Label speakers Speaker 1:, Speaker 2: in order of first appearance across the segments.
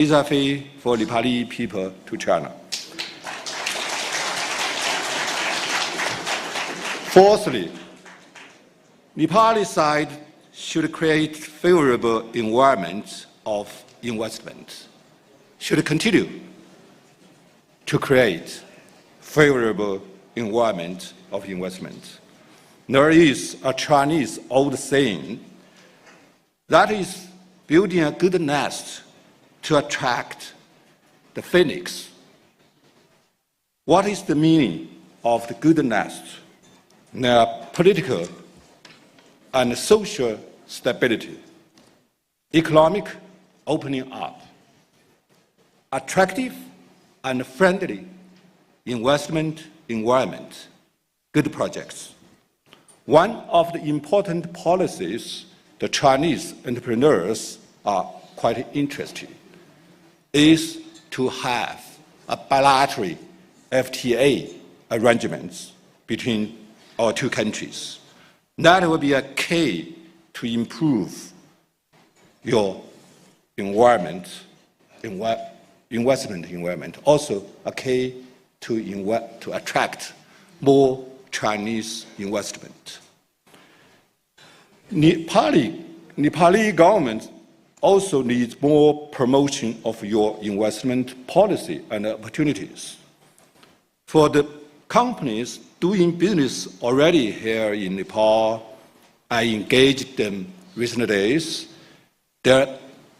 Speaker 1: visa-free for Nepali people to China. Fourthly, Nepali side should create favorable environment of investment, should continue to create favorable environment of investment. There is a Chinese old saying that is building a good nest to attract the phoenix. What is the meaning of the good nest? Political and social stability, economic opening up, attractive and friendly investment environment, good projects. One of the important policies the Chinese entrepreneurs are quite interested is to have a bilateral FTA arrangements between our two countries. That will be a key to improve your investment environment, also a key to attract more Chinese investment. Nepali government also needs more promotion of your investment policy and opportunities. For the companies doing business already here in Nepal, I engaged them recent days. Their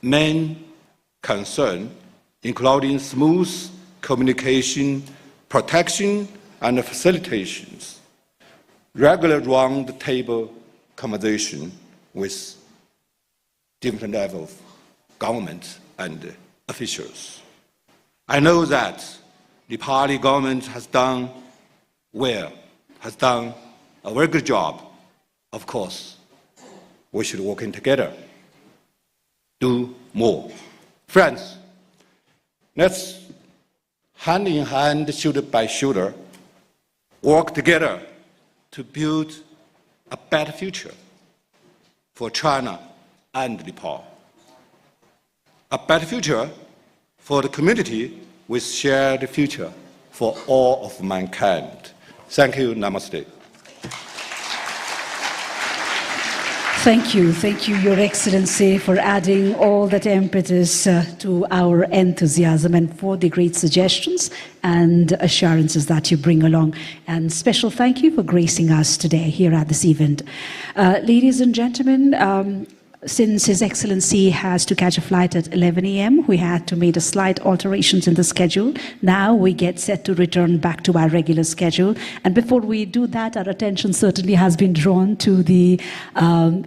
Speaker 1: main concern, including smooth communication, protection, and facilitations, regular round-table conversation with different levels of government and officials. I know that the Nepali government has done well, has done a very good job. Of course, we should work in together, do more. Friends, let's hand in hand, shoulder by shoulder, work together to build a better future for China and Nepal. A better future for the community with shared future for all of mankind. Thank you. Namaste.
Speaker 2: Thank you, Your Excellency, for adding all that impetus to our enthusiasm and for the great suggestions and assurances that you bring along. And special thank you for gracing us today here at this event. Ladies and gentlemen, since His Excellency has to catch a flight at 11 a.m., we had to make a slight alterations in the schedule. Now we get set to return back to our regular schedule. And before we do that, our attention certainly has been drawn to the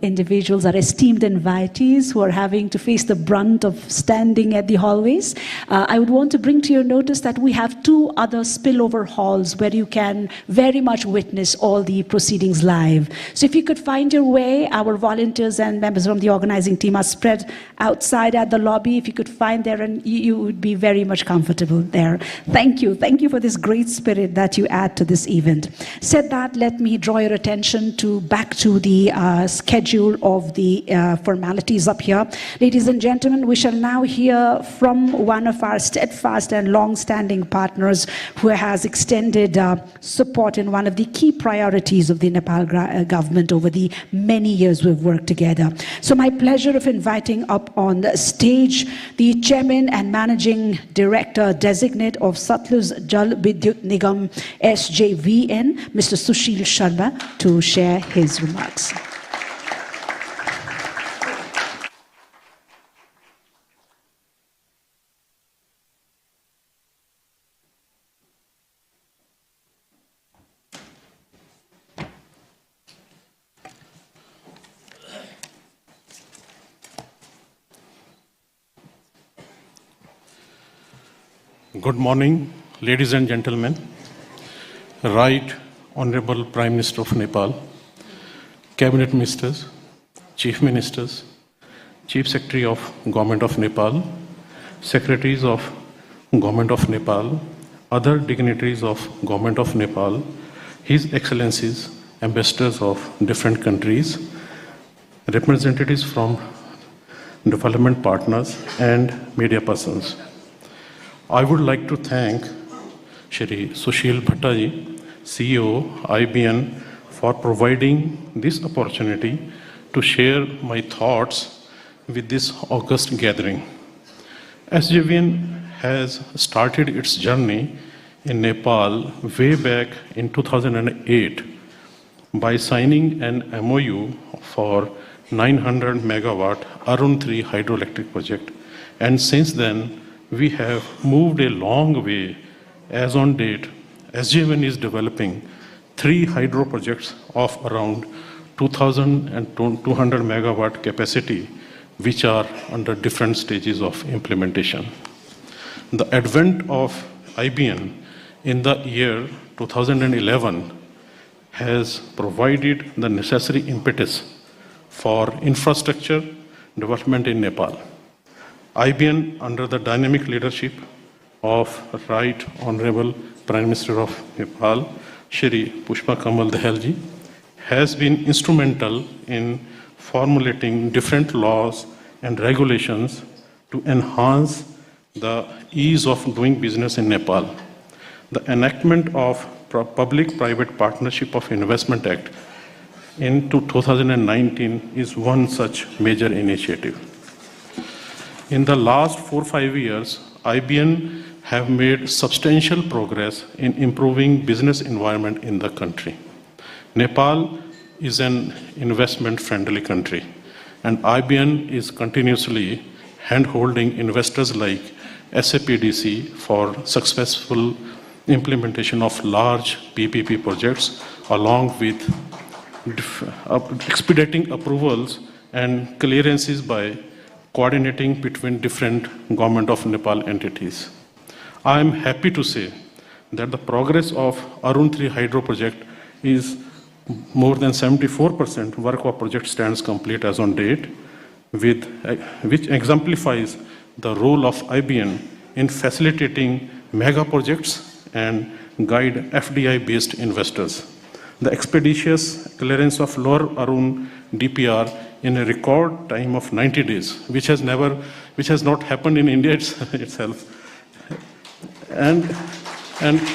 Speaker 2: individuals, our esteemed invitees who are having to face the brunt of standing at the hallways. I would want to bring to your notice that we have two other spillover halls where you can very much witness all the proceedings live. So if you could find your way, our volunteers and members from the organizing team are spread outside at the lobby. If you could find there, and you would be very much comfortable there. Thank you for this great spirit that you add to this event. Said that, let me draw your attention back to the schedule of the formalities up here. Ladies and gentlemen, we shall now hear from one of our steadfast and long-standing partners who has extended support in one of the key priorities of the Nepal government over the many years we've worked together. So my pleasure of inviting up on the stage the Chairman and Managing Director Designate of Satlej Jal Vidyut Nigam SJVN, Mr. Sushil Sharma, to share his remarks.
Speaker 3: Good morning, ladies and gentlemen. Right Honorable Prime Minister of Nepal, Cabinet Ministers, Chief Ministers, Chief Secretary of Government of Nepal, Secretaries of Government of Nepal, other dignitaries of Government of Nepal, His Excellencies, ambassadors of different countries, representatives from development partners, and media persons. I would like to thank Shri Sushil Bhattaji, CEO, IBN, for providing this opportunity to share my thoughts with this august gathering. SJVN has started its journey in Nepal way back in 2008 by signing an MOU for 900 megawatt Arun 3 hydroelectric project. And since then, we have moved a long way. As on date, SJVN is developing 3 hydro projects of around 2,200 megawatt capacity, which are under different stages of implementation. The advent of IBN in the year 2011 has provided the necessary impetus for infrastructure development in Nepal. IBN, under the dynamic leadership of Right Honorable Prime Minister of Nepal, Shri Pushpa Kamal Dahalji, has been instrumental in formulating different laws and regulations to enhance the ease of doing business in Nepal. The enactment of Public-Private Partnership of Investment Act in 2019 is one such major initiative. In the last 4-5 years, IBN have made substantial progress in improving business environment in the country. Nepal is an investment-friendly country, and IBN is continuously hand-holding investors like SAPDC for successful implementation of large PPP projects, along with expediting approvals and clearances by coordinating between different Government of Nepal entities. I am happy to say that the progress of Arun 3 hydro project is more than 74% work of project stands complete as on date, which exemplifies the role of IBN in facilitating mega projects and guide FDI-based investors. The expeditious clearance of Lower Arun DPR in a record time of 90 days, which has not happened in India itself, and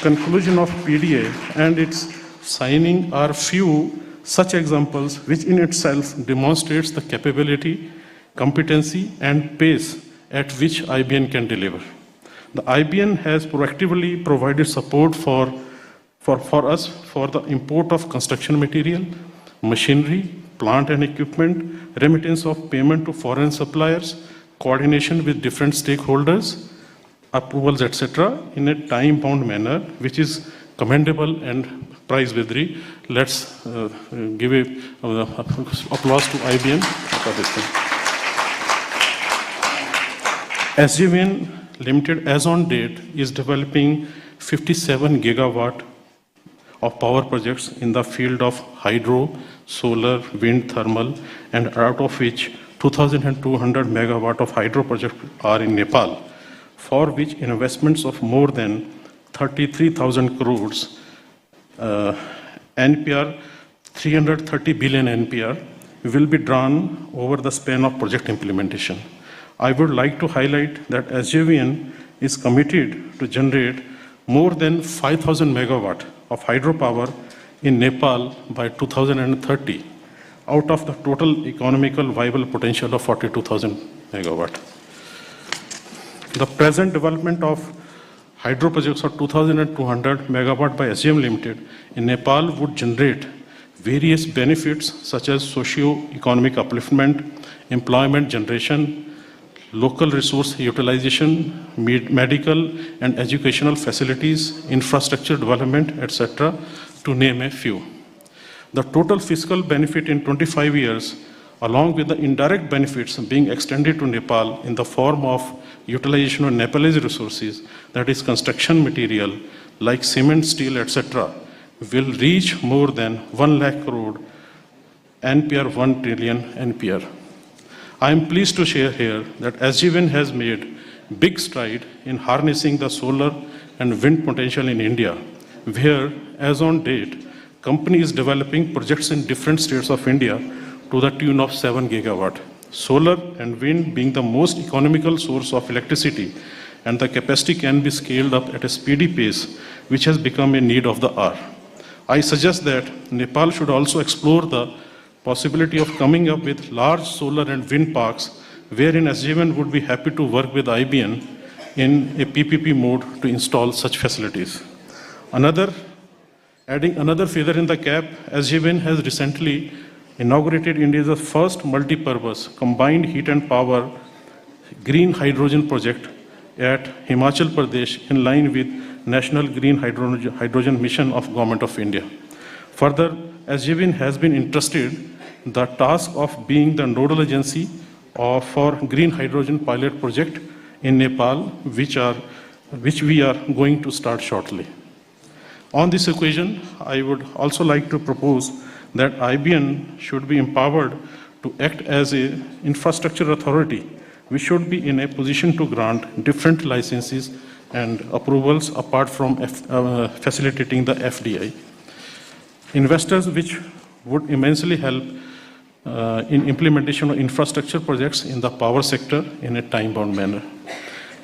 Speaker 3: conclusion of PDA and its signing are few such examples, which in itself demonstrates the capability, competency, and pace at which IBN can deliver. The IBN has proactively provided support for us for the import of construction material, machinery, plant and equipment, remittance of payment to foreign suppliers, coordination with different stakeholders, approvals, etc., in a time-bound manner, which is commendable and praiseworthy. Let's give applause to IBN for this thing. SJVN Limited, as on date, is developing 57 gigawatt of power projects in the field of hydro, solar, wind, thermal, and out of which 2,200 megawatt of hydro projects are in Nepal, for which investments of more than 33,000 crores, NPR, 330 billion NPR, will be drawn over the span of project implementation. I would like to highlight that SJVN is committed to generate more than 5,000 megawatt of hydropower in Nepal by 2030, out of the total economical viable potential of 42,000 megawatt. The present development of hydro projects of 2,200 megawatt by SJM Limited in Nepal would generate various benefits such as socio-economic upliftment, employment generation, local resource utilization, medical and educational facilities, infrastructure development, etc., to name a few. The total fiscal benefit in 25 years, along with the indirect benefits being extended to Nepal in the form of utilization of Nepalese resources, that is construction material like cement, steel, etc., will reach more than 1 lakh crore NPR, 1 trillion NPR. I am pleased to share here that SJVN has made big stride in harnessing the solar and wind potential in India, where, as on date, company is developing projects in different states of India to the tune of 7 gigawatt. solar and wind being the most economical source of electricity, and the capacity can be scaled up at a speedy pace, which has become a need of the hour. I suggest that Nepal should also explore the possibility of coming up with large solar and wind parks, wherein SJVN would be happy to work with IBN in a PPP mode to install such facilities. Adding another feather in the cap, SJVN has recently inaugurated India's first multi-purpose combined heat and power green hydrogen project at Himachal Pradesh in line with National Green Hydrogen Mission of Government of India. Further, SJVN has been entrusted the task of being the nodal agency for green hydrogen pilot project in Nepal, which we are going to start shortly. On this occasion, I would also like to propose that IBN should be empowered to act as an infrastructure authority. We should be in a position to grant different licenses and approvals apart from facilitating the FDI. Investors which would immensely help in implementation of infrastructure projects in the power sector in a time-bound manner.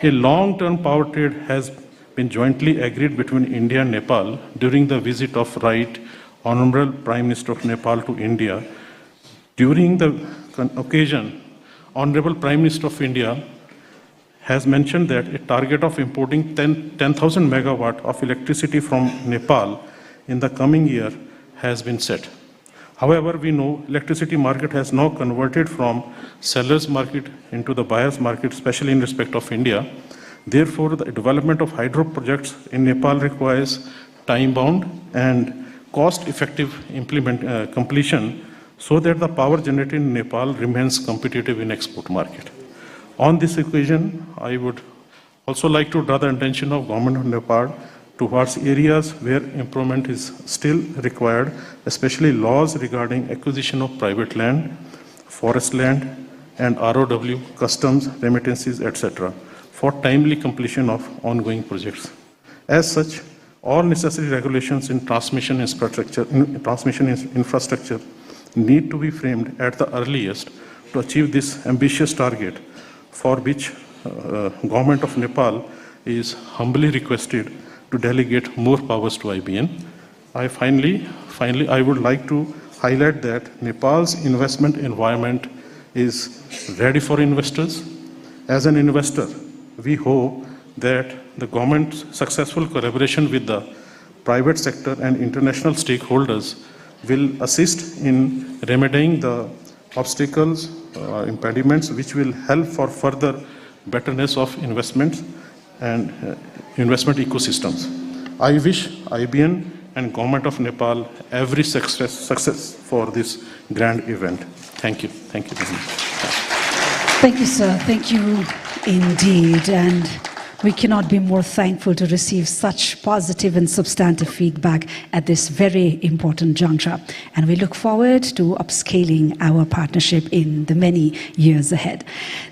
Speaker 3: A long-term power trade has been jointly agreed between India and Nepal during the visit of Right Honorable Prime Minister of Nepal to India. During the occasion, Honorable Prime Minister of India has mentioned that a target of importing 10,000 megawatt of electricity from Nepal in the coming year has been set. However, we know electricity market has now converted from seller's market into the buyer's market, especially in respect of India. Therefore, the development of hydro projects in Nepal requires time-bound and cost-effective completion so that the power generated in Nepal remains competitive in export market. On this occasion, I would also like to draw the attention of Government of Nepal towards areas where improvement is still required, especially laws regarding acquisition of private land, forest land, and ROW, customs, remittances, etc., for timely completion of ongoing projects. As such, all necessary regulations in transmission infrastructure need to be framed at the earliest to achieve this ambitious target, for which Government of Nepal is humbly requested to delegate more powers to IBN. Finally, I would like to highlight that Nepal's investment environment is ready for investors. As an investor, we hope that the government's successful collaboration with the private sector and international stakeholders will assist in remedying the obstacles, impediments, which will help for further betterness of investments and investment ecosystems. I wish IBN and Government of Nepal every success for this grand event. Thank you. Thank you very much.
Speaker 2: Thank you, sir. Thank you indeed. And we cannot be more thankful to receive such positive and substantive feedback at this very important juncture. And we look forward to upscaling our partnership in the many years ahead.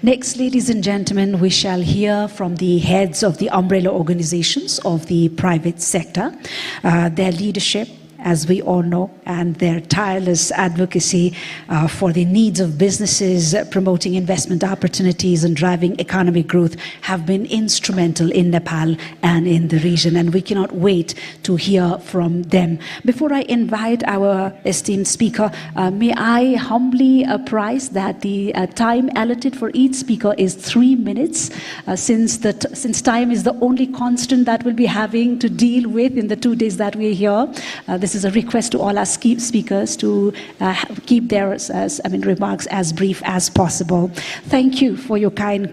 Speaker 2: Next, ladies and gentlemen, we shall hear from the heads of the umbrella organizations of the private sector, their leadership, as we all know, and their tireless advocacy for the needs of businesses, promoting investment opportunities and driving economic growth have been instrumental in Nepal and in the region, and we cannot wait to hear from them. Before I invite our esteemed speaker, may I humbly apprise that the time allotted for each speaker is 3 minutes, since time is the only constant that we'll be having to deal with in the 2 days that we're here. This is a request to all our speakers to keep their remarks as brief as possible. Thank you for your kind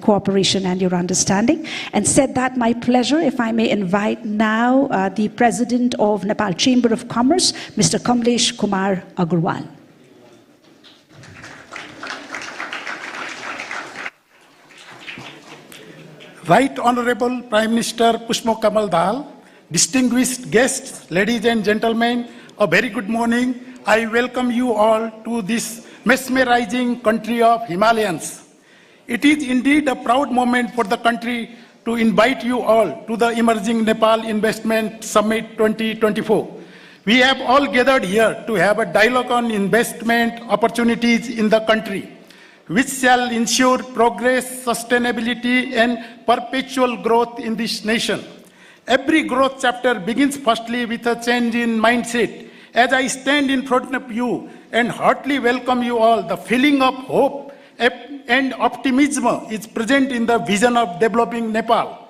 Speaker 2: cooperation and your understanding. And said that, my pleasure, if I may invite now the President of Nepal Chamber of Commerce, Mr. Kamlesh Kumar Agarwal.
Speaker 4: Right Honorable Prime Minister Pushmo Kamal Dal, distinguished guests, ladies and gentlemen, a very good morning. I welcome you all to this mesmerizing country of Himalayans. It is indeed a proud moment for the country to invite you all to the Emerging Nepal Investment Summit 2024. We have all gathered here to have a dialogue on investment opportunities in the country. which shall ensure progress, sustainability, and perpetual growth in this nation. Every growth chapter begins firstly with a change in mindset. As I stand in front of you and heartily welcome you all, the feeling of hope and optimism is present in the vision of developing Nepal.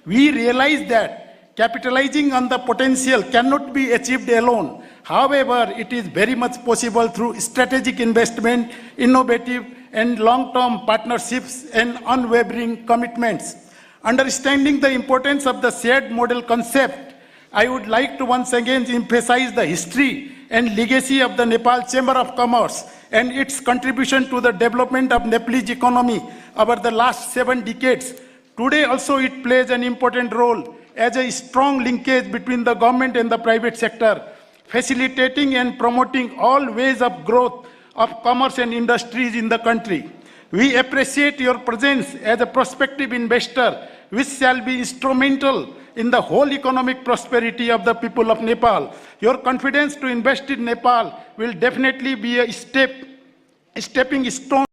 Speaker 4: We realize that capitalizing on the potential cannot be achieved alone. However, it is very much possible through strategic investment, innovative and long-term partnerships and unwavering commitments. Understanding the importance of the shared model concept, I would like to once again emphasize the history and legacy of the Nepal Chamber of Commerce and its contribution to the development of Nepalese economy over the last 7 decades. Today also it plays an important role as a strong linkage between the government and the private sector, facilitating and promoting all ways of growth of commerce and industries in the country. We appreciate your presence as a prospective investor, which shall be instrumental in the whole economic prosperity of the people of Nepal. Your confidence to invest in Nepal will definitely be a stepping stone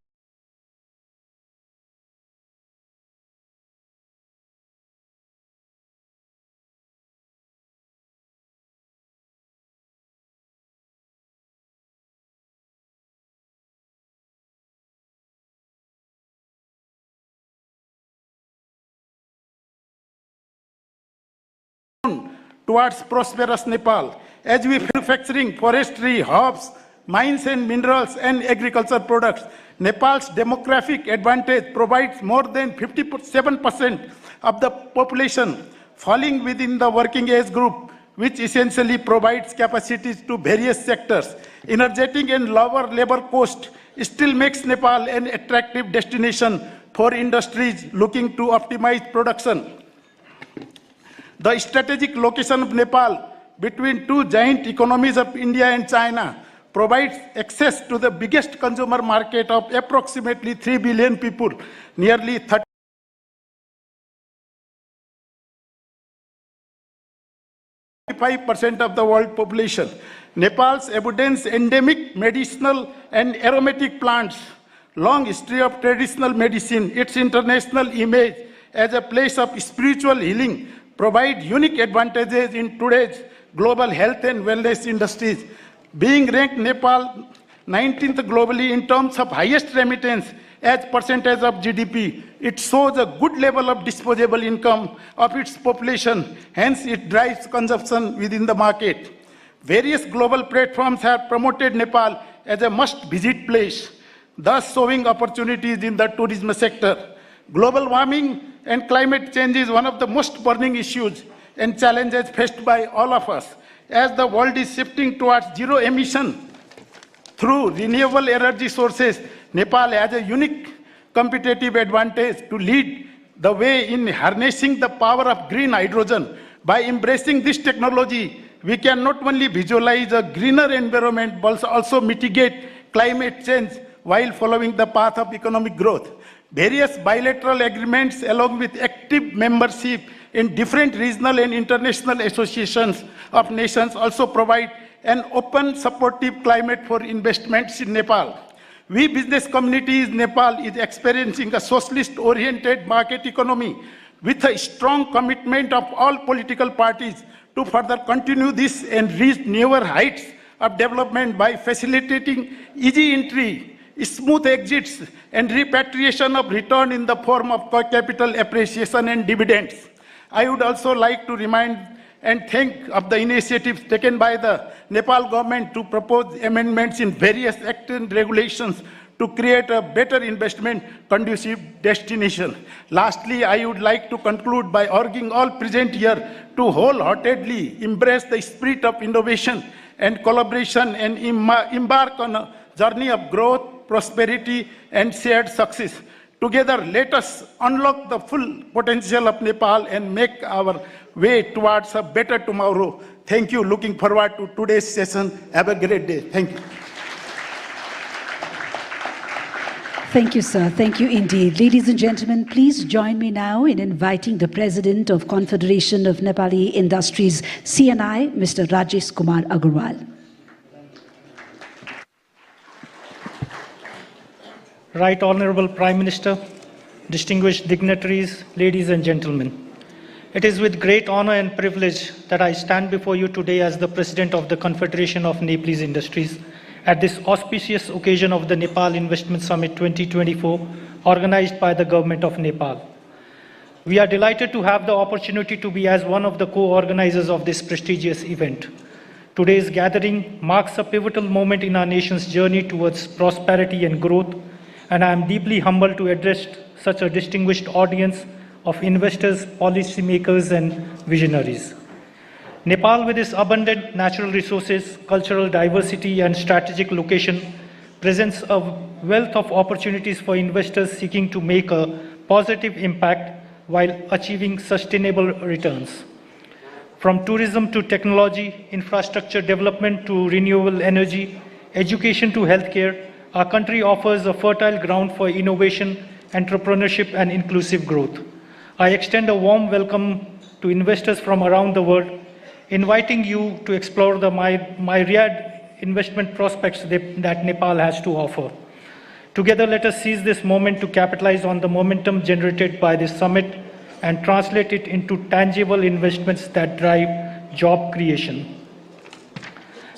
Speaker 4: towards prosperous Nepal. As we manufacturing, forestry, herbs, mines and minerals and agriculture products, Nepal's demographic advantage provides more than 57% of the population falling within the working age group, which essentially provides capacities to various sectors. Energetic and lower labor cost still makes Nepal an attractive destination for industries looking to optimize production. The strategic location of Nepal between two giant economies of India and China provides access to the biggest consumer market of approximately 3 billion people, nearly 35% of the world population. Nepal's abundant endemic medicinal and aromatic plants, long history of traditional medicine, its international image as a place of spiritual healing, provide unique advantages in today's global health and wellness industries. Being ranked Nepal 19th globally in terms of highest remittance as percentage of GDP, it shows a good level of disposable income of its population, hence it drives consumption within the market. Various global platforms have promoted Nepal as a must-visit place, thus showing opportunities in the tourism sector. Global warming and climate change is one of the most burning issues and challenges faced by all of us. As the world is shifting towards zero emission through renewable energy sources, Nepal has a unique competitive advantage to lead the way in harnessing the power of green hydrogen. By embracing this technology, we can not only visualize a greener environment, but also mitigate climate change while following the path of economic growth. Various bilateral agreements along with active membership in different regional and international associations of nations also provide an open, supportive climate for investments in Nepal. We business communities, Nepal is experiencing a socialist-oriented market economy with a strong commitment of all political parties to further continue this and reach newer heights of development by facilitating easy entry, smooth exits and repatriation of return in the form of capital appreciation and dividends. I would also like to remind and thank of the initiatives taken by the Nepal government to propose amendments in various acts and regulations to create a better investment conducive destination. Lastly, I would like to conclude by urging all present here to wholeheartedly embrace the spirit of innovation and collaboration and embark on a journey of growth, prosperity, and shared success. Together, let us unlock the full potential of Nepal and make our way towards a better tomorrow. Thank you. Looking forward to today's session. Have a great day. Thank you.
Speaker 2: Thank you, sir. Thank you indeed. Ladies and gentlemen, please join me now in inviting the President of Confederation of Nepali Industries, CNI, Mr. Rajesh Kumar Agarwal.
Speaker 5: Right Honorable Prime Minister, distinguished dignitaries, ladies and gentlemen. It is with great honor and privilege that I stand before you today as the President of the Confederation of Nepalese Industries at this auspicious occasion of the Nepal Investment Summit 2024 organized by the Government of Nepal. We are delighted to have the opportunity to be as one of the co-organizers of this prestigious event. Today's gathering marks a pivotal moment in our nation's journey towards prosperity and growth, and I am deeply humbled to address such a distinguished audience of investors, policymakers, and visionaries. Nepal, with its abundant natural resources, cultural diversity, and strategic location, presents a wealth of opportunities for investors seeking to make a positive impact while achieving sustainable returns. From tourism to technology, infrastructure development to renewable energy, education to healthcare, our country offers a fertile ground for innovation, entrepreneurship, and inclusive growth. I extend a warm welcome to investors from around the world, inviting you to explore the myriad investment prospects that Nepal has to offer. Together, let us seize this moment to capitalize on the momentum generated by this summit and translate it into tangible investments that drive job creation.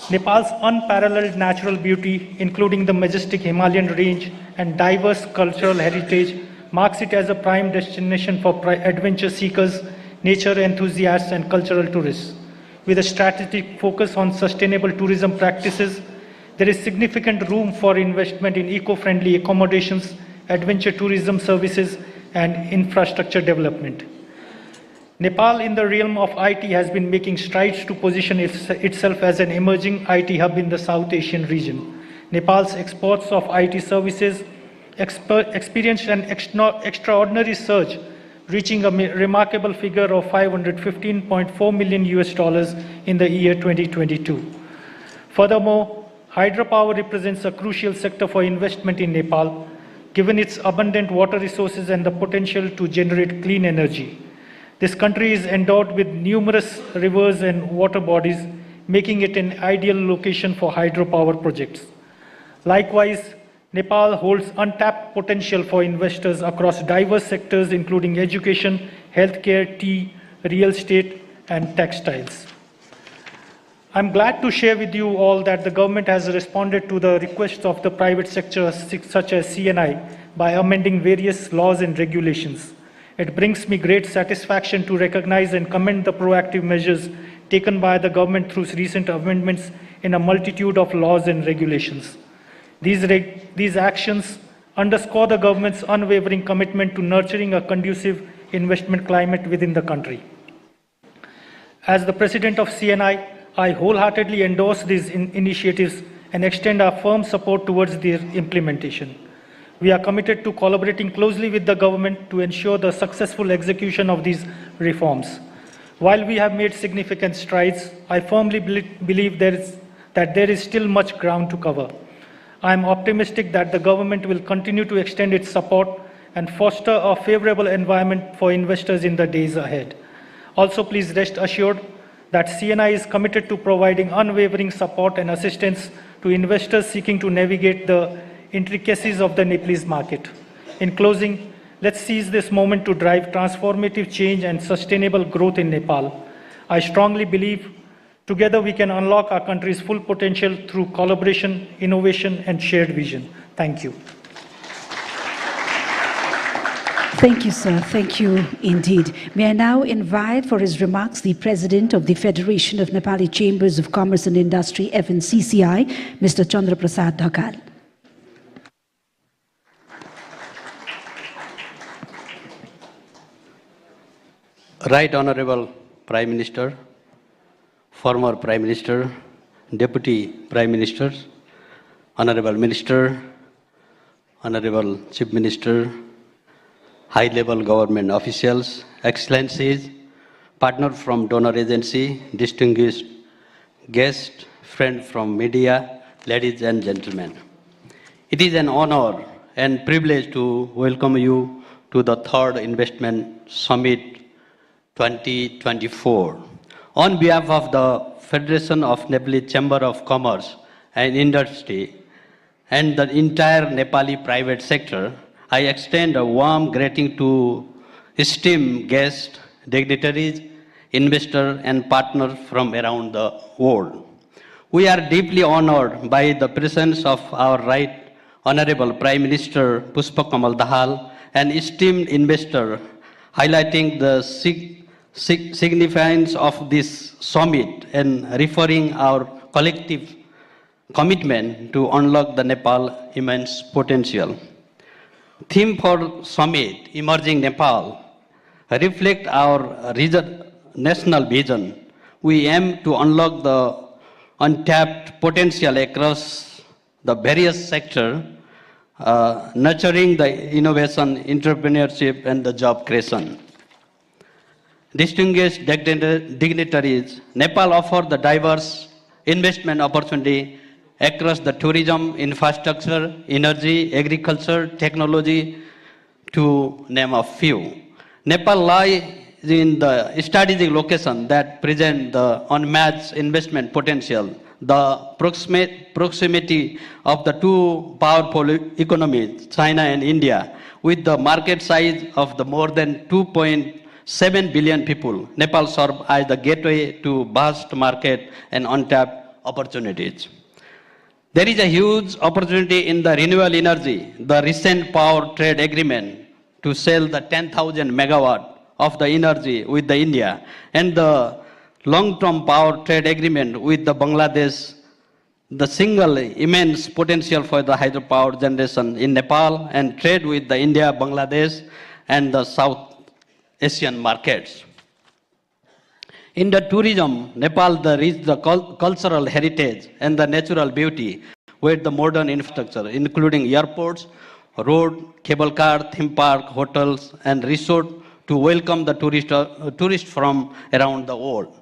Speaker 5: Nepal's unparalleled natural beauty, including the majestic Himalayan range and diverse cultural heritage, marks it as a prime destination for adventure seekers, nature enthusiasts, and cultural tourists. With a strategic focus on sustainable tourism practices, there is significant room for investment in eco-friendly accommodations, adventure tourism services, and infrastructure development. Nepal, in the realm of IT, has been making strides to position itself as an emerging IT hub in the South Asian region. Nepal's exports of IT services experienced an extraordinary surge, reaching a remarkable figure of $515.4 million in the year 2022. Furthermore, hydropower represents a crucial sector for investment in Nepal, given its abundant water resources and the potential to generate clean energy. This country is endowed with numerous rivers and water bodies, making it an ideal location for hydropower projects. Likewise, Nepal holds untapped potential for investors across diverse sectors, including education, healthcare, tea, real estate, and textiles. I'm glad to share with you all that the government has responded to the requests of the private sector, such as CNI, by amending various laws and regulations. It brings me great satisfaction to recognize and commend the proactive measures taken by the government through recent amendments in a multitude of laws and regulations. These actions underscore the government's unwavering commitment to nurturing a conducive investment climate within the country. As the President of CNI, I wholeheartedly endorse these initiatives and extend our firm support towards their implementation. We are committed to collaborating closely with the government to ensure the successful execution of these reforms. While we have made significant strides, I firmly believe that there is still much ground to cover. I am optimistic that the government will continue to extend its support and foster a favorable environment for investors in the days ahead. Also, please rest assured that CNI is committed to providing unwavering support and assistance to investors seeking to navigate the intricacies of the Nepalese market. In closing, let's seize this moment to drive transformative change and sustainable growth in Nepal. I strongly believe together we can unlock our country's full potential through collaboration, innovation, and shared vision. Thank you.
Speaker 2: Thank you, sir. Thank you indeed. May I now invite for his remarks the President of the Federation of Nepali Chambers of Commerce and Industry, FNCCI, Mr. Chandra Prasad Dhakal.
Speaker 6: Right Honorable Prime Minister, former Prime Minister, Deputy Prime Minister, Honorable Minister, Honorable Chief Minister, high-level government officials, excellencies, partner from donor agency, distinguished guests, friend from media, ladies and gentlemen. It is an honor and privilege to welcome you to the third Investment Summit 2024. On behalf of the Federation of Nepali Chamber of Commerce and Industry and the entire Nepali private sector, I extend a warm greeting to esteemed guests, dignitaries, investors, and partners from around the world. We are deeply honored by the presence of our Right Honorable Prime Minister Pushpa Kamal Dahal, an esteemed investor, highlighting the significance of this summit and referring our collective commitment to unlock the Nepal immense potential. Theme for summit, Emerging Nepal, reflect our national vision. We aim to unlock the untapped potential across the various sectors, nurturing the innovation, entrepreneurship, and the job creation. Distinguished dignitaries, Nepal offers the diverse investment opportunity across the tourism, infrastructure, energy, agriculture, technology, to name a few. Nepal lies in the strategic location that present the unmatched investment potential. The proximity of the two powerful economies, China and India, with the market size of the more than 2.7 billion people, Nepal serves as the gateway to vast market and untapped opportunities. There is a huge opportunity in the renewable energy. The recent power trade agreement to sell the 10,000 megawatt of the energy with the India and the long-term power trade agreement with the Bangladesh, the single immense potential for the hydropower generation in Nepal and trade with the India, Bangladesh, and the South Asian markets. In the tourism, Nepal rich the cultural heritage and the natural beauty with the modern infrastructure, including airports, road, cable car, theme park, hotels, and resort to welcome the tourists from around the world.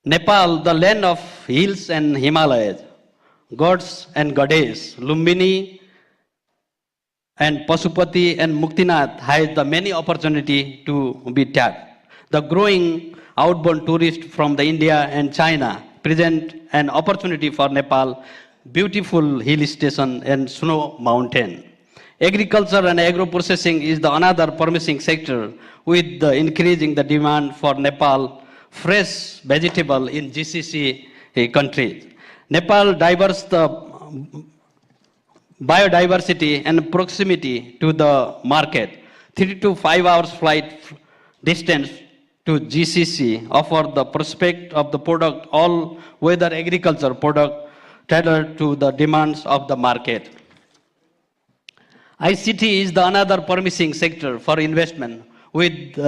Speaker 6: Nepal, the land of hills and Himalayas, gods and goddesses, Lumbini and Pasupati and Muktinath has the many opportunity to be tapped. The growing outbound tourists from the India and China present an opportunity for Nepal, beautiful hill station and snow mountain. Agriculture and agro-processing is the another promising sector with the increasing the demand for Nepal fresh vegetable in GCC countries. Nepal diverse the biodiversity and proximity to the market. 3 to 5 hours flight distance to GCC offer the prospect of the product all weather agriculture product tailored to the demands of the market. ICT is the another promising sector for investment with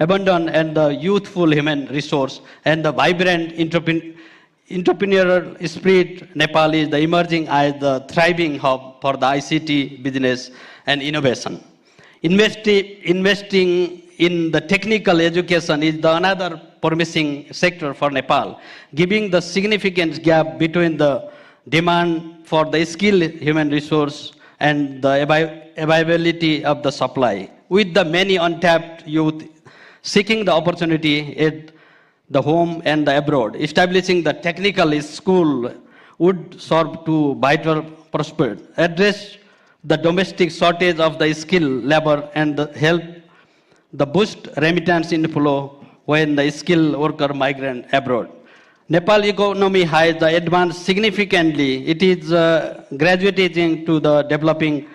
Speaker 6: abundant and the youthful human resource and the vibrant entrepreneurial spirit. Nepal is the emerging as the thriving hub for the ICT business and innovation. Investing in the technical education is the another promising sector for Nepal, giving the significant gap between the demand for the skilled human resource and the availability of the supply. With the many untapped youth seeking the opportunity at the home and the abroad, establishing the technical school would serve to vital prosperity, address the domestic shortage of the skilled labor and help the boost remittance inflow when the skilled worker migrate abroad. Nepal economy has advanced significantly. It is graduating to the developing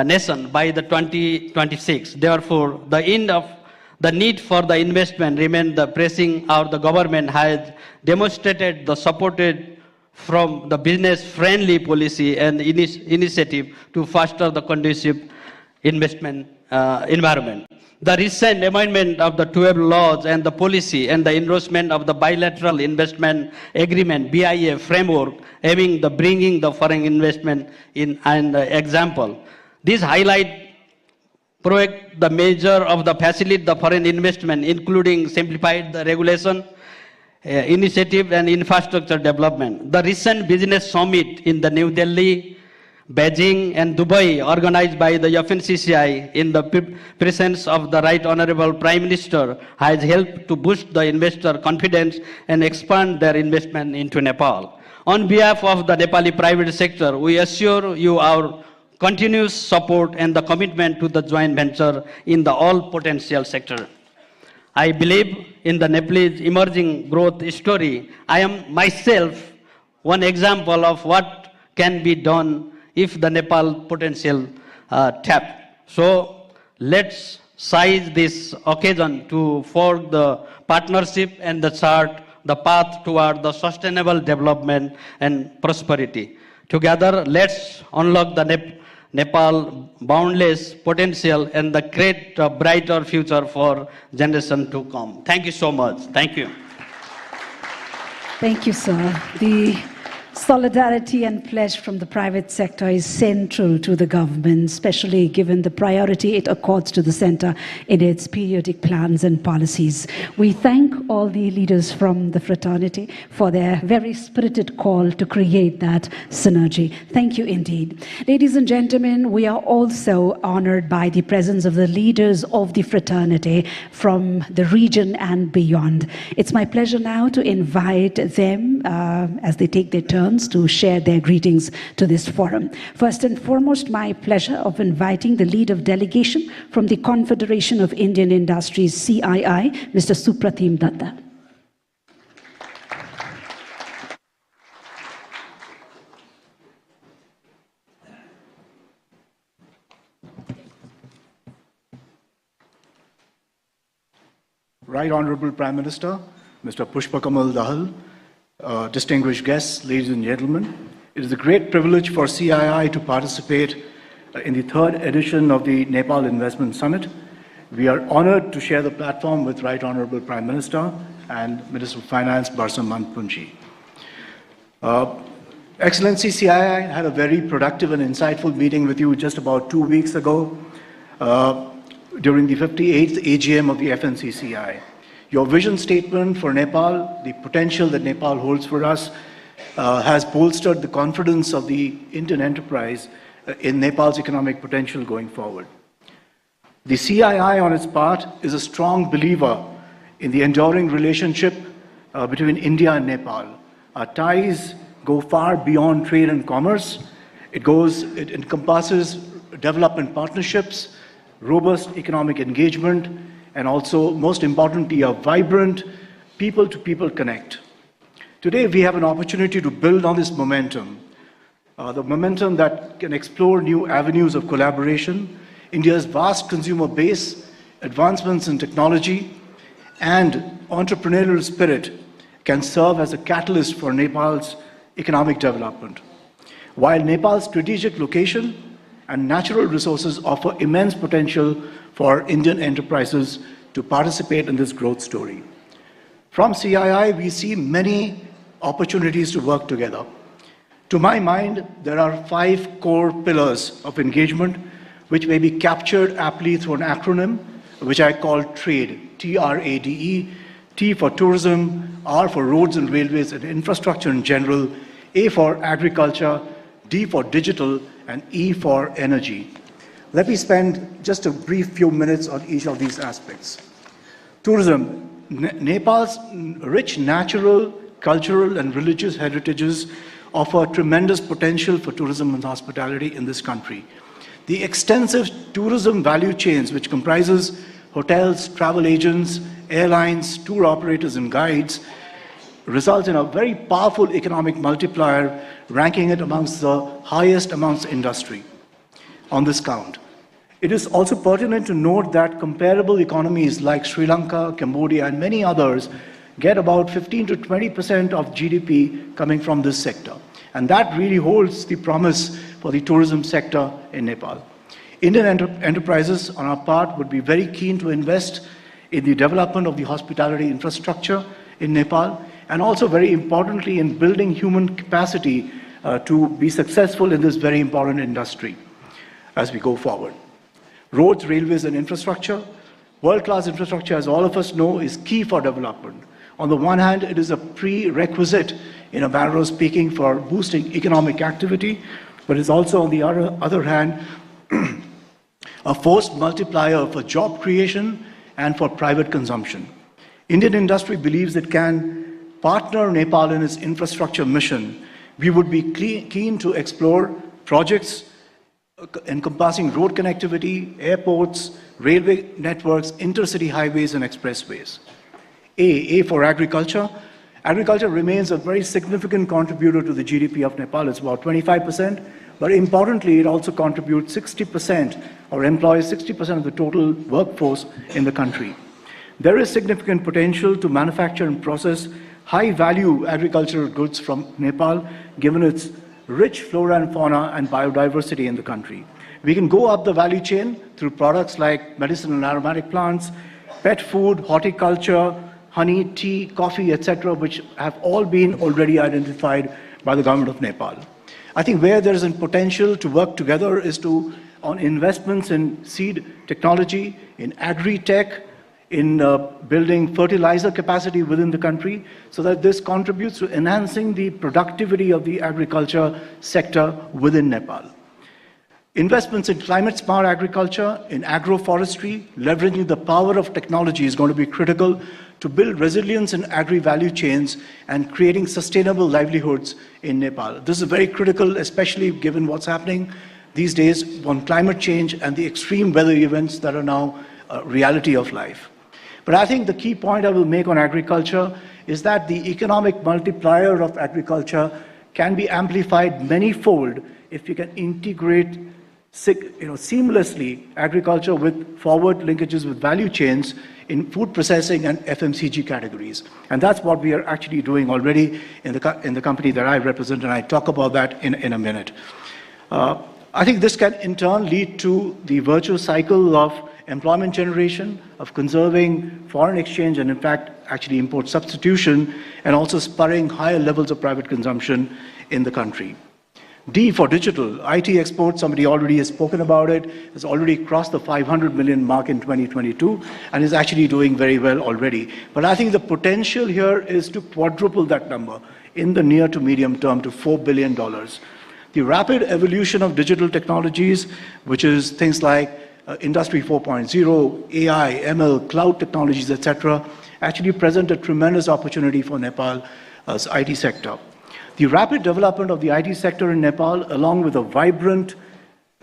Speaker 6: nation by the 2026. Therefore, the need for the investment remains the pressing. The government has demonstrated the supported from the business-friendly policy and initiative to foster the conducive investment environment. The recent amendment of the 12 laws and the policy and the endorsement of the bilateral investment agreement BIA framework aiming the bringing the foreign investment in an example. This highlight project the measure of the facilitate the foreign investment, including simplified the regulation, initiative and infrastructure development. The recent business summit in the New Delhi, Beijing and Dubai organized by the FNCCI in the presence of the Right Honorable Prime Minister has helped to boost the investor confidence and expand their investment into Nepal. On behalf of the Nepali private sector, we assure you our continuous support and the commitment to the joint venture in the all potential sector. I believe in the Nepalese emerging growth story. I am myself one example of what can be done if the Nepal potential tap. So let's seize this occasion to forge the partnership and the chart the path toward the sustainable development and prosperity. Together, let's unlock the Nepal boundless potential and the create a brighter future for generation to come. Thank you so much. Thank you.
Speaker 2: Thank you, sir. The solidarity and pledge from the private sector is central to the government, especially given the priority it accords to the center in its periodic plans and policies. We thank all the leaders from the fraternity for their very spirited call to create that synergy. Thank you indeed. Ladies and gentlemen, we are also honored by the presence of the leaders of the fraternity from the region and beyond. It's my pleasure now to invite them as they take their turn to share their greetings to this forum. First and foremost, my pleasure of inviting the lead of delegation from the Confederation of Indian Industries, CII, Mr. Supratim Datta.
Speaker 7: Right Honorable Prime Minister, Mr. Pushpa Kamal Dahal, distinguished guests, ladies and gentlemen, it is a great privilege for CII to participate in the third edition of the Nepal Investment Summit. We are honored to share the platform with Right Honorable Prime Minister and Minister of Finance, Barsam Manpunji. Excellency, CII had a very productive and insightful meeting with you just about 2 weeks ago during the 58th AGM of the FNCCI. Your vision statement for Nepal, the potential that Nepal holds for us, has bolstered the confidence of the Indian enterprise in Nepal's economic potential going forward. The CII, on its part, is a strong believer in the enduring relationship between India and Nepal. Our ties go far beyond trade and commerce. It encompasses development partnerships, robust economic engagement, and also, most importantly, a vibrant people-to-people connect. Today, we have an opportunity to build on this momentum, the momentum that can explore new avenues of collaboration, India's vast consumer base, advancements in technology, and entrepreneurial spirit can serve as a catalyst for Nepal's economic development. While Nepal's strategic location and natural resources offer immense potential for Indian enterprises to participate in this growth story. From CII, we see many opportunities to work together. To my mind, there are 5 core pillars of engagement which may be captured aptly through an acronym which I call TRADE, T-R-A-D-E, T for tourism, R for roads and railways and infrastructure in general, A for agriculture, D for digital, and E for energy. Let me spend just a brief few minutes on each of these aspects. Tourism. Nepal's rich natural, cultural, and religious heritages offer tremendous potential for tourism and hospitality in this country. The extensive tourism value chains, which comprises hotels, travel agents, airlines, tour operators, and guides, results in a very powerful economic multiplier, ranking it amongst the highest amongst industry on this count. It is also pertinent to note that comparable economies like Sri Lanka, Cambodia, and many others get about 15 to 20% of GDP coming from this sector. And that really holds the promise for the tourism sector in Nepal. Indian enterprises, on our part, would be very keen to invest in the development of the hospitality infrastructure in Nepal, and also very importantly in building human capacity to be successful in this very important industry as we go forward. Roads, railways, and infrastructure. World-class infrastructure, as all of us know, is key for development. On the one hand, it is a prerequisite, in a manner of speaking, for boosting economic activity, but it's also, on the other hand, a force multiplier for job creation and for private consumption. Indian industry believes it can partner Nepal in its infrastructure mission We would be keen to explore projects encompassing road connectivity, airports, railway networks, intercity highways, and expressways. A for agriculture. Agriculture remains a very significant contributor to the GDP of Nepal. It's about 25%, but importantly, it also contributes 60% or employs 60% of the total workforce in the country. There is significant potential to manufacture and process high-value agricultural goods from Nepal, given its rich flora and fauna and biodiversity in the country. We can go up the value chain through products like medicinal and aromatic plants, pet food, horticulture, honey, tea, coffee, etc., which have all been already identified by the government of Nepal. I think where there is a potential to work together is on investments in seed technology, in agri-tech, in building fertilizer capacity within the country, so that this contributes to enhancing the productivity of the agriculture sector within Nepal. Investments in climate-smart agriculture, in agroforestry, leveraging the power of technology is going to be critical to build resilience in agri-value chains and creating sustainable livelihoods in Nepal. This is very critical, especially given what's happening these days on climate change and the extreme weather events that are now a reality of life. But I think the key point I will make on agriculture is that the economic multiplier of agriculture can be amplified many-fold if you can integrate seamlessly agriculture with forward linkages with value chains in food processing and FMCG categories. And that's what we are actually doing already in the company that I represent, and I talk about that in a minute. I think this can in turn lead to the virtuous cycle of employment generation, of conserving foreign exchange, and in fact actually import substitution, and also spurring higher levels of private consumption in the country. D for digital. IT exports, somebody already has spoken about it, has already crossed the 500 million mark in 2022 and is actually doing very well already. But I think the potential here is to quadruple that number in the near to medium term to $4 billion. The rapid evolution of digital technologies, which is things like Industry 4.0, AI, ML, cloud technologies, etc., actually present a tremendous opportunity for Nepal's IT sector. The rapid development of the IT sector in Nepal, along with a vibrant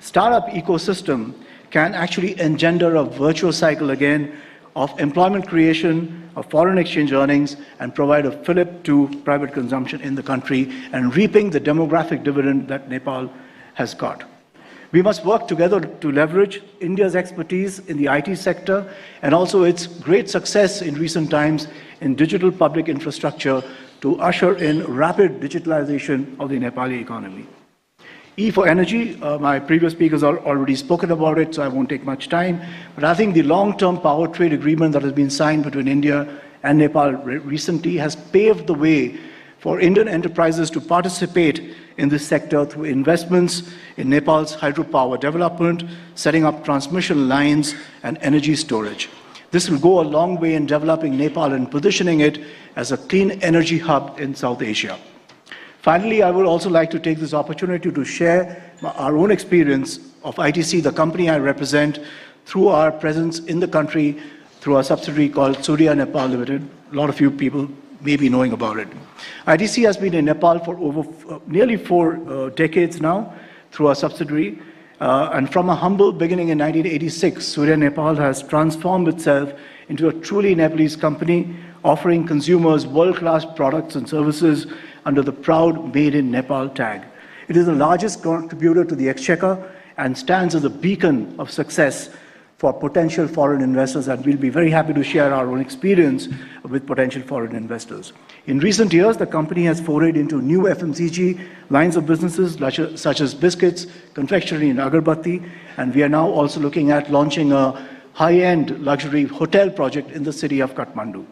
Speaker 7: startup ecosystem, can actually engender a virtuous cycle again of employment creation, of foreign exchange earnings, and provide a fillip to private consumption in the country and reaping the demographic dividend that Nepal has got. We must work together to leverage India's expertise in the IT sector and also its great success in recent times in digital public infrastructure to usher in rapid digitalization of the Nepali economy. E for energy, my previous speakers have already spoken about it, so I won't take much time. But I think the long-term power trade agreement that has been signed between India and Nepal recently has paved the way for Indian enterprises to participate in this sector through investments in Nepal's hydropower development, setting up transmission lines and energy storage. This will go a long way in developing Nepal and positioning it as a clean energy hub in South Asia. Finally, I would also like to take this opportunity to share our own experience of ITC, the company I represent, through our presence in the country through a subsidiary called Surya Nepal Limited. A lot of you people may be knowing about it. ITC has been in Nepal for over nearly 4 decades now through our subsidiary. And from a humble beginning in 1986, Surya Nepal has transformed itself into a truly Nepalese company, offering consumers world-class products and services under the proud Made in Nepal tag. It is the largest contributor to the exchequer and stands as a beacon of success for potential foreign investors, and we'll be very happy to share our own experience with potential foreign investors. In recent years, the company has forayed into new FMCG lines of businesses such as biscuits, confectionery, and agarbatti, and we are now also looking at launching a high-end luxury hotel project in the city of Kathmandu.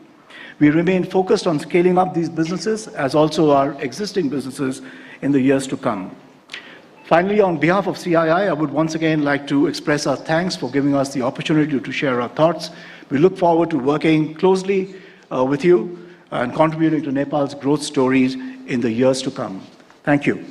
Speaker 7: We remain focused on scaling up these businesses as also our existing businesses in the years to come. Finally, on behalf of CII, I would once again like to express our thanks for giving us the opportunity to share our thoughts. We look forward to working closely with you and contributing to Nepal's growth stories in the years to come. Thank you.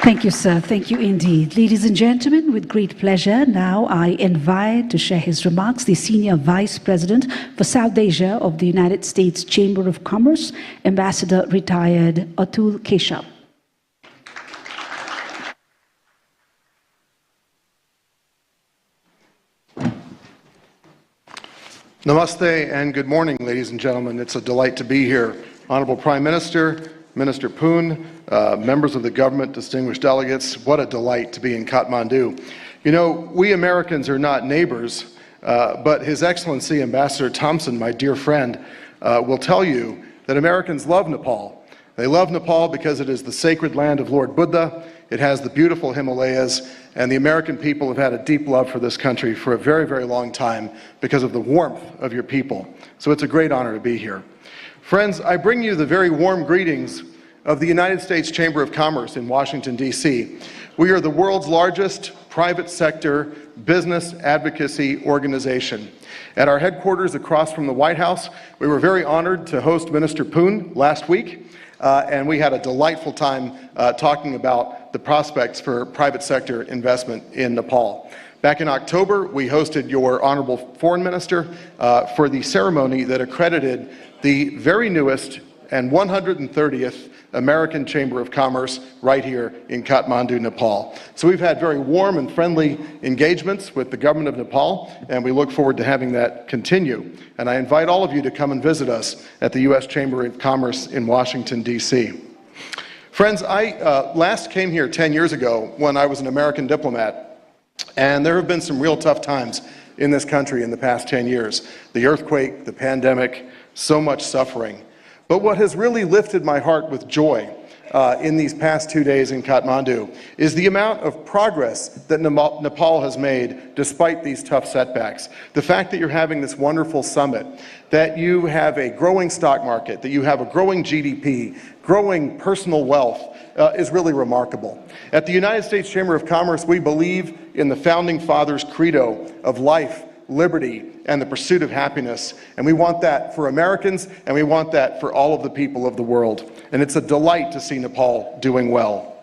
Speaker 2: Thank you, sir. Thank you indeed. Ladies and gentlemen, with great pleasure, now I invite to share his remarks the Senior Vice President for South Asia of the United States Chamber of Commerce, Ambassador Retired Atul Keshav.
Speaker 8: Namaste and good morning, ladies and gentlemen. It's a delight to be here. Honorable Prime Minister, Minister Poon, members of the government, distinguished delegates, what a delight to be in Kathmandu. You know, we Americans are not neighbors, but His Excellency Ambassador Thompson, my dear friend, will tell you that Americans love Nepal. They love Nepal because it is the sacred land of Lord Buddha, it has the beautiful Himalayas, and the American people have had a deep love for this country for a very, very long time because of the warmth of your people. So it's a great honor to be here. Friends, I bring you the very warm greetings of the United States Chamber of Commerce in Washington, D.C. We are the world's largest private sector business advocacy organization. At our headquarters across from the White House, we were very honored to host Minister Poon last week, and we had a delightful time talking about the prospects for private sector investment in Nepal. Back in October, we hosted your Honorable Foreign Minister for the ceremony that accredited the very newest and 130th American Chamber of Commerce right here in Kathmandu, Nepal. So we've had very warm and friendly engagements with the government of Nepal, and we look forward to having that continue. And I invite all of you to come and visit us at the U.S. Chamber of Commerce in Washington, D.C. Friends, I last came here 10 years ago when I was an American diplomat, and there have been some real tough times in this country in the past 10 years. The earthquake, the pandemic, so much suffering. But what has really lifted my heart with joy in these past 2 days in Kathmandu is the amount of progress that Nepal has made despite these tough setbacks. The fact that you're having this wonderful summit, that you have a growing stock market, that you have a growing GDP, growing personal wealth is really remarkable. At the United States Chamber of Commerce, we believe in the Founding Fathers' credo of life, liberty, and the pursuit of happiness. And we want that for Americans, and we want that for all of the people of the world. And it's a delight to see Nepal doing well.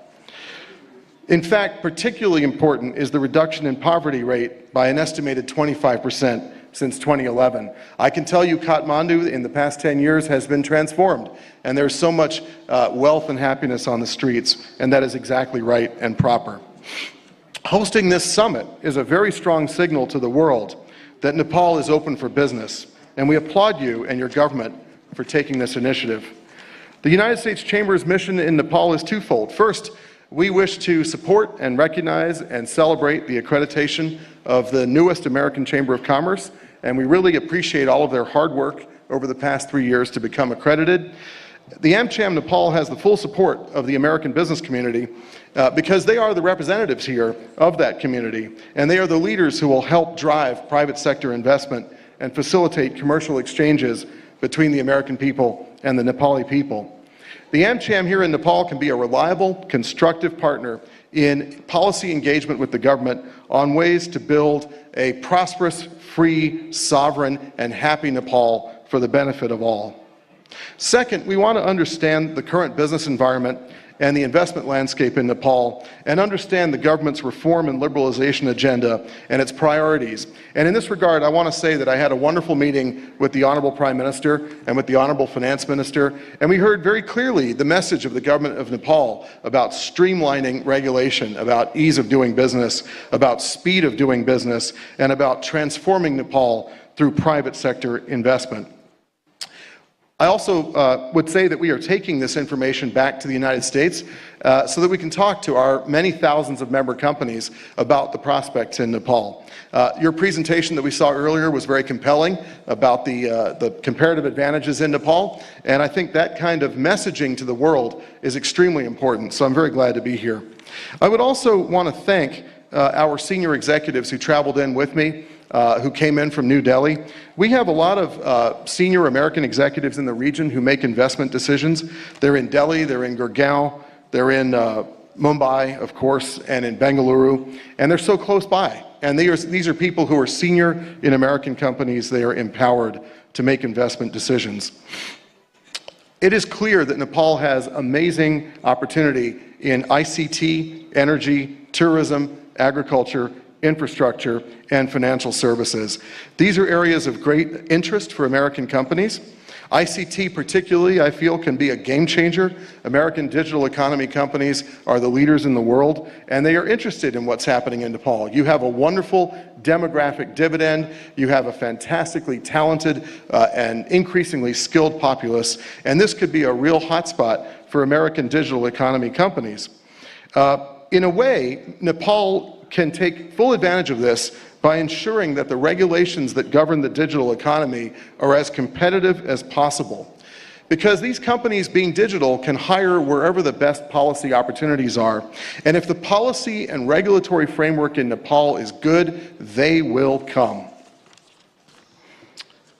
Speaker 8: In fact, particularly important is the reduction in poverty rate by an estimated 25% since 2011. I can tell you Kathmandu in the past 10 years has been transformed, and there's so much wealth and happiness on the streets, and that is exactly right and proper. Hosting this summit is a very strong signal to the world that Nepal is open for business, and we applaud you and your government for taking this initiative. The United States Chamber's mission in Nepal is twofold. First, we wish to support and recognize and celebrate the accreditation of the newest American Chamber of Commerce, and we really appreciate all of their hard work over the past 3 years to become accredited. The AmCham Nepal has the full support of the American business community because they are the representatives here of that community, and they are the leaders who will help drive private sector investment and facilitate commercial exchanges between the American people and the Nepali people. The AmCham here in Nepal can be a reliable, constructive partner in policy engagement with the government on ways to build a prosperous, free, sovereign, and happy Nepal for the benefit of all. Second, we want to understand the current business environment and the investment landscape in Nepal and understand the government's reform and liberalization agenda and its priorities. And in this regard, I want to say that I had a wonderful meeting with the Honorable Prime Minister and with the Honorable Finance Minister, and we heard very clearly the message of the government of Nepal about streamlining regulation, about ease of doing business, about speed of doing business, and about transforming Nepal through private sector investment. I also would say that we are taking this information back to the United States so that we can talk to our many thousands of member companies about the prospects in Nepal. Your presentation that we saw earlier was very compelling about the comparative advantages in Nepal, and I think that kind of messaging to the world is extremely important, so I'm very glad to be here. I would also want to thank our senior executives who traveled in with me, who came in from New Delhi. We have a lot of senior American executives in the region who make investment decisions. They're in Delhi, they're in Gurgaon, they're in Mumbai, of course, and in Bengaluru, and they're so close by. And these are people who are senior in American companies. They are empowered to make investment decisions. It is clear that Nepal has amazing opportunity in ICT, energy, tourism, agriculture, infrastructure, and financial services. These are areas of great interest for American companies. ICT particularly, I feel, can be a game changer. American digital economy companies are the leaders in the world, and they are interested in what's happening in Nepal. You have a wonderful demographic dividend, you have a fantastically talented and increasingly skilled populace, and this could be a real hotspot for American digital economy companies. In a way, Nepal can take full advantage of this by ensuring that the regulations that govern the digital economy are as competitive as possible. Because these companies, being digital, can hire wherever the best policy opportunities are. And if the policy and regulatory framework in Nepal is good, they will come.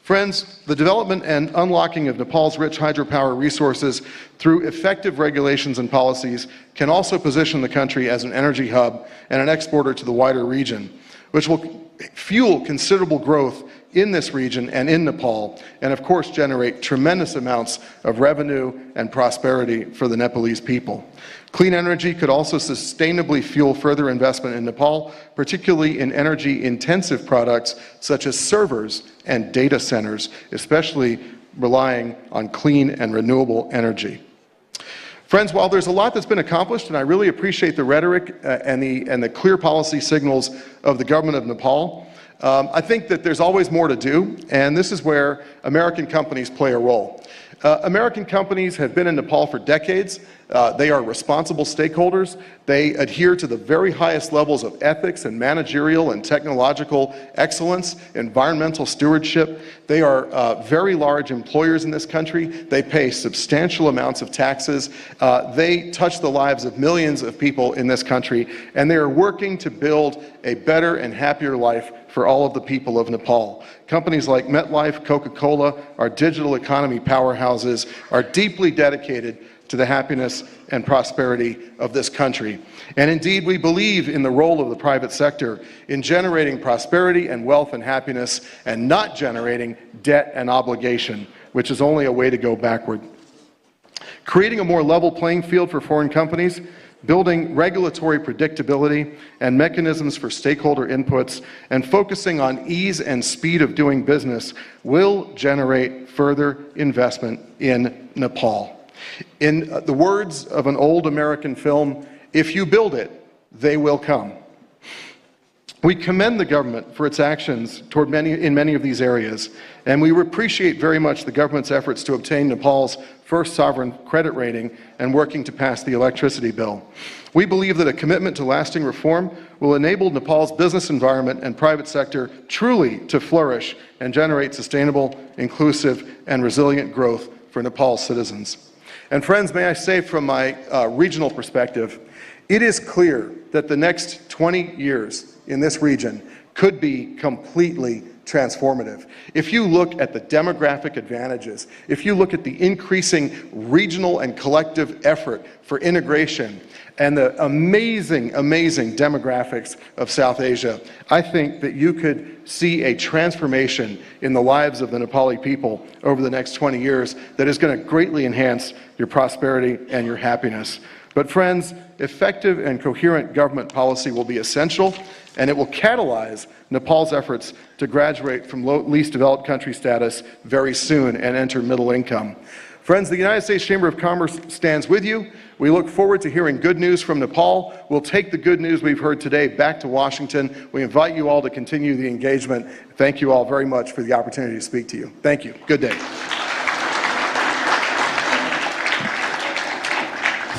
Speaker 8: Friends, the development and unlocking of Nepal's rich hydropower resources through effective regulations and policies can also position the country as an energy hub and an exporter to the wider region, which will fuel considerable growth in this region and in Nepal, and of course generate tremendous amounts of revenue and prosperity for the Nepalese people. Clean energy could also sustainably fuel further investment in Nepal, particularly in energy-intensive products such as servers and data centers, especially relying on clean and renewable energy. Friends, while there's a lot that's been accomplished, and I really appreciate the rhetoric and the clear policy signals of the government of Nepal, I think that there's always more to do, and this is where American companies play a role. American companies have been in Nepal for decades. They are responsible stakeholders. They adhere to the very highest levels of ethics and managerial and technological excellence, environmental stewardship. They are very large employers in this country. They pay substantial amounts of taxes. They touch the lives of millions of people in this country, and they are working to build a better and happier life for all of the people of Nepal. Companies like MetLife, Coca-Cola, our digital economy powerhouses, are deeply dedicated to the happiness and prosperity of this country. And indeed, we believe in the role of the private sector in generating prosperity and wealth and happiness, and not generating debt and obligation, which is only a way to go backward. Creating a more level playing field for foreign companies, building regulatory predictability and mechanisms for stakeholder inputs, and focusing on ease and speed of doing business will generate further investment in Nepal. In the words of an old American film, if you build it, they will come. We commend the government for its actions in many of these areas, and we appreciate very much the government's efforts to obtain Nepal's first sovereign credit rating and working to pass the electricity bill. We believe that a commitment to lasting reform will enable Nepal's business environment and private sector truly to flourish and generate sustainable, inclusive, and resilient growth for Nepal's citizens. And friends, may I say from my regional perspective, it is clear that the next 20 years in this region could be completely transformative. If you look at the demographic advantages, if you look at the increasing regional and collective effort for integration, and the amazing, amazing demographics of South Asia, I think that you could see a transformation in the lives of the Nepali people over the next 20 years that is going to greatly enhance your prosperity and your happiness. But friends, effective and coherent government policy will be essential, and it will catalyze Nepal's efforts to graduate from least developed country status very soon and enter middle income. Friends, the United States Chamber of Commerce stands with you. We look forward to hearing good news from Nepal. We'll take the good news we've heard today back to Washington. We invite you all to continue the engagement. Thank you all very much for the opportunity to speak to you. Thank you. Good day.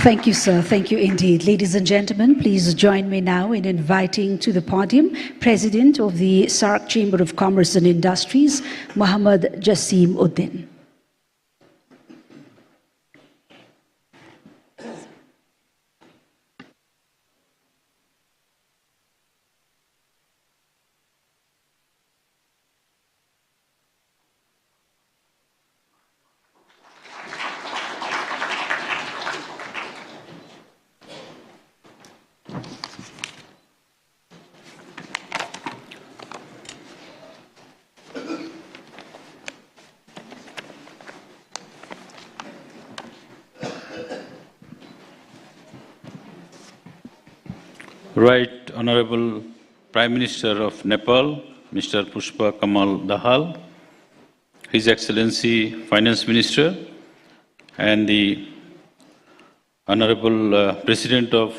Speaker 2: Thank you, sir. Thank you indeed. Ladies and gentlemen, please join me now in inviting to the podium President of the SAARC Chamber of Commerce and Industries, Mohammad Jassim Uddin.
Speaker 9: Right Honorable Prime Minister of Nepal, Mr. Pushpa Kamal Dahal, His Excellency Finance Minister, and the Honorable President of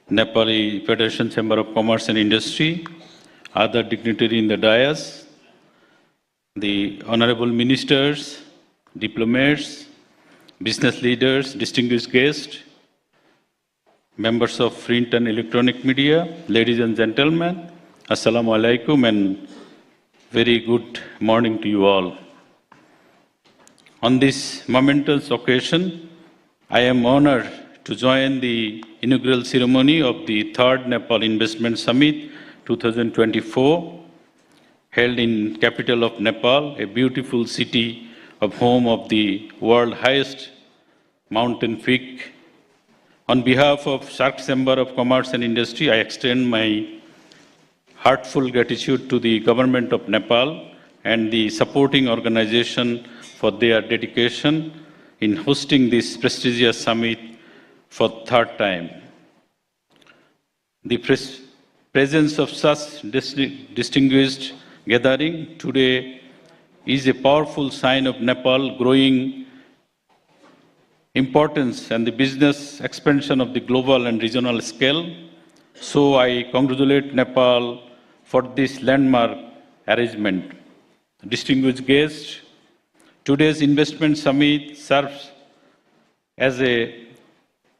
Speaker 9: Nepali Federation Chamber of Commerce and Industry, other dignitaries in the dais, the Honorable Ministers, diplomats, business leaders, distinguished guests, members of print and electronic media, ladies and gentlemen, Assalamu alaikum and very good morning to you all. On this momentous occasion, I am honored to join the inaugural ceremony of the 3rd Nepal Investment Summit 2024, held in capital of Nepal, a beautiful city of home of the world's highest mountain peak. On behalf of SAARC Chamber of Commerce and Industry, I extend my heartfelt gratitude to the government of Nepal and the supporting organization for their dedication in hosting this prestigious summit for the 3rd time. The presence of such distinguished gathering today is a powerful sign of Nepal's growing importance and the business expansion of the global and regional scale. So I congratulate Nepal for this landmark arrangement. Distinguished guests, today's investment summit serves as a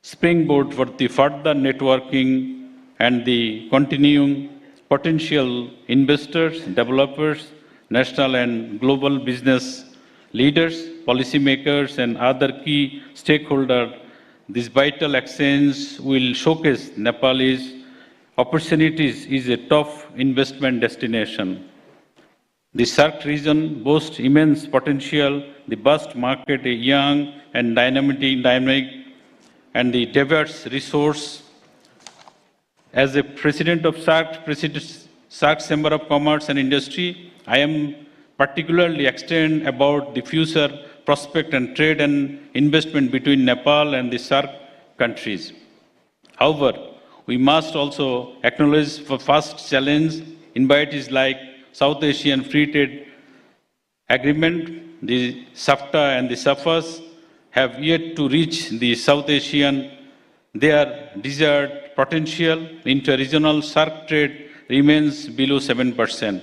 Speaker 9: springboard for the further networking and the continuing potential investors, developers, national and global business leaders, policymakers, and other key stakeholders. This vital exchange will showcase Nepal's opportunities as a top investment destination. The SAARC region boasts immense potential, the vast market, a young and dynamic and the diverse resource. As a president of SAARC Chamber of Commerce and Industry, I am particularly excited about the future prospect and trade and investment between Nepal and the SAARC countries. However, we must also acknowledge the first challenge invitees like South Asian Free Trade Agreement, the SAFTA and the SAFAs have yet to reach the South Asian. Their desired potential into regional SAARC trade remains below 7%.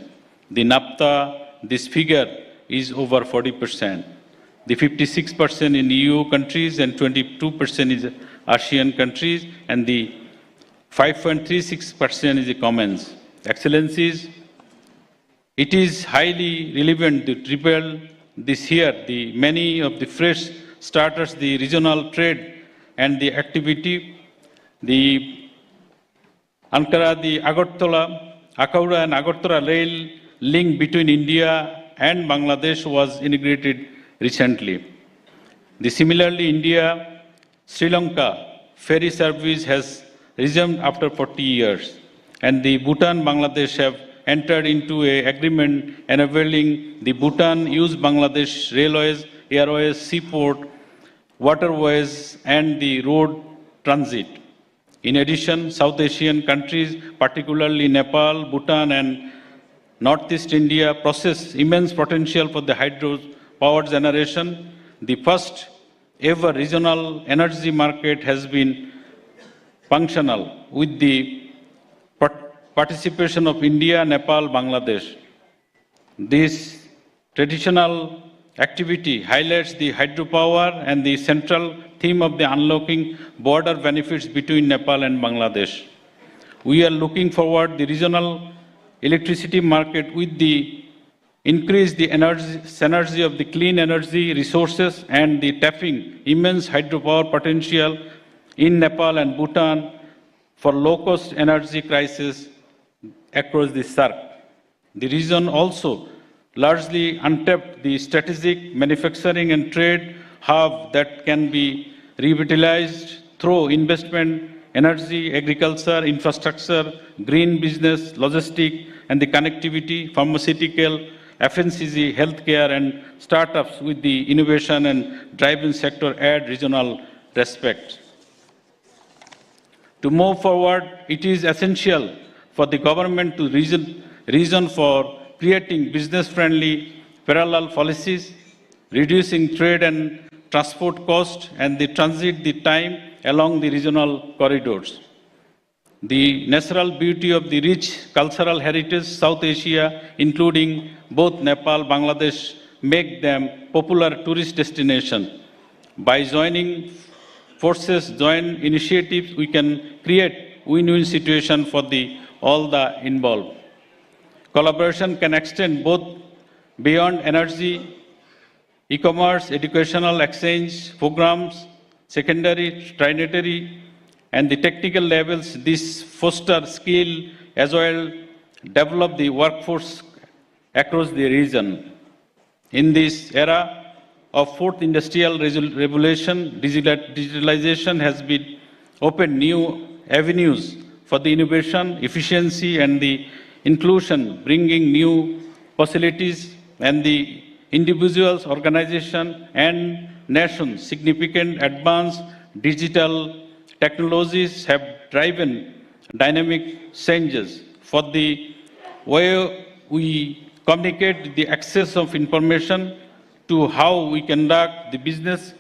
Speaker 9: The NAFTA, this figure is over 40%. The 56% in EU countries and 22% is ASEAN countries, and the 5.36% is the Commons. Excellencies, it is highly relevant to reveal this year the many of the fresh starters, the regional trade and the activity, the Ankara, the Akaura and Agartala rail link between India and Bangladesh was integrated recently. Similarly, India-Sri Lanka ferry service has resumed after 40 years, and the Bhutan-Bangladesh have entered into an agreement enabling the Bhutan use Bangladesh railways, airways, seaport, waterways, and the road transit. In addition, South Asian countries, particularly Nepal, Bhutan, and Northeast India, possess immense potential for the hydro power generation. The first ever regional energy market has been functional with the participation of India, Nepal, Bangladesh. This traditional activity highlights the hydropower and the central theme of the unlocking border benefits between Nepal and Bangladesh. We are looking forward to the regional electricity market with the increase the synergy of the clean energy resources and the tapping immense hydropower potential in Nepal and Bhutan for low-cost energy crisis across the SAARC. The region also largely untapped the strategic manufacturing and trade hub that can be revitalized through investment, energy, agriculture, infrastructure, green business, logistics, and the connectivity, pharmaceutical, FMCG, healthcare, and startups with the innovation and driving sector add regional respect. To move forward, it is essential for the government to reason for creating business-friendly parallel policies, reducing trade and transport costs, and the time along the regional corridors. The natural beauty of the rich cultural heritage South Asia, including both Nepal and Bangladesh, make them popular tourist destination. By joining forces, joint initiatives, we can create win-win situation for all the involved. Collaboration can extend both beyond energy, e-commerce, educational exchange programs, secondary, tertiary, and the technical levels. This foster skill as well develop the workforce across the region. In this era of fourth industrial revolution, digitalization has been opened new avenues for the innovation, efficiency, and the inclusion, bringing new facilities and the individuals, organizations, and nations. Significant advanced digital technologies have driven dynamic changes for the way we communicate, the access of information, to how we conduct the business.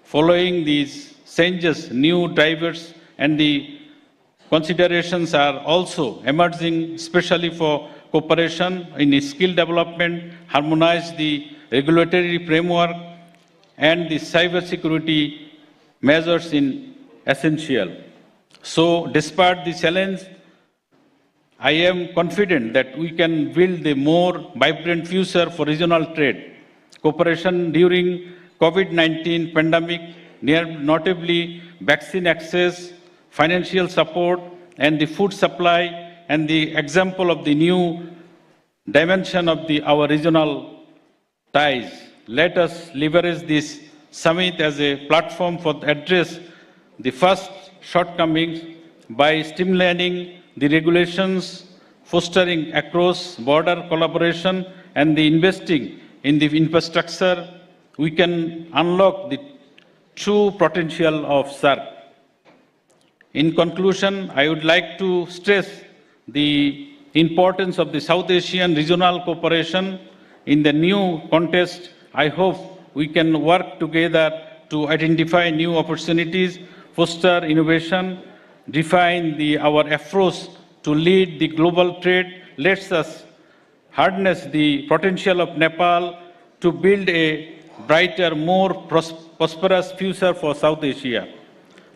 Speaker 9: Following these changes, new drivers and the considerations are also emerging, especially for cooperation in skill development, harmonize the regulatory framework, and the cybersecurity measures in essential. So, despite the challenge, I am confident that we can build a more vibrant future for regional trade. Cooperation during COVID-19 pandemic, notably vaccine access, financial support, and the food supply, and the example of the new dimension of our regional ties. Let us leverage this summit as a platform for address the first shortcomings by streamlining the regulations, fostering across-border collaboration, and the investing in the infrastructure. We can unlock the true potential of SAARC. In conclusion, I would like to stress the importance of the South Asian regional cooperation in the new context. I hope we can work together to identify new opportunities, foster innovation, define our approach to lead the global trade. Let us harness the potential of Nepal to build a brighter, more prosperous future for South Asia.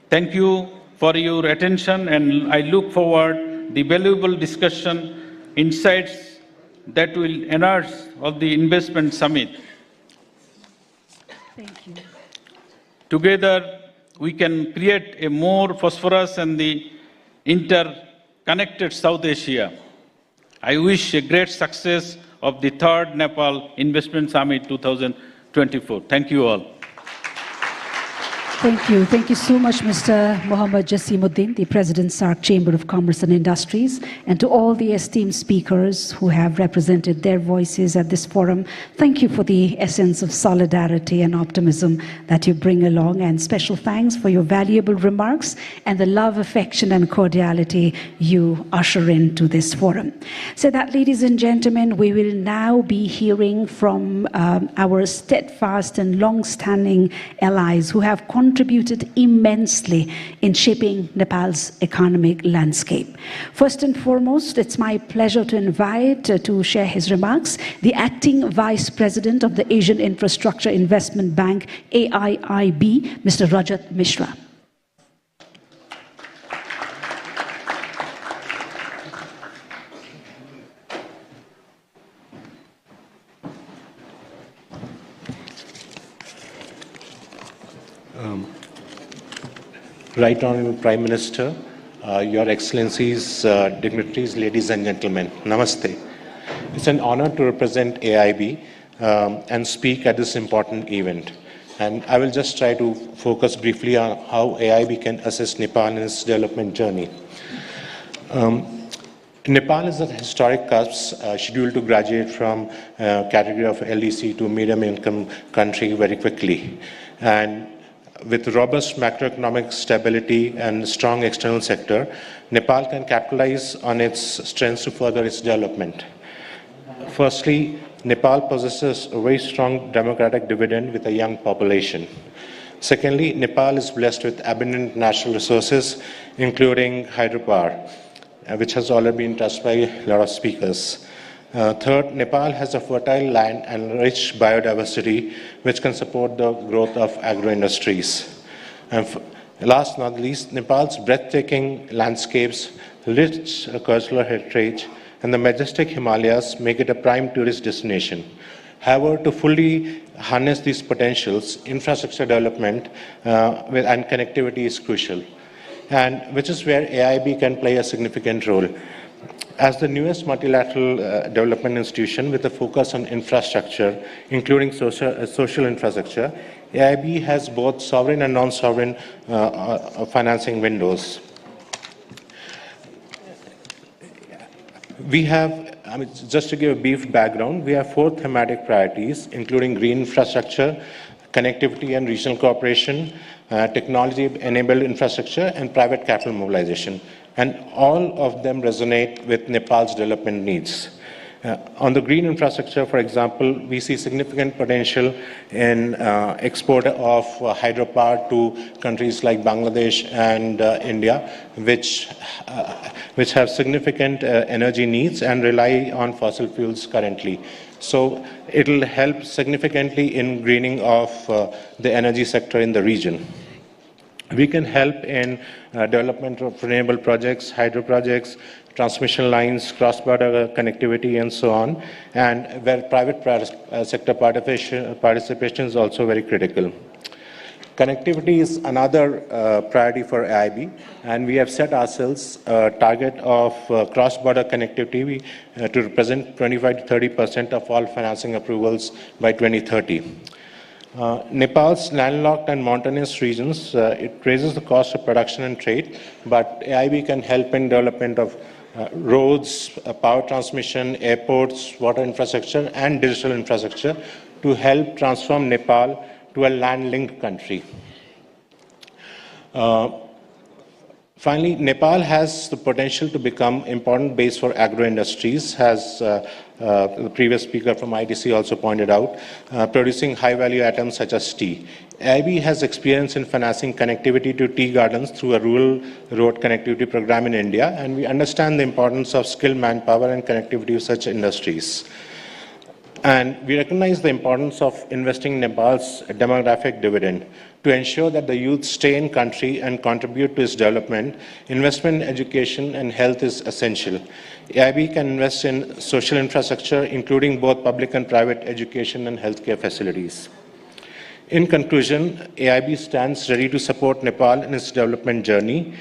Speaker 9: Thank you for your attention, and I look forward the valuable discussion, insights that will enhance of the investment summit.
Speaker 2: Thank you.
Speaker 9: Together, we can create a more prosperous and the interconnected South Asia. I wish a great success of the third Nepal Investment Summit 2024. Thank you all.
Speaker 2: Thank you. Thank you so much, Mr. Mohammad Jasimuddin, the President, SAARC Chamber of Commerce and Industries, and to all the esteemed speakers who have represented their voices at this forum. Thank you for the essence of solidarity and optimism that you bring along, and special thanks for your valuable remarks and the love, affection, and cordiality you usher into this forum. So that, ladies and gentlemen, we will now be hearing from our steadfast and long-standing allies who have contributed immensely in shaping Nepal's economic landscape. First and foremost, it's my pleasure to invite to share his remarks the Acting Vice President of the Asian Infrastructure Investment Bank, AIIB, Mr. Rajat Mishra.
Speaker 10: Right Honorable Prime Minister, Your Excellencies, dignitaries, ladies and gentlemen, Namaste. It's an honor to represent AIB and speak at this important event. And I will just try to focus briefly on how AIB can assist Nepal in its development journey. Nepal is at a historic cusp, scheduled to graduate from category of LDC to medium income country very quickly. And with robust macroeconomic stability and strong external sector, Nepal can capitalize on its strengths to further its development. Firstly, Nepal possesses a very strong democratic dividend with a young population. Secondly, Nepal is blessed with abundant natural resources, including hydropower, which has already been touched by a lot of speakers. Third, Nepal has a fertile land and rich biodiversity, which can support the growth of agro-industries. And last but not least, Nepal's breathtaking landscapes, rich cultural heritage, and the majestic Himalayas make it a prime tourist destination. However, to fully harness these potentials, infrastructure development and connectivity is crucial, and which is where AIB can play a significant role. As the newest multilateral development institution with a focus on infrastructure, including social infrastructure, AIB has both sovereign and non-sovereign financing windows. We have, just to give a brief background, we have 4 thematic priorities, including green infrastructure, connectivity and regional cooperation, technology-enabled infrastructure, and private capital mobilization. And all of them resonate with Nepal's development needs. On the green infrastructure, for example, we see significant potential in export of hydropower to countries like Bangladesh and India, which have significant energy needs and rely on fossil fuels currently. So it will help significantly in greening of the energy sector in the region. We can help in development of renewable projects, hydro projects, transmission lines, cross-border connectivity, and so on, and where private sector participation is also very critical. Connectivity is another priority for AIB, and we have set ourselves a target of cross-border connectivity to represent 25 to 30% of all financing approvals by 2030. Nepal's landlocked and mountainous regions, it raises the cost of production and trade, but AIB can help in development of roads, power transmission, airports, water infrastructure, and digital infrastructure to help transform Nepal to a land-linked country. Finally, Nepal has the potential to become an important base for agro-industries, as the previous speaker from ITC also pointed out, producing high-value items such as tea. AIB has experience in financing connectivity to tea gardens through a rural road connectivity program in India, and we understand the importance of skilled manpower and connectivity of such industries. And we recognize the importance of investing in Nepal's demographic dividend. To ensure that the youth stay in country and contribute to its development, investment in education and health is essential. AIB can invest in social infrastructure, including both public and private education and healthcare facilities. In conclusion, AIB stands ready to support Nepal in its development journey.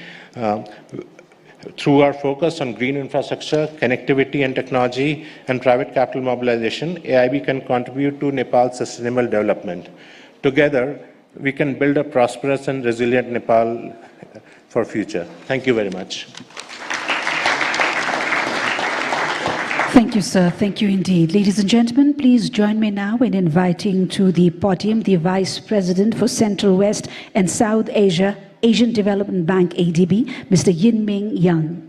Speaker 10: Through our focus on green infrastructure, connectivity and technology, and private capital mobilization, AIB can contribute to Nepal's sustainable development. Together, we can build a prosperous and resilient Nepal for future. Thank you very much.
Speaker 2: Thank you, sir. Thank you indeed. Ladies and gentlemen, please join me now in inviting to the podium the Vice President for Central West and South Asia, Asian Development Bank, ADB, Mr. Yin-Ming Yang.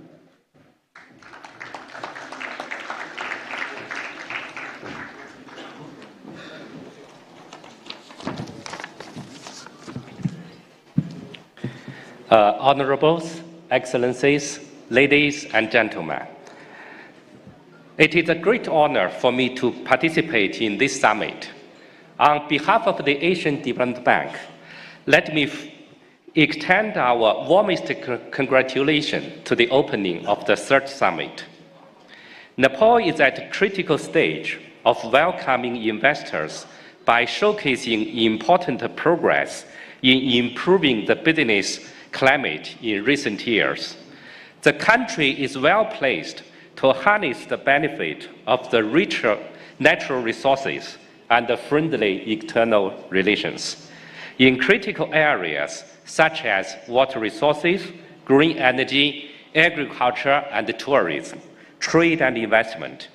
Speaker 11: Honorables, Excellencies, ladies and gentlemen. It is a great honor for me to participate in this summit. On behalf of the Asian Development Bank, let me extend our warmest congratulations to the opening of the third summit. Nepal is at a critical stage of welcoming investors by showcasing important progress in improving the business climate in recent years. The country is well placed to harness the benefit of the richer natural resources and the friendly external relations in critical areas such as water resources, green energy, agriculture and tourism, trade and investment.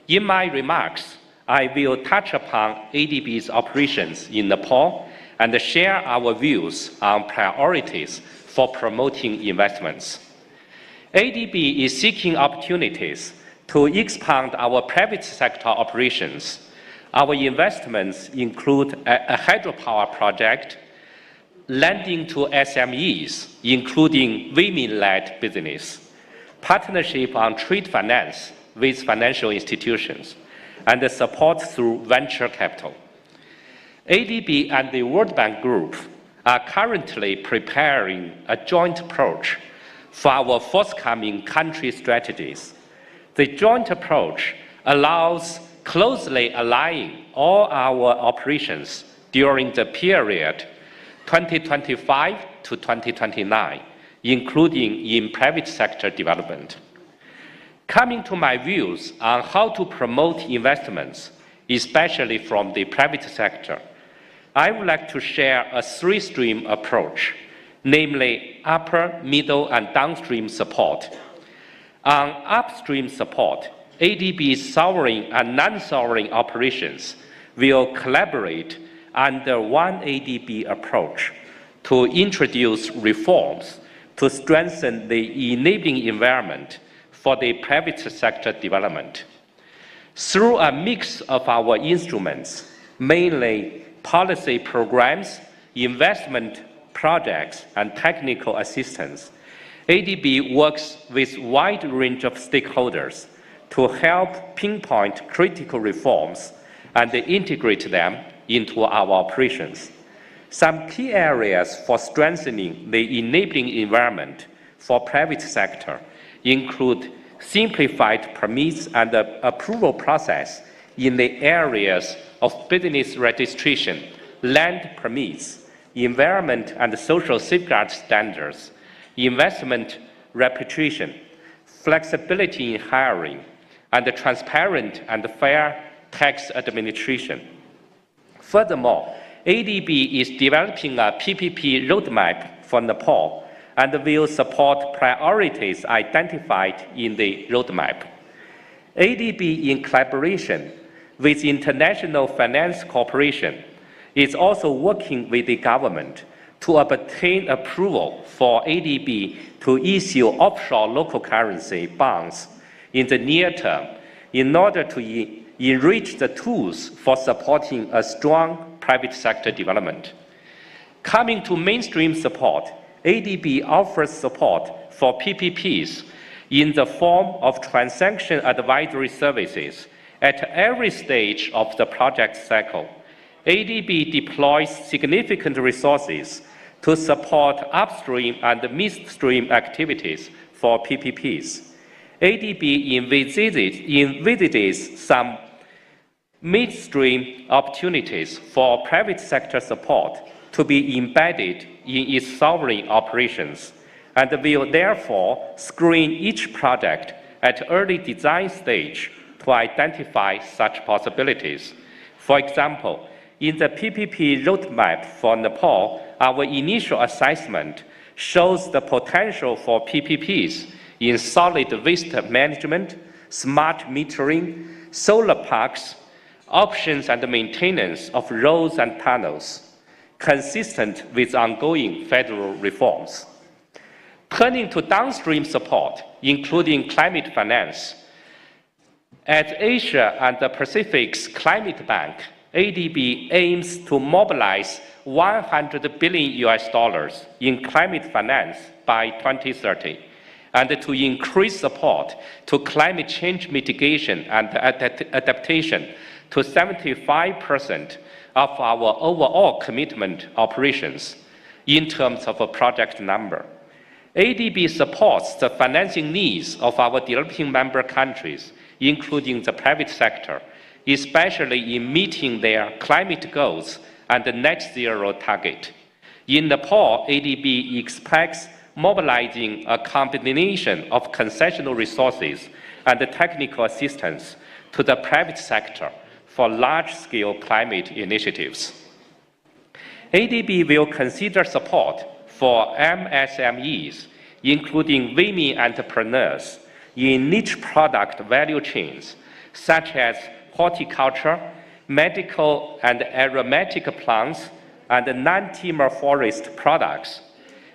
Speaker 11: In my remarks, I will touch upon ADB's operations in Nepal and share our views on priorities for promoting investments. ADB is seeking opportunities to expand our private sector operations. Our investments include a hydropower project, lending to SMEs, including women-led business, partnership on trade finance with financial institutions, and the support through venture capital. ADB and the World Bank Group are currently preparing a joint approach for our forthcoming country strategies. The joint approach allows closely aligning all our operations during the period 2025 to 2029, including in private sector development. Coming to my views on how to promote investments, especially from the private sector, I would like to share a three-stream approach, namely upper, middle, and downstream support. On upstream support, ADB's sovereign and non-sovereign operations will collaborate under one ADB approach to introduce reforms to strengthen the enabling environment for the private sector development. Through a mix of our instruments, mainly policy programs, investment projects, and technical assistance, ADB works with a wide range of stakeholders to help pinpoint critical reforms and integrate them into our operations. Some key areas for strengthening the enabling environment for private sector include simplified permits and approval process in the areas of business registration, land permits, environment and social safeguard standards, investment repatriation, flexibility in hiring, and transparent and fair tax administration. Furthermore, ADB is developing a PPP roadmap for Nepal and will support priorities identified in the roadmap. ADB, in collaboration with International Finance Corporation, is also working with the government to obtain approval for ADB to issue offshore local currency bonds in the near term in order to enrich the tools for supporting a strong private sector development. Coming to mainstream support, ADB offers support for PPPs in the form of transaction advisory services at every stage of the project cycle. ADB deploys significant resources to support upstream and midstream activities for PPPs. ADB envisages some midstream opportunities for private sector support to be embedded in its sovereign operations, and will therefore screen each project at early design stage to identify such possibilities. For example, in the PPP roadmap for Nepal, our initial assessment shows the potential for PPPs in solid waste management, smart metering, solar parks, options and maintenance of roads and tunnels, consistent with ongoing federal reforms. Turning to downstream support, including climate finance, at Asia and the Pacific's Climate Bank, ADB aims to mobilize $100 billion in climate finance by 2030, and to increase support to climate change mitigation and adaptation to 75% of our overall commitment operations in terms of a project number. ADB supports the financing needs of our developing member countries, including the private sector, especially in meeting their climate goals and the net zero target. In Nepal, ADB expects mobilizing a combination of concessional resources and technical assistance to the private sector for large-scale climate initiatives. ADB will consider support for MSMEs, including women entrepreneurs, in niche product value chains, such as horticulture, medical and aromatic plants, and non-timber forest products.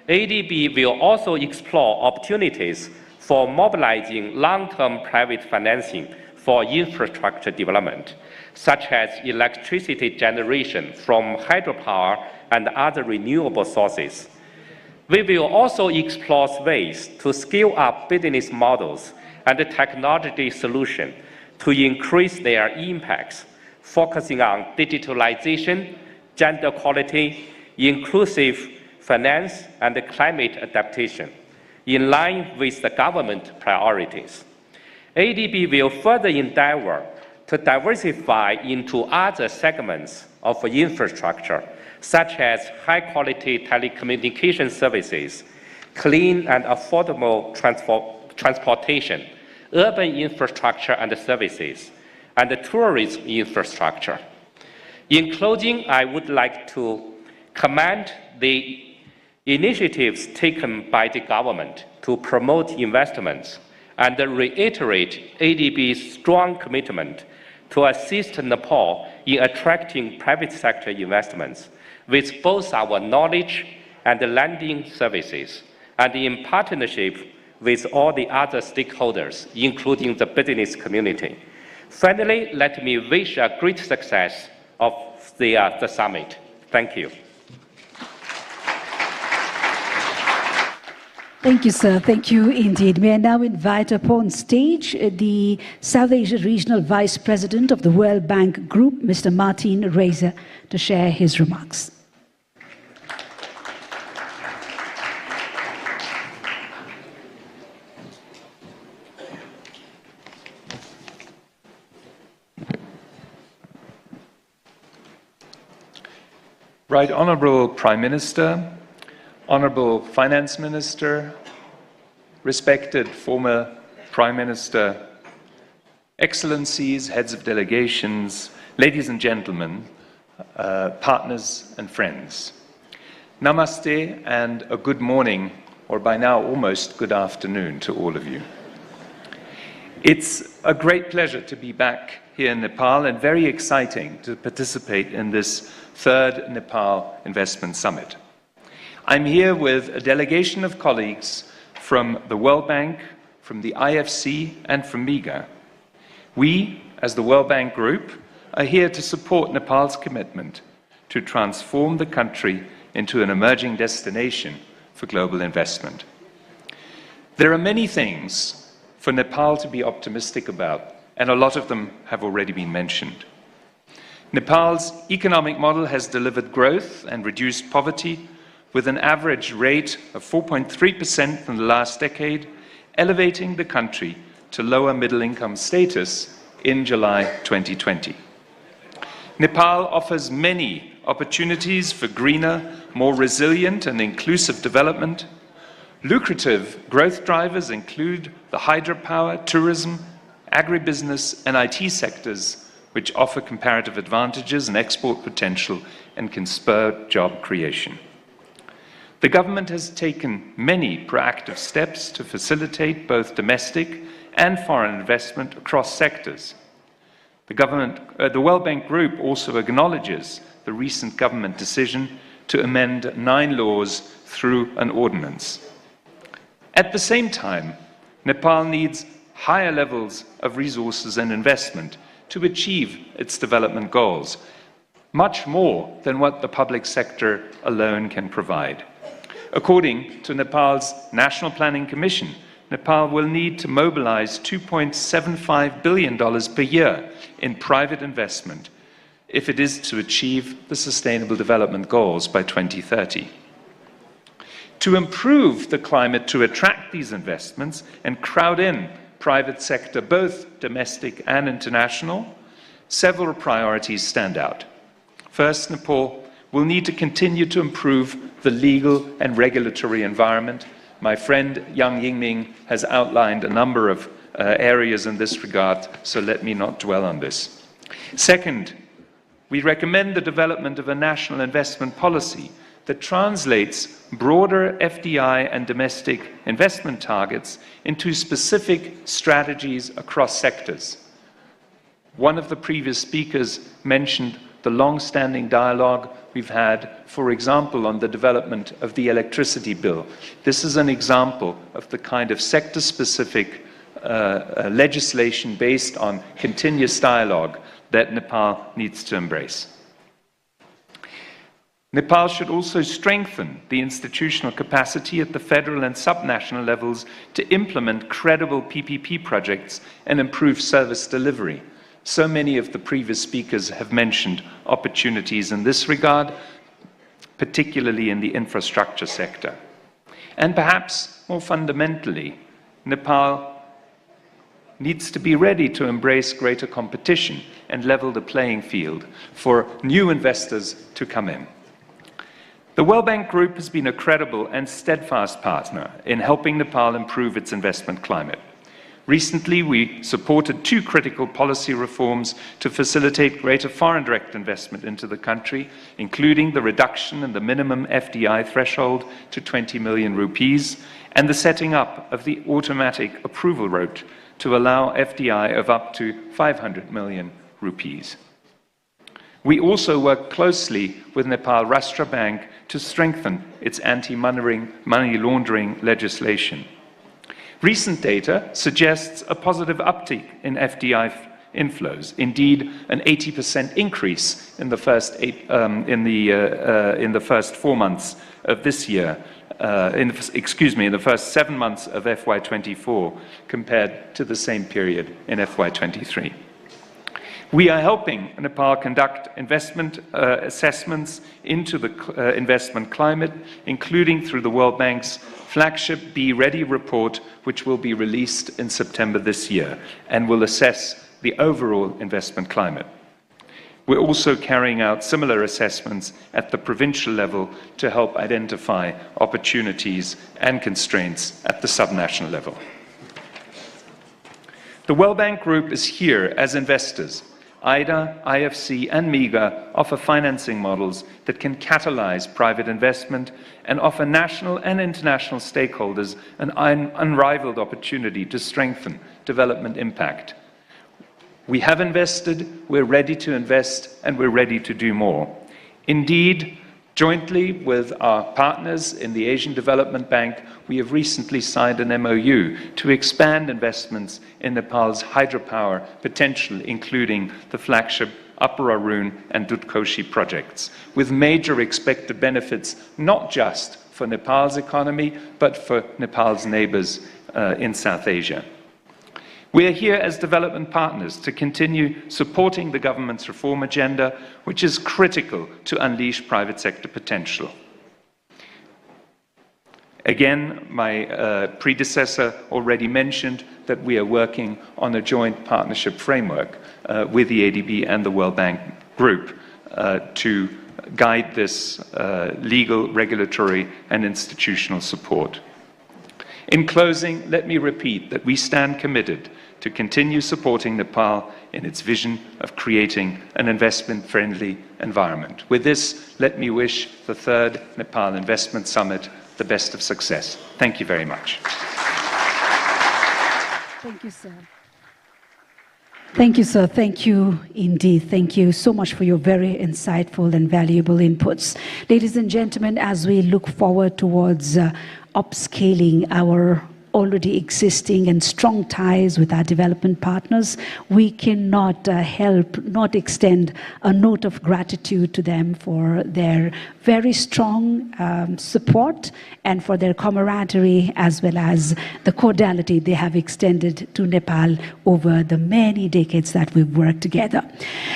Speaker 11: ADB will also explore opportunities for mobilizing long-term private financing for infrastructure development, such as electricity generation from hydropower and other renewable sources. We will also explore ways to scale up business models and technology solutions to increase their impacts, focusing on digitalization, gender equality, inclusive finance, and climate adaptation, in line with the government priorities. ADB will further endeavor to diversify into other segments of infrastructure, such as high-quality telecommunication services, clean and affordable transportation, urban infrastructure and services, and tourism infrastructure. In closing, I would like to commend the initiatives taken by the government to promote investments and reiterate ADB's strong commitment to assist Nepal in attracting private sector investments with both our knowledge and lending services, and in partnership with all the other stakeholders, including the business community. Finally, let me wish a great success of the summit. Thank you.
Speaker 2: Thank you, sir. Thank you indeed. May I now invite upon stage the South Asia Regional Vice President of the World Bank Group, Mr. Martin Reiser, to share his remarks.
Speaker 12: Right Honourable Prime Minister, Honourable Finance Minister, respected former Prime Minister, Excellencies, heads of delegations, ladies and gentlemen, partners and friends. Namaste and a good morning, or by now almost good afternoon to all of you. It's a great pleasure to be back here in Nepal and very exciting to participate in this third Nepal Investment Summit. I'm here with a delegation of colleagues from the World Bank, from the IFC, and from MIGA. We, as the World Bank Group, are here to support Nepal's commitment to transform the country into an emerging destination for global investment. There are many things for Nepal to be optimistic about, and a lot of them have already been mentioned. Nepal's economic model has delivered growth and reduced poverty with an average rate of 4.3% in the last decade, elevating the country to lower middle-income status in July 2020. Nepal offers many opportunities for greener, more resilient and inclusive development. Lucrative growth drivers include the hydropower, tourism, agribusiness and IT sectors, which offer comparative advantages and export potential and can spur job creation. The government has taken many proactive steps to facilitate both domestic and foreign investment across sectors. The World Bank Group also acknowledges the recent government decision to amend 9 laws through an ordinance. At the same time, Nepal needs higher levels of resources and investment to achieve its development goals, much more than what the public sector alone can provide. According to Nepal's National Planning Commission, Nepal will need to mobilize $2.75 billion per year in private investment if it is to achieve the Sustainable Development Goals by 2030. To improve the climate to attract these investments and crowd in private sector, both domestic and international, several priorities stand out. First, Nepal will need to continue to improve the legal and regulatory environment. My friend Yang Yingming has outlined a number of areas in this regard, so let me not dwell on this. Second, we recommend the development of a national investment policy that translates broader FDI and domestic investment targets into specific strategies across sectors. One of the previous speakers mentioned the long-standing dialogue we've had, for example, on the development of the electricity bill. This is an example of the kind of sector-specific legislation based on continuous dialogue that Nepal needs to embrace. Nepal should also strengthen the institutional capacity at the federal and subnational levels to implement credible PPP projects and improve service delivery. So many of the previous speakers have mentioned opportunities in this regard, particularly in the infrastructure sector. And perhaps more fundamentally, Nepal needs to be ready to embrace greater competition and level the playing field for new investors to come in. The World Bank Group has been a credible and steadfast partner in helping Nepal improve its investment climate. Recently, we supported 2 critical policy reforms to facilitate greater foreign direct investment into the country, including the reduction in the minimum FDI threshold to 20 million rupees and the setting up of the automatic approval route to allow FDI of up to 500 million rupees. We also work closely with Nepal Rashtra Bank to strengthen its anti-money laundering legislation. Recent data suggests a positive uptick in FDI inflows. Indeed, an 80% increase in the first first 4 months of this year. In the first 7 months of FY24 compared to the same period in FY23. We are helping Nepal conduct investment assessments into the investment climate, including through the World Bank's flagship Be Ready report, which will be released in September this year and will assess the overall investment climate. We're also carrying out similar assessments at the provincial level to help identify opportunities and constraints at the subnational level. The World Bank Group is here as investors. IDA, IFC, and MEGA offer financing models that can catalyze private investment and offer national and international stakeholders an unrivaled opportunity to strengthen development impact. We have invested, we're ready to invest, and we're ready to do more. Indeed, jointly with our partners in the Asian Development Bank, we have recently signed an MOU to expand investments in Nepal's hydropower potential, including the flagship Upper Arun and Dutkoshi projects, with major expected benefits not just for Nepal's economy, but for Nepal's neighbors in South Asia. We are here as development partners to continue supporting the government's reform agenda, which is critical to unleash private sector potential. Again, my predecessor already mentioned that we are working on a joint partnership framework with the ADB and the World Bank Group to guide this legal, regulatory, and institutional support. In closing, let me repeat that we stand committed to continue supporting Nepal in its vision of creating an investment-friendly environment. With this, let me wish the 3rd Nepal Investment Summit the best of success. Thank you very much.
Speaker 2: Thank you, sir. Thank you, sir. Thank you indeed. Thank you so much for your very insightful and valuable inputs. Ladies and gentlemen, as we look forward towards upscaling our already existing and strong ties with our development partners, we cannot help not extend a note of gratitude to them for their very strong support and for their camaraderie, as well as the cordiality they have extended to Nepal over the many decades that we've worked together.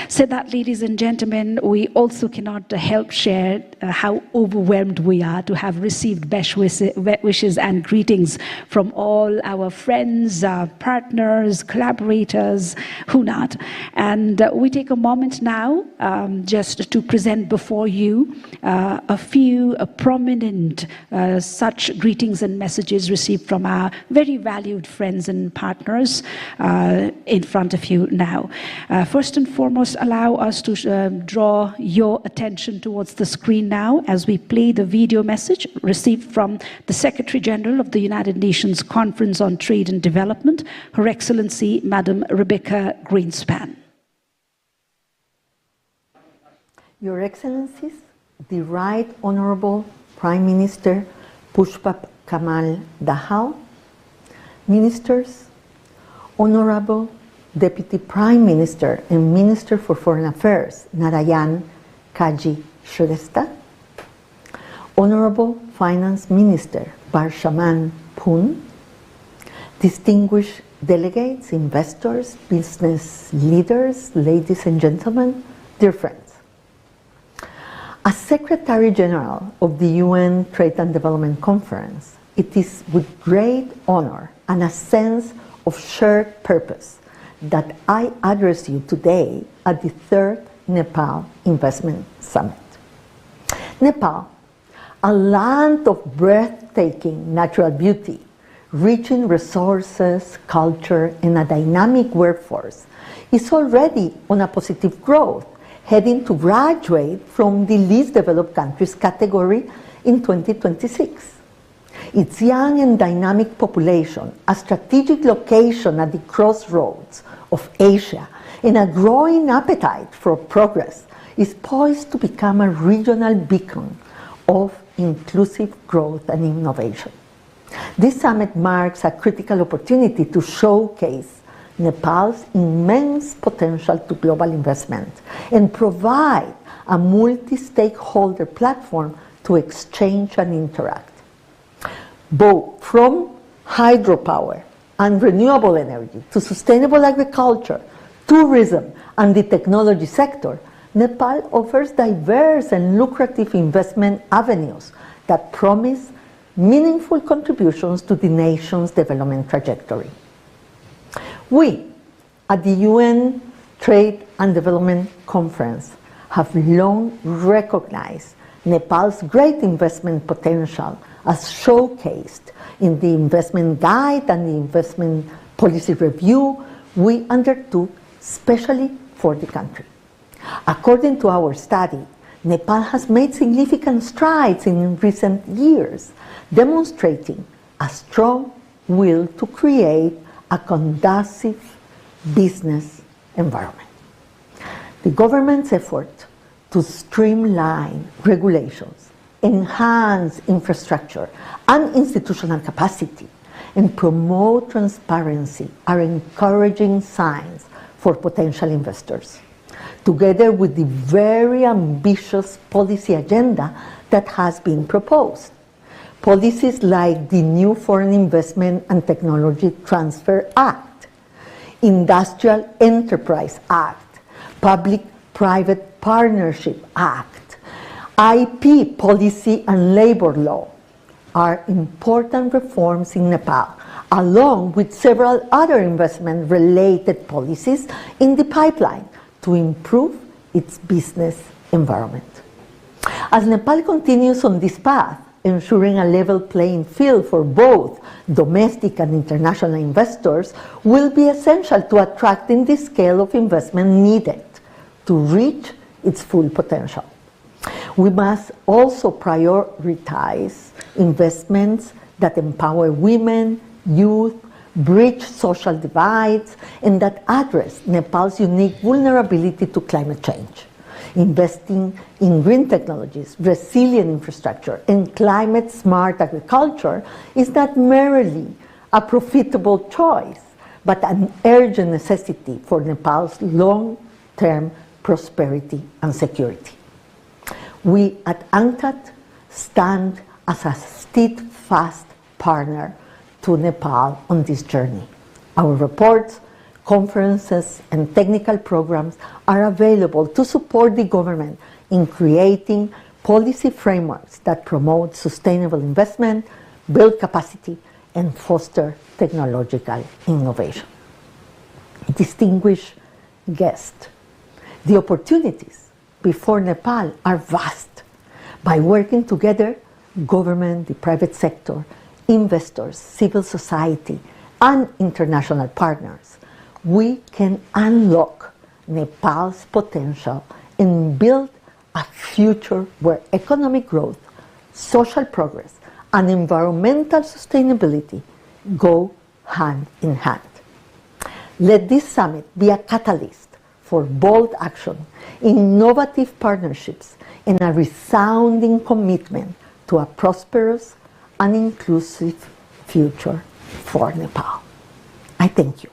Speaker 2: So that, ladies and gentlemen, we also cannot help share how overwhelmed we are to have received best wishes and greetings from all our friends, partners, collaborators, who not. And we take a moment now just to present before you a few prominent such greetings and messages received from our very valued friends and partners in front of you now. First and foremost, allow us to draw your attention towards the screen now as we play the video message received from the Secretary General of the United Nations Conference on Trade and Development, Her Excellency Madam Rebecca Greenspan.
Speaker 13: Your Excellencies, the Right Honorable Prime Minister Pushpa Kamal Dahal, Ministers, Honorable Deputy Prime Minister and Minister for Foreign Affairs Narayan Kaji Shrestha, Honorable Finance Minister Barshaman Pun, distinguished delegates, investors, business leaders, ladies and gentlemen, dear friends. As Secretary General of the UN Trade and Development Conference, it is with great honor and a sense of shared purpose that I address you today at the third Nepal Investment Summit. Nepal, a land of breathtaking natural beauty, rich in resources, culture, and a dynamic workforce, is already on a positive growth, heading to graduate from the least developed countries category in 2026. Its young and dynamic population, a strategic location at the crossroads of Asia, and a growing appetite for progress, is poised to become a regional beacon of inclusive growth and innovation. This summit marks a critical opportunity to showcase Nepal's immense potential to global investment and provide a multi-stakeholder platform to exchange and interact. Both from hydropower and renewable energy to sustainable agriculture, tourism, and the technology sector, Nepal offers diverse and lucrative investment avenues that promise meaningful contributions to the nation's development trajectory. We, at the UN Trade and Development Conference, have long recognized Nepal's great investment potential as showcased in the investment guide and the investment policy review we undertook specially for the country. According to our study, Nepal has made significant strides in recent years, demonstrating a strong will to create a conducive business environment. The government's effort to streamline regulations, enhance infrastructure and institutional capacity, and promote transparency are encouraging signs for potential investors, together with the very ambitious policy agenda that has been proposed. Policies like the new Foreign Investment and Technology Transfer Act, Industrial Enterprise Act, Public-Private Partnership Act, IP Policy and Labor Law are important reforms in Nepal, along with several other investment-related policies in the pipeline to improve its business environment. As Nepal continues on this path, ensuring a level playing field for both domestic and international investors will be essential to attracting the scale of investment needed to reach its full potential. We must also prioritize investments that empower women, youth, bridge social divides, and that address Nepal's unique vulnerability to climate change. Investing in green technologies, resilient infrastructure, and climate-smart agriculture is not merely a profitable choice, but an urgent necessity for Nepal's long-term prosperity and security. We at UNCTAD stand as a steadfast partner to Nepal on this journey. Our reports, conferences, and technical programs are available to support the government in creating policy frameworks that promote sustainable investment, build capacity, and foster technological innovation. Distinguished guests, the opportunities before Nepal are vast. By working together, government, the private sector, investors, civil society, and international partners, we can unlock Nepal's potential and build a future where economic growth, social progress, and environmental sustainability go hand in hand. Let this summit be a catalyst for bold action, innovative partnerships, and a resounding commitment to a prosperous and inclusive future for Nepal. I thank you.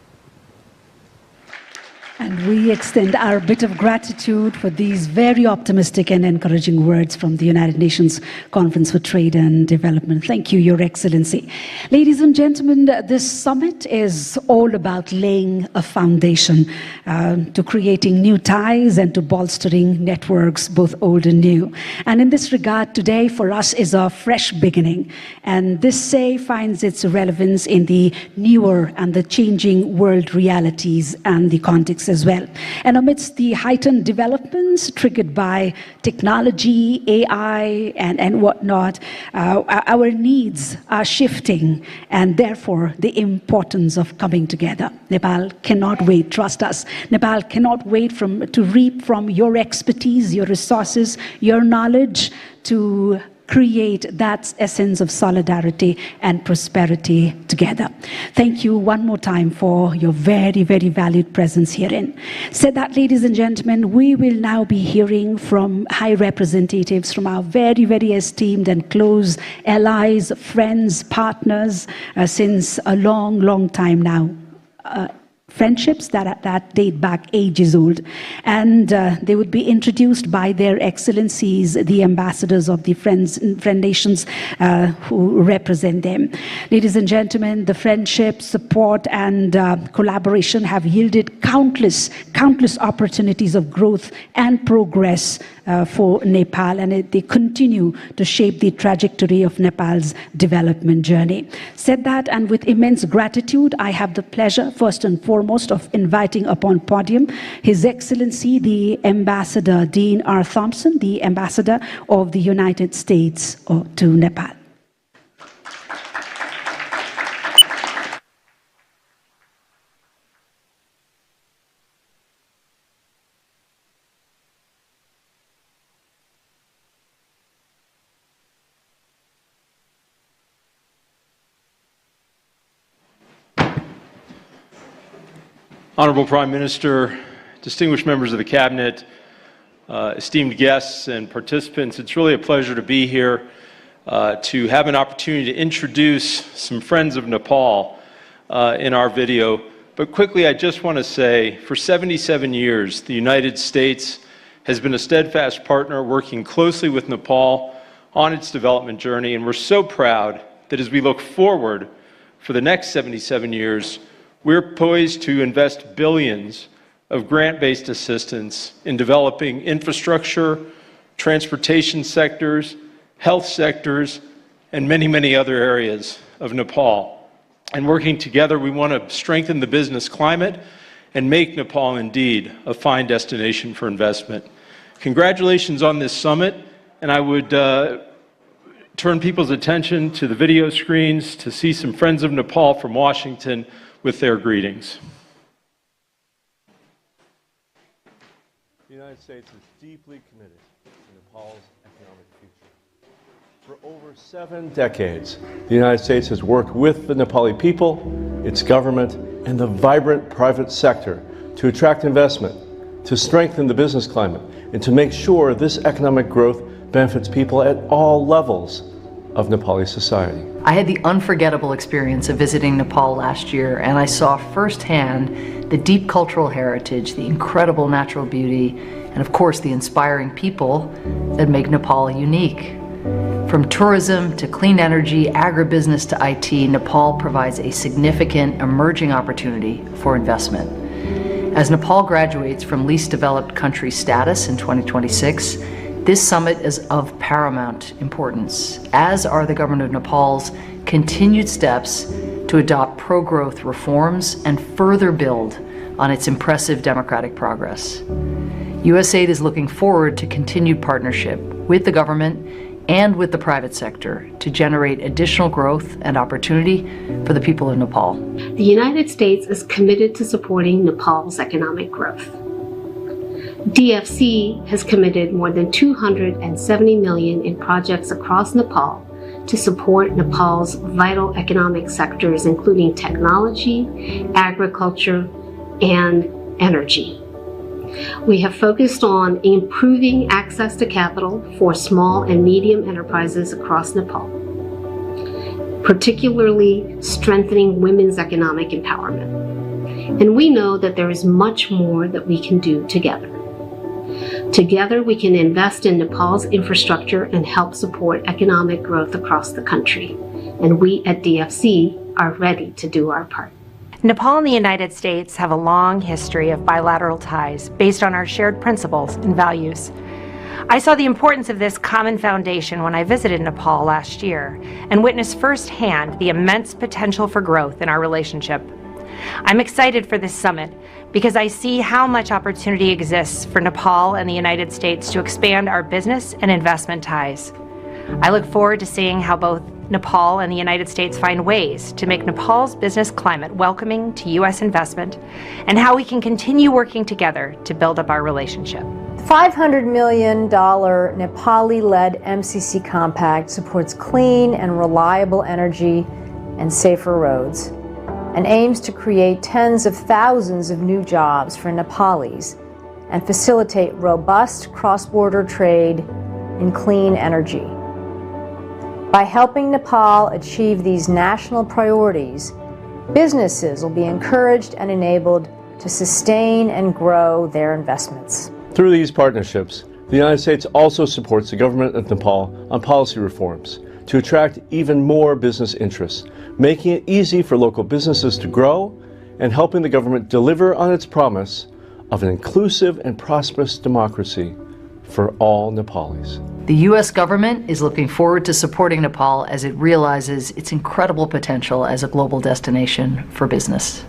Speaker 2: And we extend our bit of gratitude for these very optimistic and encouraging words from the United Nations Conference for Trade and Development. Thank you, Your Excellency. Ladies and gentlemen, this summit is all about laying a foundation to creating new ties and to bolstering networks, both old and new. And in this regard, today for us is a fresh beginning. And this say finds its relevance in the newer and the changing world realities and the context as well. And amidst the heightened developments triggered by technology, AI, and whatnot, our needs are shifting, and therefore the importance of coming together. Nepal cannot wait, trust us. Nepal cannot wait to reap from your expertise, your resources, your knowledge to create that essence of solidarity and prosperity together. Thank you one more time for your very, very valued presence herein. Said that, ladies and gentlemen, we will now be hearing from high representatives from our very, very esteemed and close allies, friends, partners since a long, long time now. Friendships that date back ages old. And they would be introduced by their excellencies, the ambassadors of the friend nations who represent them. Ladies and gentlemen, the friendship, support, and collaboration have yielded countless opportunities of growth and progress for Nepal, and they continue to shape the trajectory of Nepal's development journey. Said that, and with immense gratitude, I have the pleasure, first and foremost, of inviting upon podium His Excellency, the Ambassador Dean R. Thompson, the Ambassador of the United States to Nepal.
Speaker 14: Honorable Prime Minister, distinguished members of the Cabinet, esteemed guests and participants, it's really a pleasure to be here to have an opportunity to introduce some friends of Nepal in our video. But quickly, I just want to say, for 77 years, the United States has been a steadfast partner working closely with Nepal on its development journey, and we're so proud that as we look forward for the next 77 years, we're poised to invest billions of grant-based assistance in developing infrastructure, transportation sectors, health sectors, and many, many other areas of Nepal. And working together, we want to strengthen the business climate and make Nepal indeed a fine destination for investment. Congratulations on this summit, and I would turn people's attention to the video screens to see some friends of Nepal from Washington with their greetings.
Speaker 15: The United States is deeply committed to Nepal's economic future. For over 7 decades, the United States has worked with the Nepali people, its government, and the vibrant private sector to attract investment, to strengthen the business climate, and to make sure this economic growth benefits people at all levels of Nepali society.
Speaker 16: I had the unforgettable experience of visiting Nepal last year, and I saw firsthand the deep cultural heritage, the incredible natural beauty, and of course the inspiring people that make Nepal unique. From tourism to clean energy, agribusiness to IT, Nepal provides a significant emerging opportunity for investment. As Nepal graduates from least developed country status in 2026, this summit is of paramount importance, as are the government of Nepal's continued steps to adopt pro-growth reforms and further build on its impressive democratic progress. USAID is looking forward to continued partnership with the government and with the private sector to generate additional growth and opportunity for the people of Nepal.
Speaker 17: The United States is committed to supporting Nepal's economic growth. DFC has committed more than $270 million in projects across Nepal to support Nepal's vital economic sectors, including technology, agriculture, and energy. We have focused on improving access to capital for small and medium enterprises across Nepal, particularly strengthening women's economic empowerment. And we know that there is much more that we can do together. Together, we can invest in Nepal's infrastructure and help support economic growth across the country. And we at DFC are ready to do our part.
Speaker 18: Nepal and the United States have a long history of bilateral ties based on our shared principles and values. I saw the importance of this common foundation when I visited Nepal last year and witnessed firsthand the immense potential for growth in our relationship. I'm excited for this summit because I see how much opportunity exists for Nepal and the United States to expand our business and investment ties. I look forward to seeing how both Nepal and the United States find ways to make Nepal's business climate welcoming to U.S. investment and how we can continue working together to build up our relationship.
Speaker 19: The $500 million Nepali-led MCC Compact supports clean and reliable energy and safer roads and aims to create tens of thousands of new jobs for Nepalis and facilitate robust cross-border trade in clean energy. By helping Nepal achieve these national priorities, businesses will be encouraged and enabled to sustain and grow their investments.
Speaker 15: Through these partnerships, the United States also supports the government of Nepal on policy reforms to attract even more business interests, making it easy for local businesses to grow and helping the government deliver on its promise of an inclusive and prosperous democracy for all Nepalis.
Speaker 16: The U.S. government is looking forward to supporting Nepal as it realizes its incredible potential as a global destination for business.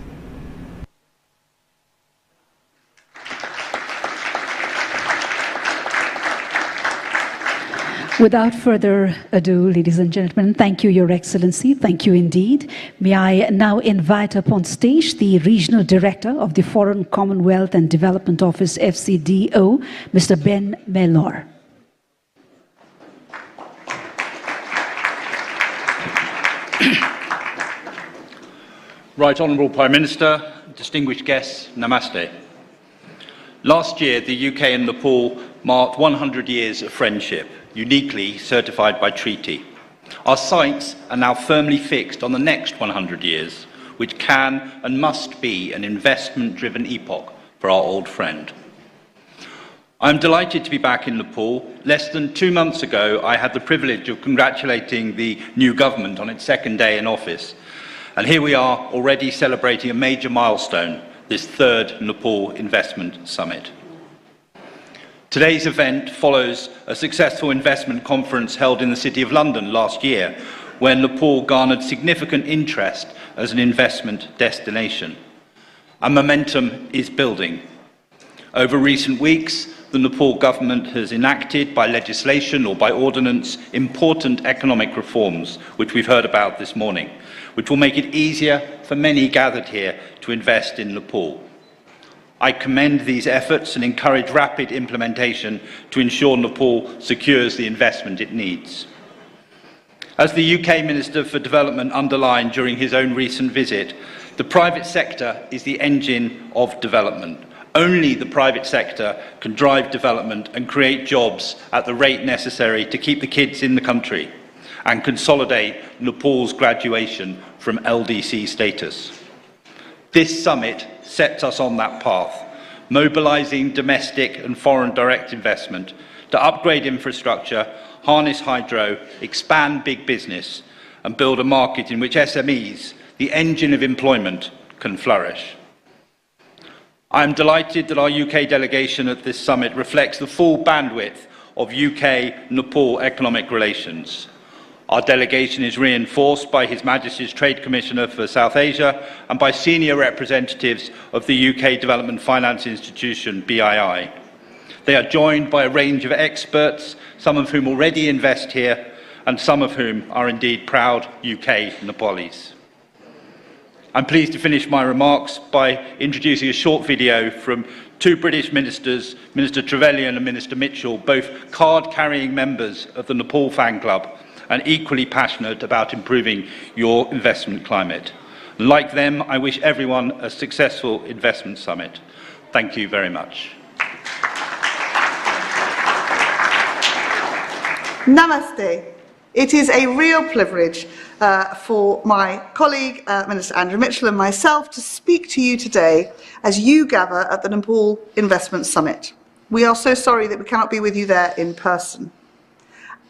Speaker 2: Without further ado, ladies and gentlemen, thank you, Your Excellency. Thank you indeed. May I now invite up on stage the Regional Director of the Foreign Commonwealth and Development Office, FCDO, Mr. Ben Mellor.
Speaker 20: Right Honourable Prime Minister, distinguished guests, namaste. Last year, the UK and Nepal marked 100 years of friendship, uniquely certified by treaty. Our sights are now firmly fixed on the next 100 years, which can and must be an investment-driven epoch for our old friend. I am delighted to be back in Nepal. Less than 2 months ago, I had the privilege of congratulating the new government on its second day in office. And here we are already celebrating a major milestone, this third Nepal Investment Summit. Today's event follows a successful investment conference held in the City of London last year, where Nepal garnered significant interest as an investment destination. And momentum is building. Over recent weeks, the Nepal government has enacted by legislation or by ordinance important economic reforms, which we've heard about this morning, which will make it easier for many gathered here to invest in Nepal. I commend these efforts and encourage rapid implementation to ensure Nepal secures the investment it needs. As the UK Minister for Development underlined during his own recent visit, the private sector is the engine of development. Only the private sector can drive development and create jobs at the rate necessary to keep the kids in the country and consolidate Nepal's graduation from LDC status. This summit sets us on that path, mobilising domestic and foreign direct investment to upgrade infrastructure, harness hydro, expand big business, and build a market in which SMEs, the engine of employment, can flourish. I am delighted that our UK delegation at this summit reflects the full bandwidth of UK-Nepal economic relations. Our delegation is reinforced by His Majesty's Trade Commissioner for South Asia and by senior representatives of the UK Development Finance Institution, BII. They are joined by a range of experts, some of whom already invest here, and some of whom are indeed proud UK Nepalis. I'm pleased to finish my remarks by introducing a short video from two British ministers, Minister Trevelyan and Minister Mitchell, both card-carrying members of the Nepal Fan Club, and equally passionate about improving your investment climate. Like them, I wish everyone a successful investment summit. Thank you very much.
Speaker 21: Namaste. It is a real privilege for my colleague, Minister Andrew Mitchell, and myself to speak to you today as you gather at the Nepal Investment Summit. We are so sorry that we cannot be with you there in person.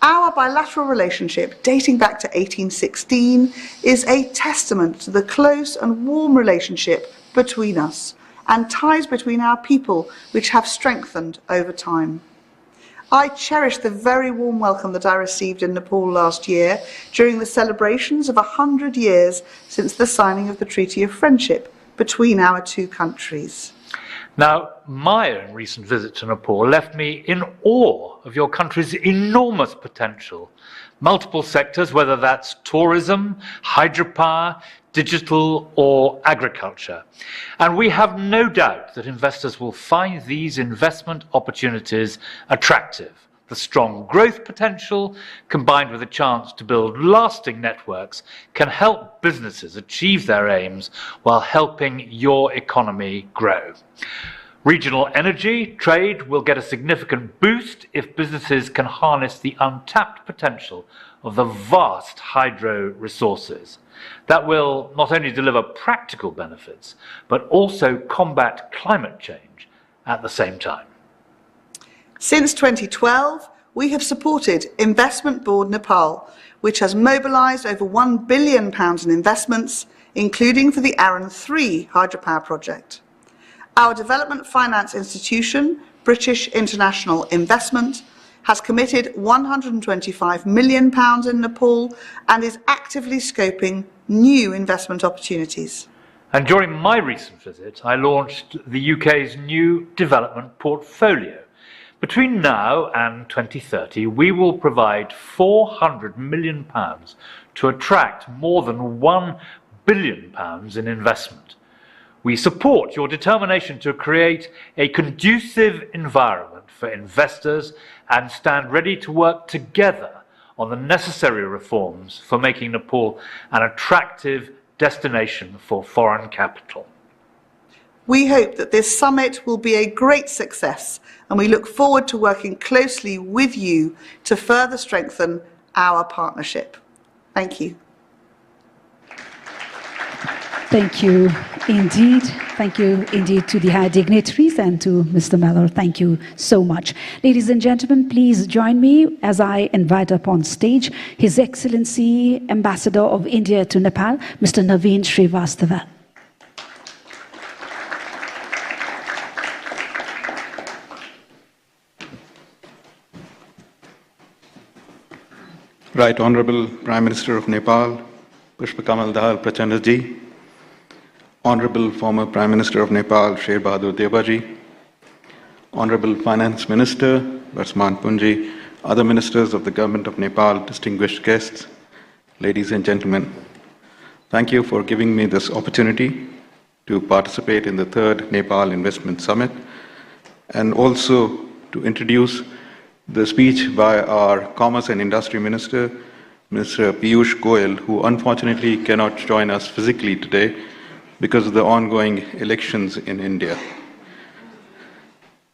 Speaker 21: Our bilateral relationship, dating back to 1816, is a testament to the close and warm relationship between us and ties between our people which have strengthened over time. I cherish the very warm welcome that I received in Nepal last year during the celebrations of 100 years since the signing of the Treaty of Friendship between our two countries.
Speaker 22: Now, my own recent visit to Nepal left me in awe of your country's enormous potential. Multiple sectors, whether that's tourism, hydropower, digital or agriculture. And we have no doubt that investors will find these investment opportunities attractive. The strong growth potential, combined with a chance to build lasting networks, can help businesses achieve their aims while helping your economy grow. Regional energy trade will get a significant boost if businesses can harness the untapped potential of the vast hydro resources. That will not only deliver practical benefits, but also combat climate change at the same time.
Speaker 21: Since 2012, we have supported Investment Board Nepal, which has mobilised over £1 billion in investments, including for the Arun 3 hydropower project. Our development finance institution, British International Investment, has committed £125 million in Nepal and is actively scoping new investment opportunities.
Speaker 22: And during my recent visit, I launched the UK's new development portfolio. Between now and 2030, we will provide £400 million to attract more than £1 billion in investment. We support your determination to create a conducive environment for investors and stand ready to work together on the necessary reforms for making Nepal an attractive destination for foreign capital.
Speaker 21: We hope that this summit will be a great success, and we look forward to working closely with you to further strengthen our partnership. Thank you.
Speaker 2: Thank you indeed. Thank you indeed to the high dignitaries and to Mr. Mellor. Thank you so much. Ladies and gentlemen, please join me as I invite up on stage His Excellency Ambassador of India to Nepal, Mr. Naveen Srivastava.
Speaker 23: Right Honorable Prime Minister of Nepal, Pushpa Kamal Dahal Prachanda ji, Honorable former Prime Minister of Nepal, Sher Bahadur Devaji, Honorable Finance Minister, Varsman Punji, other ministers of the Government of Nepal, distinguished guests, ladies and gentlemen, thank you for giving me this opportunity to participate in the 3rd Nepal Investment Summit and also to introduce the speech by our Commerce and Industry Minister, Mr. Piyush Goyal, who unfortunately cannot join us physically today because of the ongoing elections in India.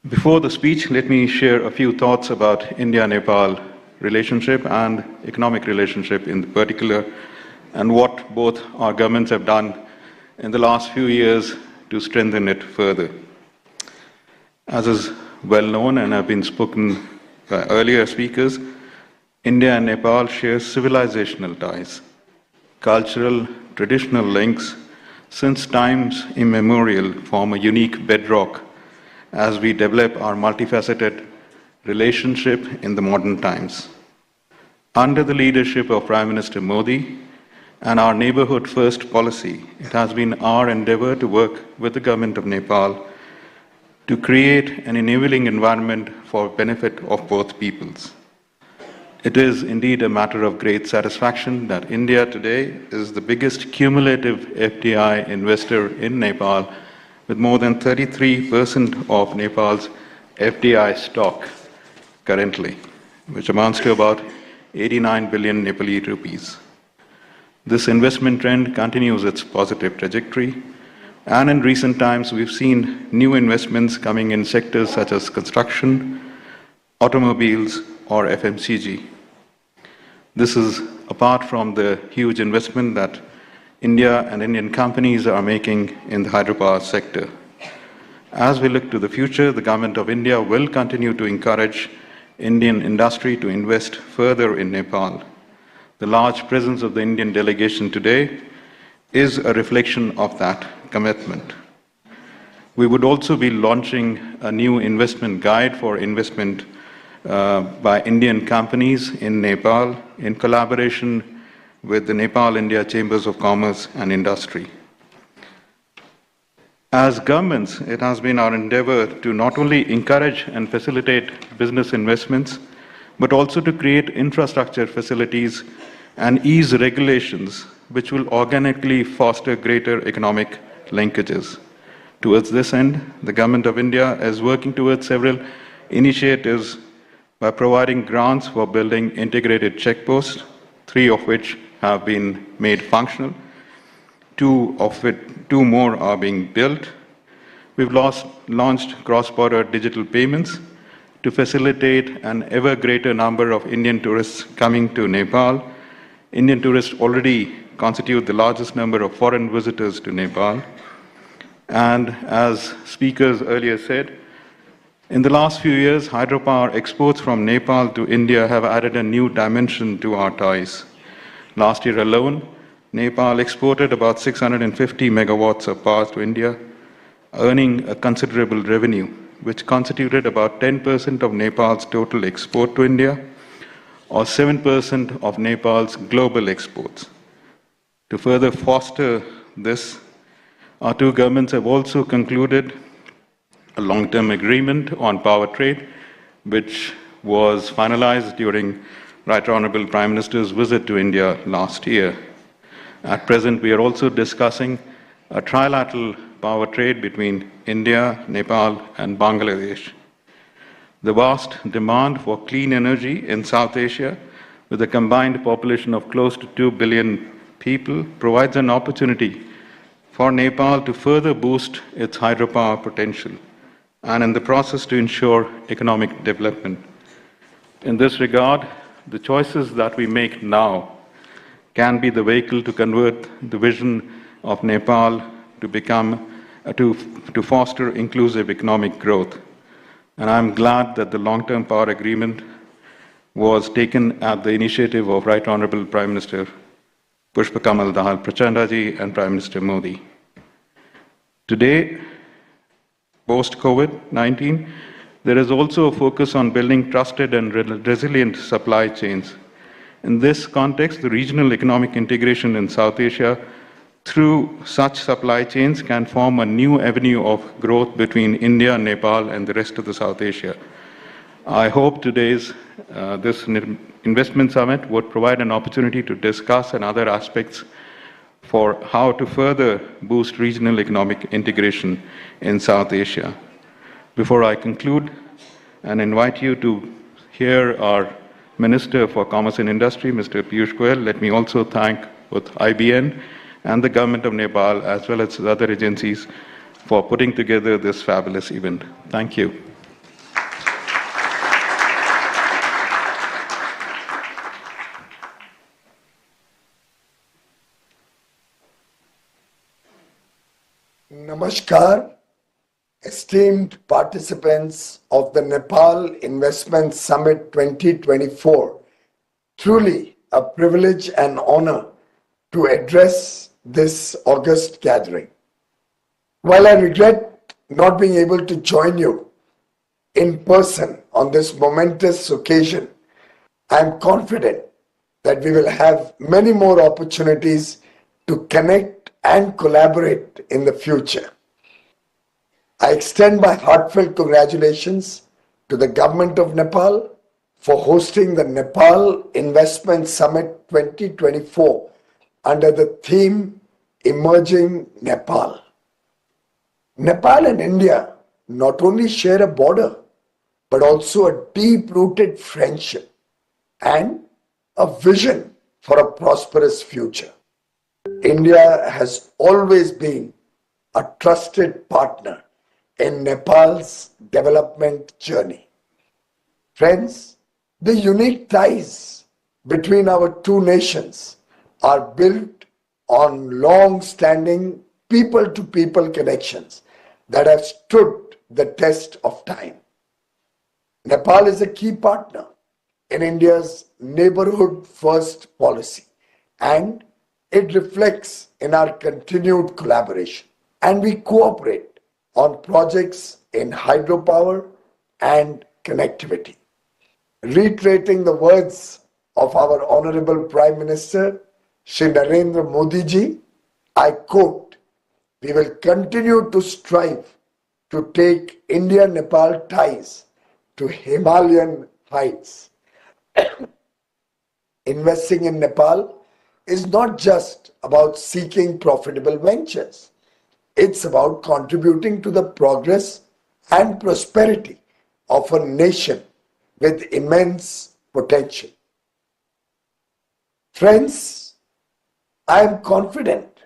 Speaker 23: Before the speech, let me share a few thoughts about India-Nepal relationship and economic relationship in particular, and what both our governments have done in the last few years to strengthen it further. As is well known and have been spoken by earlier speakers, India and Nepal share civilizational ties, cultural, traditional links, since times immemorial form a unique bedrock as we develop our multifaceted relationship in the modern times. Under the leadership of Prime Minister Modi and our neighborhood first policy, it has been our endeavor to work with the government of Nepal to create an enabling environment for benefit of both peoples. It is indeed a matter of great satisfaction that India today is the biggest cumulative FDI investor in Nepal, with more than 33% of Nepal's FDI stock currently, which amounts to about 89 billion Nepali rupees. This investment trend continues its positive trajectory, and in recent times we've seen new investments coming in sectors such as construction, automobiles, or FMCG. This is apart from the huge investment that India and Indian companies are making in the hydropower sector. As we look to the future, the Government of India will continue to encourage Indian industry to invest further in Nepal. The large presence of the Indian delegation today is a reflection of that commitment. We would also be launching a new investment guide for investment by Indian companies in Nepal in collaboration with the Nepal-India Chambers of Commerce and Industry. As governments, it has been our endeavor to not only encourage and facilitate business investments, but also to create infrastructure facilities and ease regulations which will organically foster greater economic linkages. Towards this end, the Government of India is working towards several initiatives by providing grants for building integrated checkposts, 3 of which have been made functional, 2 more are being built. We've launched cross-border digital payments to facilitate an ever greater number of Indian tourists coming to Nepal. Indian tourists already constitute the largest number of foreign visitors to Nepal. And as speakers earlier said, in the last few years, hydropower exports from Nepal to India have added a new dimension to our ties. Last year alone, Nepal exported about 650 megawatts of power to India, earning a considerable revenue, which constituted about 10% of Nepal's total export to India, or 7% of Nepal's global exports. To further foster this, our 2 governments have also concluded a long-term agreement on power trade, which was finalized during Right Honorable Prime Minister's visit to India last year. At present, we are also discussing a trilateral power trade between India, Nepal, and Bangladesh. The vast demand for clean energy in South Asia, with a combined population of close to 2 billion people, provides an opportunity for Nepal to further boost its hydropower potential, and in the process to ensure economic development. In this regard, the choices that we make now can be the vehicle to convert the vision of Nepal to become, to foster inclusive economic growth. And I'm glad that the long-term power agreement was taken at the initiative of Right Honorable Prime Minister Pushpa Kamal Dahal Prachandaji and Prime Minister Modi. Today, post-COVID-19, there is also a focus on building trusted and resilient supply chains. In this context, the regional economic integration in South Asia through such supply chains can form a new avenue of growth between India, Nepal, and the rest of the South Asia. I hope today's this investment summit would provide an opportunity to discuss and other aspects for how to further boost regional economic integration in South Asia. Before I conclude and invite you to hear our Minister for Commerce and Industry, Mr. Piyush Goyal, let me also thank both IBN and the Government of Nepal, as well as other agencies, for putting together this fabulous event. Thank you.
Speaker 1: Namaskar, esteemed participants of the Nepal Investment Summit 2024. Truly a privilege and honor to address this august gathering. While I regret not being able to join you in person on this momentous occasion, I am confident that we will have many more opportunities to connect and collaborate in the future. I extend my heartfelt congratulations to the Government of Nepal for hosting the Nepal Investment Summit 2024 under the theme Emerging Nepal. Nepal and India not only share a border, but also a deep-rooted friendship and a vision for a prosperous future. India has always been a trusted partner in Nepal's development journey. Friends, the unique ties between our two nations are built on long-standing people-to-people connections that have stood the test of time. Nepal is a key partner in India's neighborhood first policy, and it reflects in our continued collaboration. And we cooperate on projects in hydropower and connectivity. Reiterating the words of our Honorable Prime Minister, Shri Narendra Modi ji, I quote, "We will continue to strive to take India-Nepal ties to Himalayan heights." Investing in Nepal is not just about seeking profitable ventures. It's about contributing to the progress and prosperity of a nation with immense potential. Friends, I am confident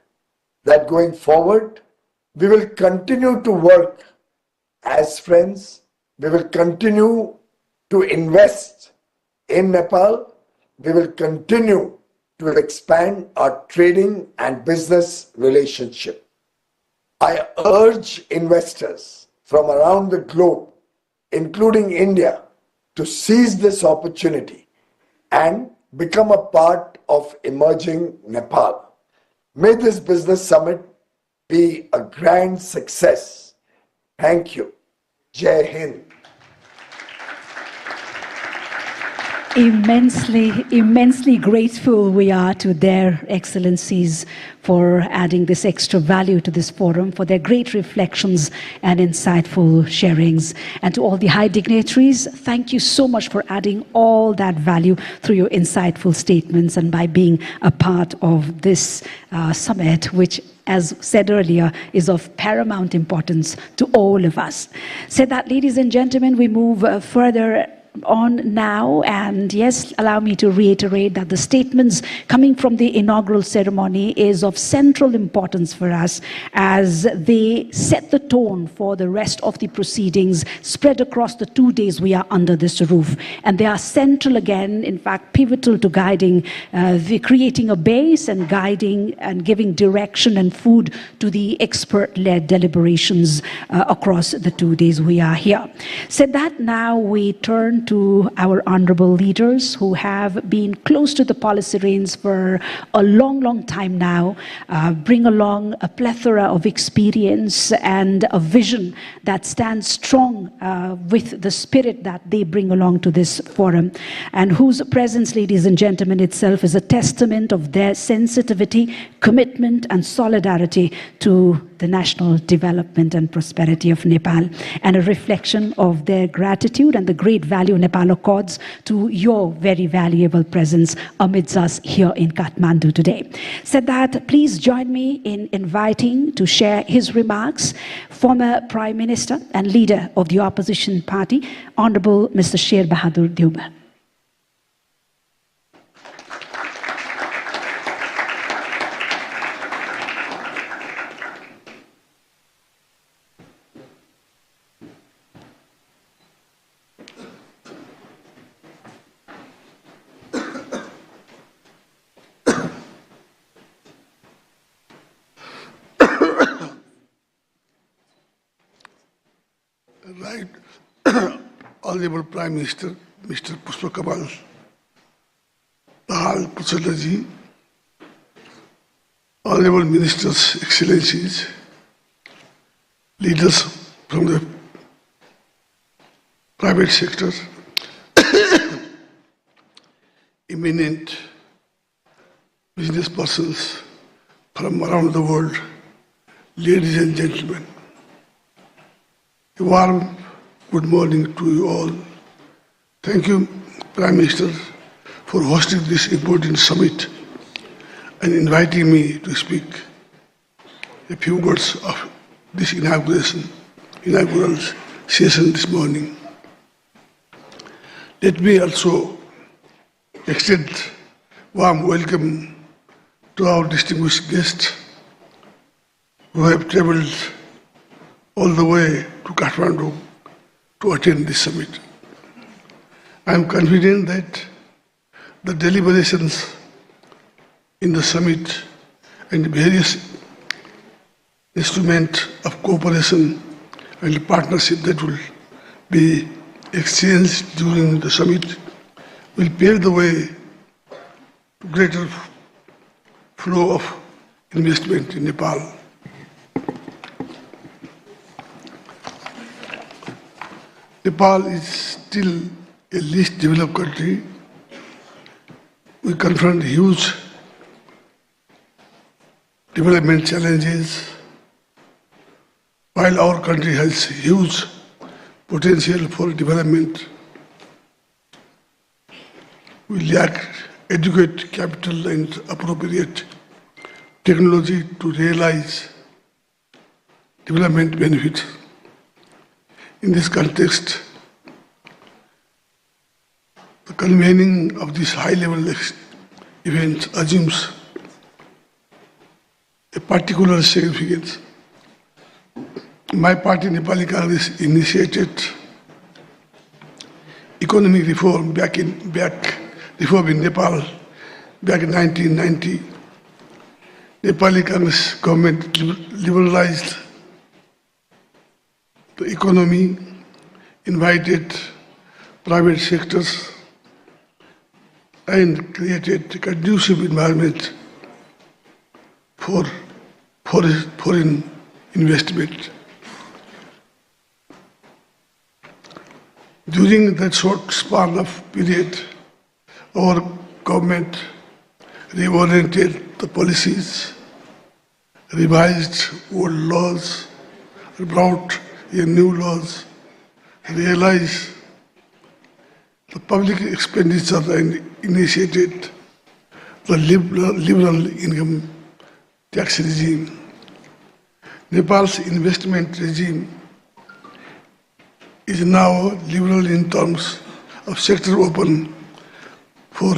Speaker 1: that going forward, we will continue to work as friends. We will continue to invest in Nepal. We will continue to expand our trading and business relationship. I urge investors from around the globe, including India, to seize this opportunity and become a part of emerging Nepal. May this business summit be a grand success. Thank you. Jai Hind.
Speaker 2: Immensely grateful we are to their excellencies for adding this extra value to this forum, for their great reflections and insightful sharings. And to all the high dignitaries, thank you so much for adding all that value through your insightful statements and by being a part of this summit, which, as said earlier, is of paramount importance to all of us. Said that, ladies and gentlemen, we move further on now, and yes, allow me to reiterate that the statements coming from the inaugural ceremony is of central importance for us as they set the tone for the rest of the proceedings spread across the 2 days we are under this roof. And they are central again, in fact, pivotal to guiding, creating a base and guiding and giving direction and food to the expert-led deliberations across the 2 days we are here. Said that, now we turn to our honorable leaders who have been close to the policy reins for a long time now, bring along a plethora of experience and a vision that stands strong with the spirit that they bring along to this forum, and whose presence, ladies and gentlemen, itself is a testament of their sensitivity, commitment, and solidarity to the national development and prosperity of Nepal, and a reflection of their gratitude and the great value Nepal accords to your very valuable presence amidst us here in Kathmandu today. Said that, please join me in inviting to share his remarks former Prime Minister and leader of the opposition party, Honorable Mr. Sher Bahadur Deuba.
Speaker 3: Right, Honorable Prime Minister, Mr. Pushpa Kamal Dahal Prachanda, Honorable Ministers, Excellencies, leaders from the private sector, eminent business persons from around the world, ladies and gentlemen. A warm good morning to you all. Thank you, Prime Minister, for hosting this important summit and inviting me to speak a few words of this inaugural session this morning. Let me also extend warm welcome to our distinguished guests who have traveled all the way to Kathmandu to attend this summit. I am confident that the deliberations in the summit and various instruments of cooperation and partnership that will be exchanged during the summit will pave the way to greater flow of investment in Nepal. Nepal is still a least developed country. We confront huge development challenges, while our country has huge potential for development. We lack adequate capital and appropriate technology to realize development benefits. In this context, the convening of this high-level event assumes a particular significance. My party, Nepali Congress, initiated economic reform reform in Nepal back in 1990. Nepali Congress government liberalized the economy, invited private sectors, and created a conducive environment for foreign investment. During that short span of period, our government reoriented the policies, revised old laws, brought in new laws, realized the public expenditure and initiated the liberal income tax regime. Nepal's investment regime is now liberal in terms of sector open for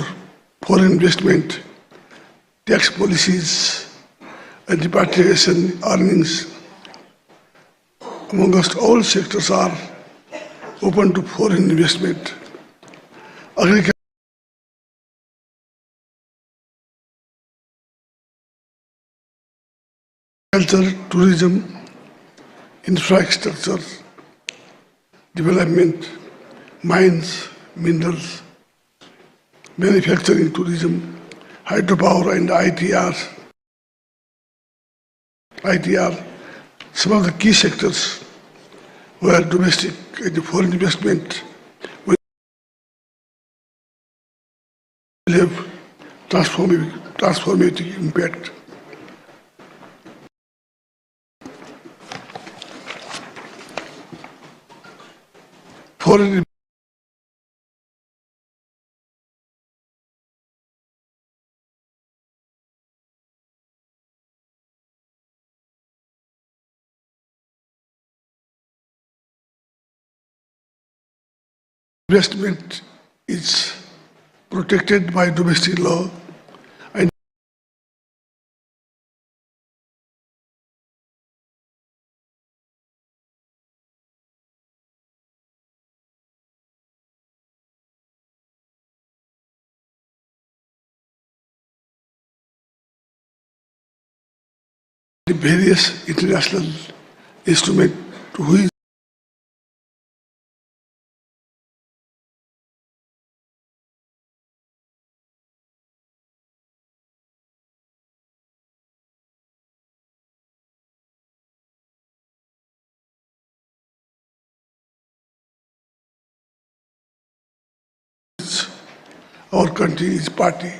Speaker 3: foreign investment, tax policies, and repatriation earnings. Amongst all sectors are open to foreign investment. Agriculture, tourism, infrastructure, development, mines, minerals, manufacturing, tourism, hydropower, and ITR, some of the key sectors where domestic and foreign investment will have transformative impact. Foreign investment is protected by domestic law and various international instruments to which our country is party.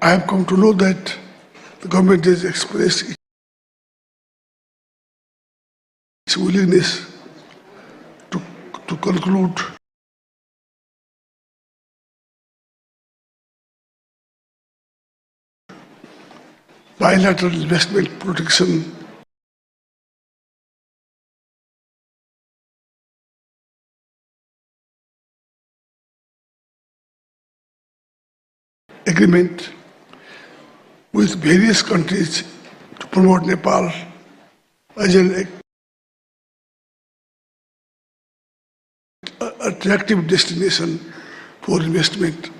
Speaker 3: I have come to know that the government has expressed its willingness to conclude bilateral investment protection agreement with various countries to promote Nepal as an attractive destination for investment.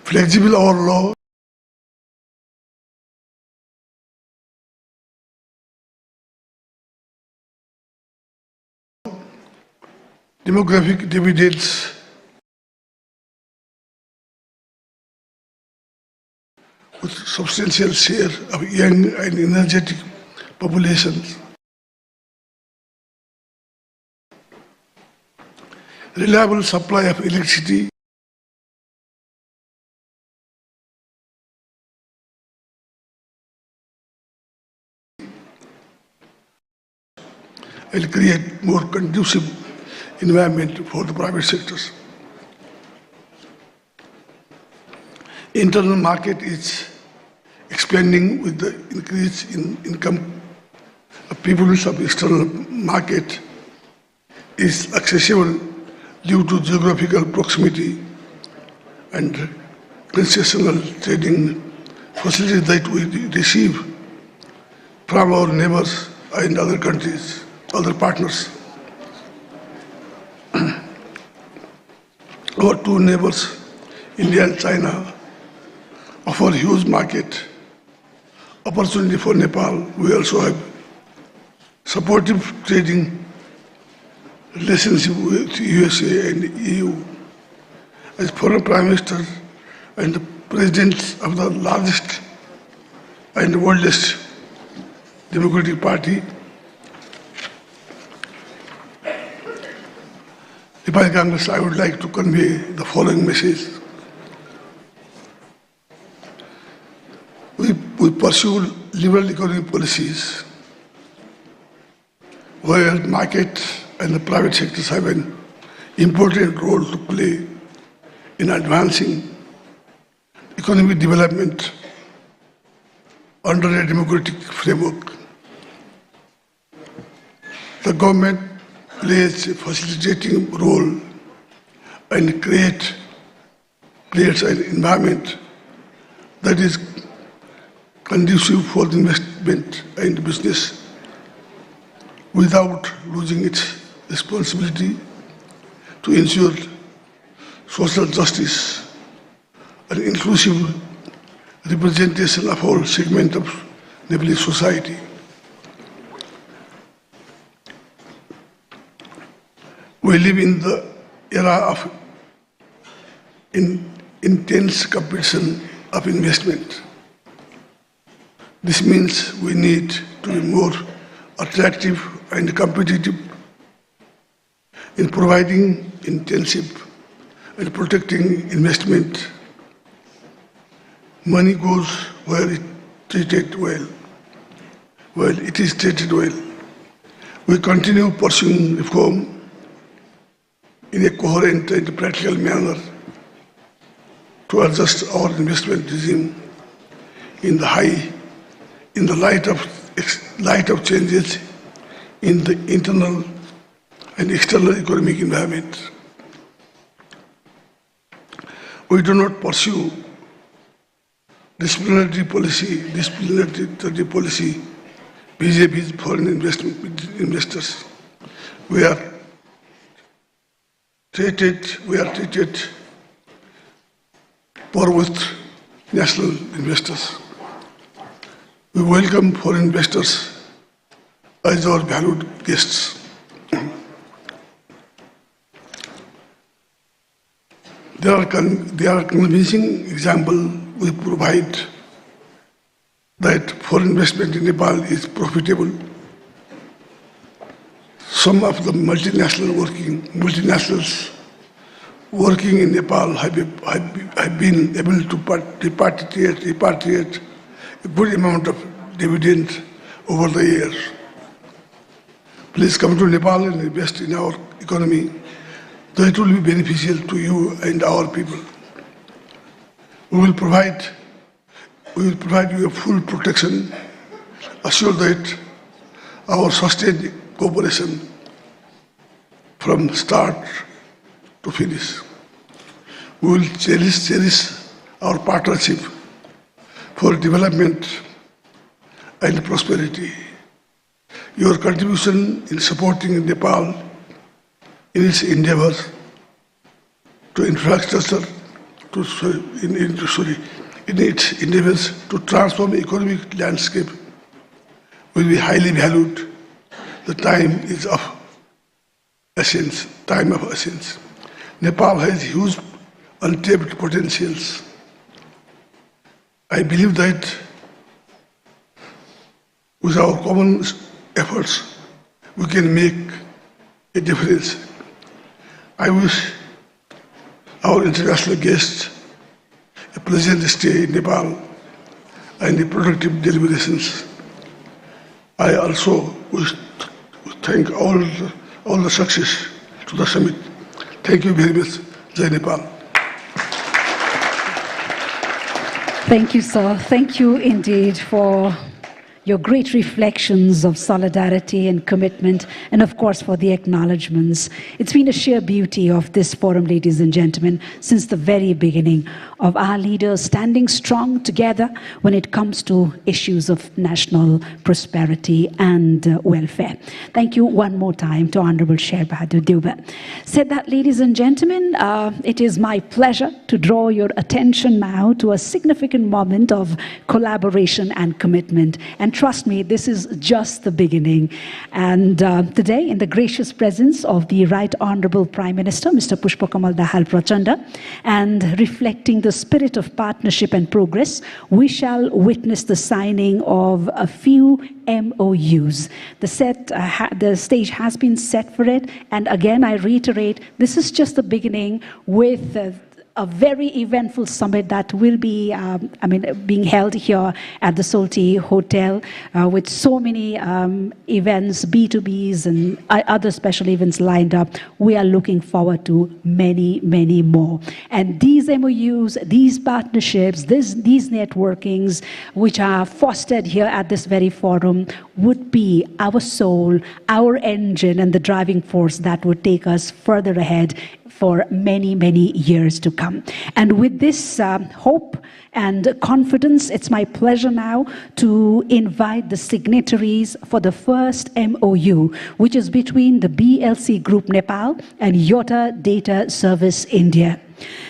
Speaker 3: Flexible our law demographic dividends with substantial share of young and energetic populations. Reliable supply of electricity will create more conducive environment for the private sectors. Internal market is expanding with the increase in income of people of external market is accessible due to geographical proximity and concessional trading facilities that we receive from our neighbors and other countries, other partners. Our two neighbors, India and China, offer huge market opportunity for Nepal. We also have supportive trading relationship with USA and EU. As foreign prime minister and the president of the largest and oldest democratic party, Nepal Congress, I would like to convey the following message. We pursue liberal economic policies where market and the private sectors have an important role to play in advancing economic development under a democratic framework. The government plays a facilitating role and creates an environment that is conducive for the investment and business without losing its responsibility to ensure social justice and inclusive representation of all segments of Nepalese society. We live in the era of intense competition of investment. This means we need to be more attractive and competitive in providing intensive and protecting investment. Money goes where it treated well. Well, it is treated well. We continue pursuing reform in a coherent and practical manner to adjust our investment regime in the light of changes in the internal and external economic environment. We do not pursue disciplinary policy vis-a-vis foreign investors. We are treated for with national investors. We welcome foreign investors as our valued guests. There are convincing examples we provide that foreign investment in Nepal is profitable. Some of the multinationals working in Nepal have been able to repatriate a good amount of dividend over the years. Please come to Nepal and invest in our economy. That will be beneficial to you and our people. We will provide you a full protection, assure that our sustained cooperation from start to finish. We will cherish our partnership for development and prosperity. Your contribution in supporting Nepal in its endeavors to infrastructure, in its endeavors to transform economic landscape will be highly valued. The time is of essence, time of essence. Nepal has huge untapped potentials. I believe that with our common efforts, we can make a difference. I wish our international guests a pleasant stay in Nepal and a productive deliberations. I also wish to thank all the success to the summit. Thank you very much. Jai Nepal.
Speaker 2: Thank you, sir. Thank you indeed for your great reflections of solidarity and commitment, and of course for the acknowledgements. It's been a sheer beauty of this forum, ladies and gentlemen, since the very beginning, of our leaders standing strong together when it comes to issues of national prosperity and welfare. Thank you one more time to Honorable Sher Bahadur Deuba. Said that, ladies and gentlemen, it is my pleasure to draw your attention now to a significant moment of collaboration and commitment. And trust me, this is just the beginning. And today, in the gracious presence of the Right Honorable Prime Minister, Mr. Pushpakamal Dahal Prachanda, and reflecting the spirit of partnership and progress, we shall witness the signing of a few MOUs. The stage has been set for it. And again, I reiterate, this is just the beginning with a very eventful summit that will be, being held here at the Solti Hotel with so many events, B2Bs and other special events lined up. We are looking forward to many, many more. And these MOUs, these partnerships, these networkings, which are fostered here at this very forum, would be our soul, our engine, and the driving force that would take us further ahead for many, many years to come. And with this hope and confidence, it's my pleasure now to invite the signatories for the first MOU, which is between the BLC Group Nepal and Yota Data Service India.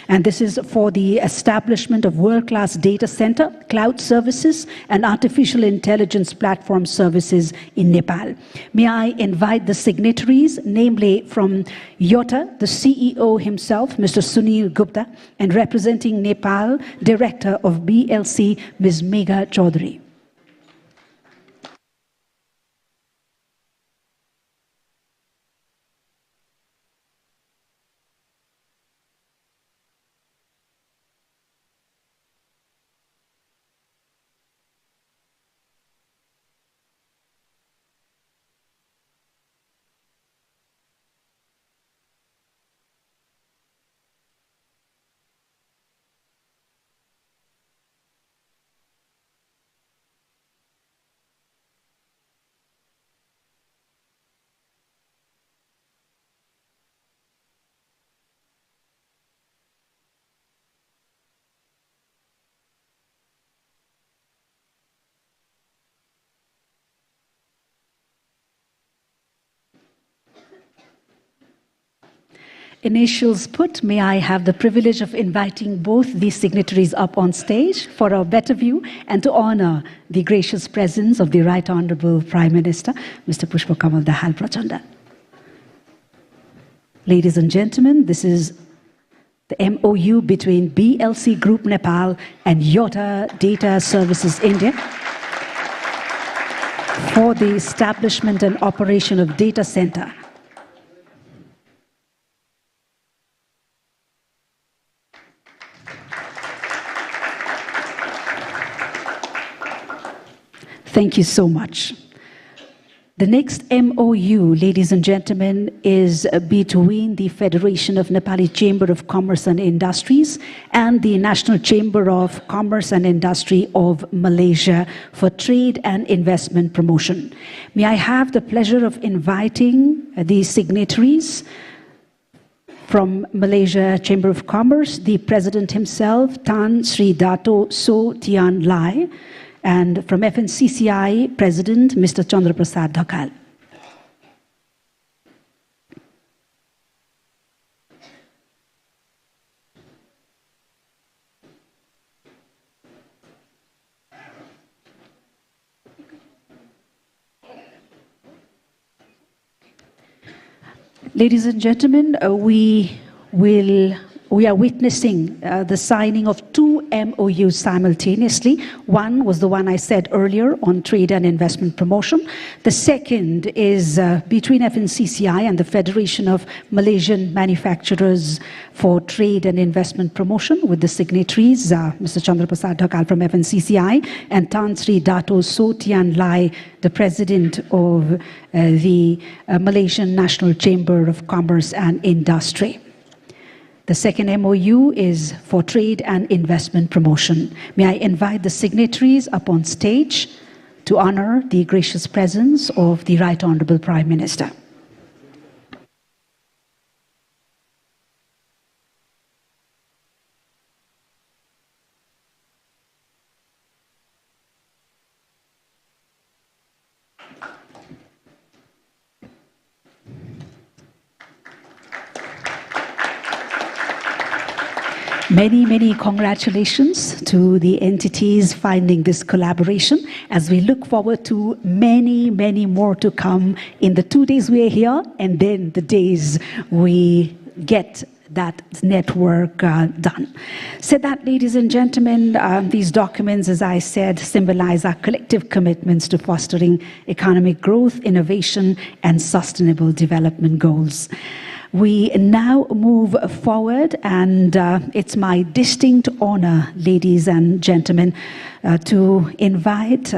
Speaker 2: And this is for the establishment of world-class data center, cloud services, and artificial intelligence platform services in Nepal. May I invite the signatories, namely from Yota, the CEO himself, Mr. Sunil Gupta, and representing Nepal, Director of BLC, Ms. Megha Chaudhary. Initials put, may I have the privilege of inviting both these signatories up on stage for a better view and to honor the gracious presence of the Right Honorable Prime Minister, Mr. Pushpakamal Dahal Prachanda. Ladies and gentlemen, this is the MOU between BLC Group Nepal and Yota Data Services India for the establishment and operation of data center. Thank you so much. The next MOU, ladies and gentlemen, is between the Federation of Nepali Chamber of Commerce and Industries and the National Chamber of Commerce and Industry of Malaysia for trade and investment promotion. May I have the pleasure of inviting the signatories from Malaysia Chamber of Commerce, the President himself, Tan Sri Dato So Tian Lai, and from FNCCI, President Mr. Chandra Prasad Dhakal. Ladies and gentlemen, we are witnessing the signing of two MOUs simultaneously. One was the one I said earlier on trade and investment promotion. The second is between FNCCI and the Federation of Malaysian Manufacturers for Trade and Investment Promotion, with the signatories, Mr. Chandra Prasad Dhakal from FNCCI and Tan Sri Dato So Tian Lai, the President of the Malaysian National Chamber of Commerce and Industry. The second MOU is for trade and investment promotion. May I invite the signatories up on stage to honor the gracious presence of the Right Honorable Prime Minister. Many, many congratulations to the entities finding this collaboration, as we look forward to many, many more to come in the 2 days we are here and then the days we get that network done. So that, ladies and gentlemen, these documents, as I said, symbolize our collective commitments to fostering economic growth, innovation, and sustainable development goals. We now move forward, and it's my distinct honor, ladies and gentlemen, to invite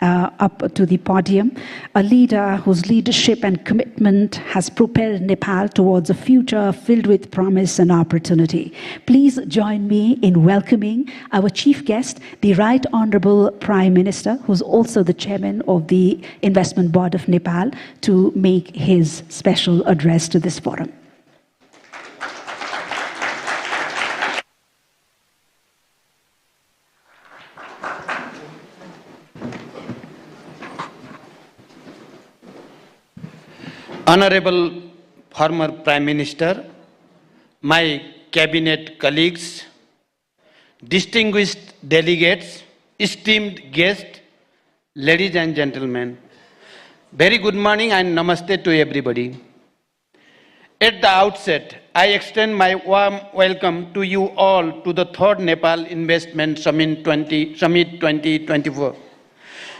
Speaker 2: up to the podium a leader whose leadership and commitment has propelled Nepal towards a future filled with promise and opportunity. Please join me in welcoming our chief guest, the Right Honorable Prime Minister, who's also the chairman of the Investment Board of Nepal, to make his special address to this forum.
Speaker 4: Honorable former Prime Minister, my cabinet colleagues, distinguished delegates, esteemed guests, ladies and gentlemen, very good morning and namaste to everybody. At the outset, I extend my warm welcome to you all to the 3rd Nepal Investment Summit 2024.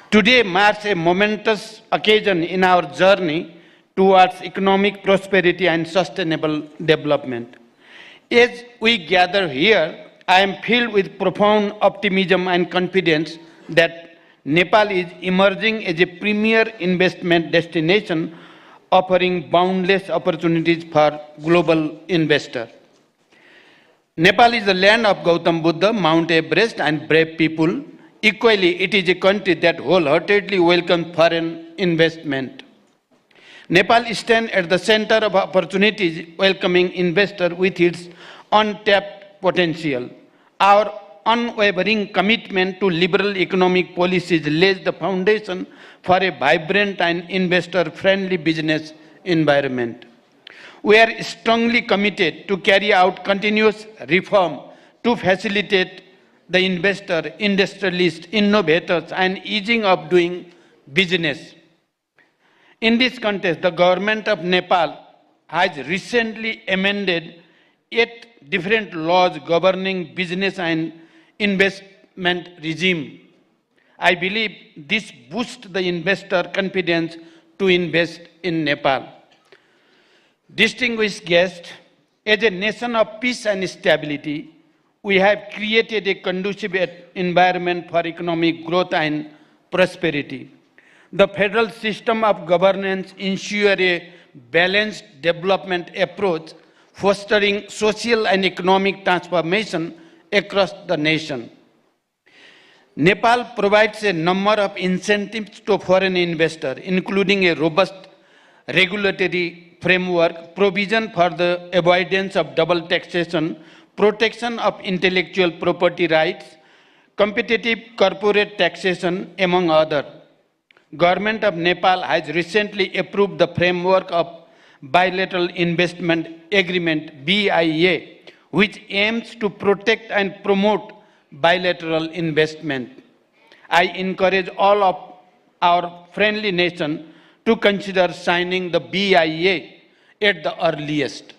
Speaker 4: Today marks a momentous occasion in our journey towards economic prosperity and sustainable development. As we gather here, I am filled with profound optimism and confidence that Nepal is emerging as a premier investment destination, offering boundless opportunities for global investors. Nepal is the land of Gautam Buddha, Mount Everest, and brave people. Equally, it is a country that wholeheartedly welcomes foreign investment. Nepal stands at the center of opportunities, welcoming investors with its untapped potential. Our unwavering commitment to liberal economic policies lays the foundation for a vibrant and investor-friendly business environment. We are strongly committed to carry out continuous reform to facilitate the investor, industrialists, innovators, and easing of doing business. In this context, the government of Nepal has recently amended 8 different laws governing business and investment regime. I believe this boosts the investor confidence to invest in Nepal. Distinguished guests, as a nation of peace and stability, we have created a conducive environment for economic growth and prosperity. The federal system of governance ensures a balanced development approach, fostering social and economic transformation across the nation. Nepal provides a number of incentives to foreign investors, including a robust regulatory framework, provision for the avoidance of double taxation, protection of intellectual property rights, competitive corporate taxation, among others. Government of Nepal has recently approved the framework of Bilateral Investment Agreement, BIA, which aims to protect and promote bilateral investment. I encourage all of our friendly nations to consider signing the BIA at the earliest.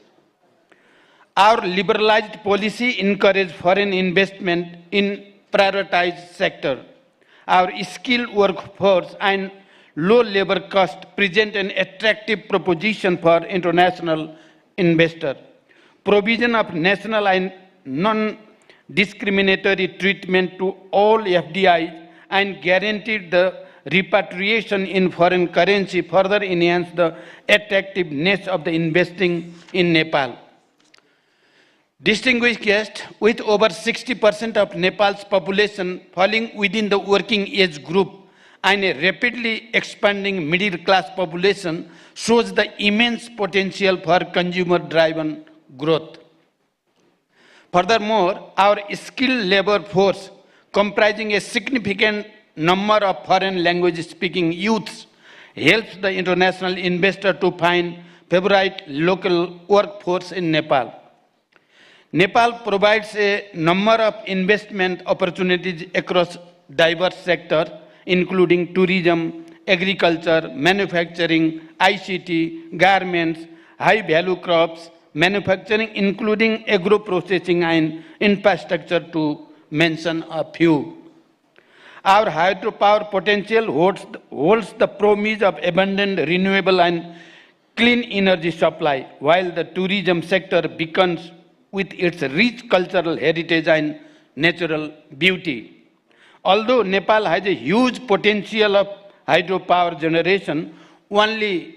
Speaker 4: Our liberalized policy encourages foreign investment in prioritized sector. Our skilled workforce and low labor cost present an attractive proposition for international investors. Provision of national and non-discriminatory treatment to all FDIs and guaranteed the repatriation in foreign currency further enhance the attractiveness of the investing in Nepal. Distinguished guests, with over 60% of Nepal's population falling within the working age group and a rapidly expanding middle class population, shows the immense potential for consumer-driven growth. Furthermore, our skilled labor force, comprising a significant number of foreign language-speaking youths, helps the international investor to find favorite local workforce in Nepal. Nepal provides a number of investment opportunities across diverse sectors, including tourism, agriculture, manufacturing, ICT, garments, high-value crops, manufacturing, including agro-processing and infrastructure, to mention a few. Our hydropower potential holds the promise of abundant renewable and clean energy supply, while the tourism sector beacons with its rich cultural heritage and natural beauty. Although Nepal has a huge potential of hydropower generation, only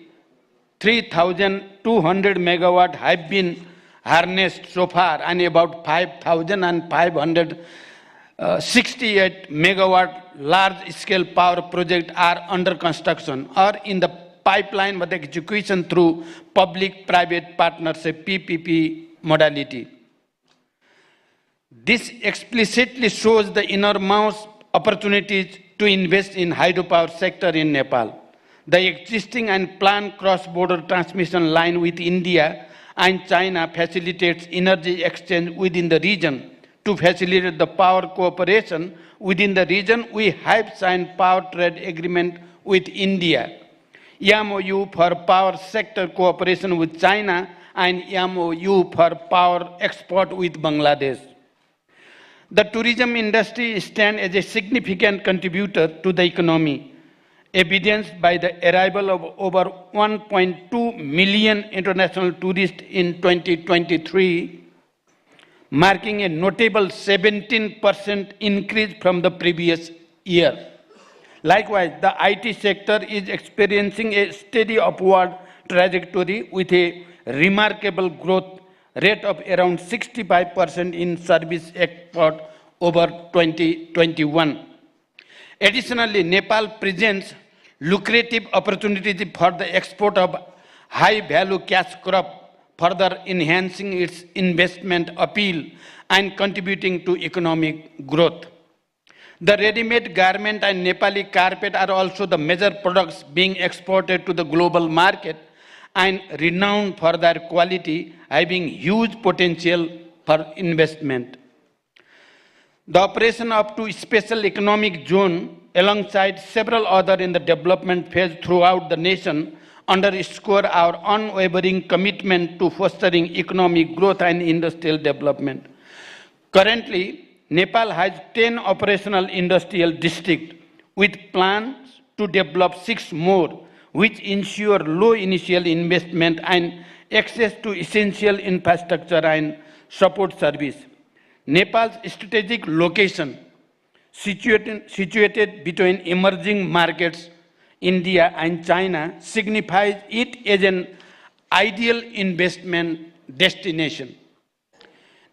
Speaker 4: 3,200 megawatts have been harnessed so far, and about 5,568 megawatt large-scale power projects are under construction or in the pipeline with execution through public-private partnership (PPP) modality. This explicitly shows the enormous opportunities to invest in hydropower sector in Nepal. The existing and planned cross-border transmission line with India and China facilitates energy exchange within the region. To facilitate the power cooperation within the region, we have signed power trade agreement with India, MOU for power sector cooperation with China, and MOU for power export with Bangladesh. The tourism industry stands as a significant contributor to the economy, evidenced by the arrival of over 1.2 million international tourists in 2023, marking a notable 17% increase from the previous year. Likewise, the IT sector is experiencing a steady upward trajectory with a remarkable growth rate of around 65% in service export over 2021. Additionally, Nepal presents lucrative opportunities for the export of high-value cash crop, further enhancing its investment appeal and contributing to economic growth. The ready-made garment and Nepali carpet are also the major products being exported to the global market and renowned for their quality, having huge potential for investment. The operation of two special economic zones alongside several others in the development phase throughout the nation underscore our unwavering commitment to fostering economic growth and industrial development. Currently, Nepal has 10 operational industrial districts with plans to develop 6 more, which ensure low initial investment and access to essential infrastructure and support service. Nepal's strategic location, situated between emerging markets, India and China, signifies it as an ideal investment destination.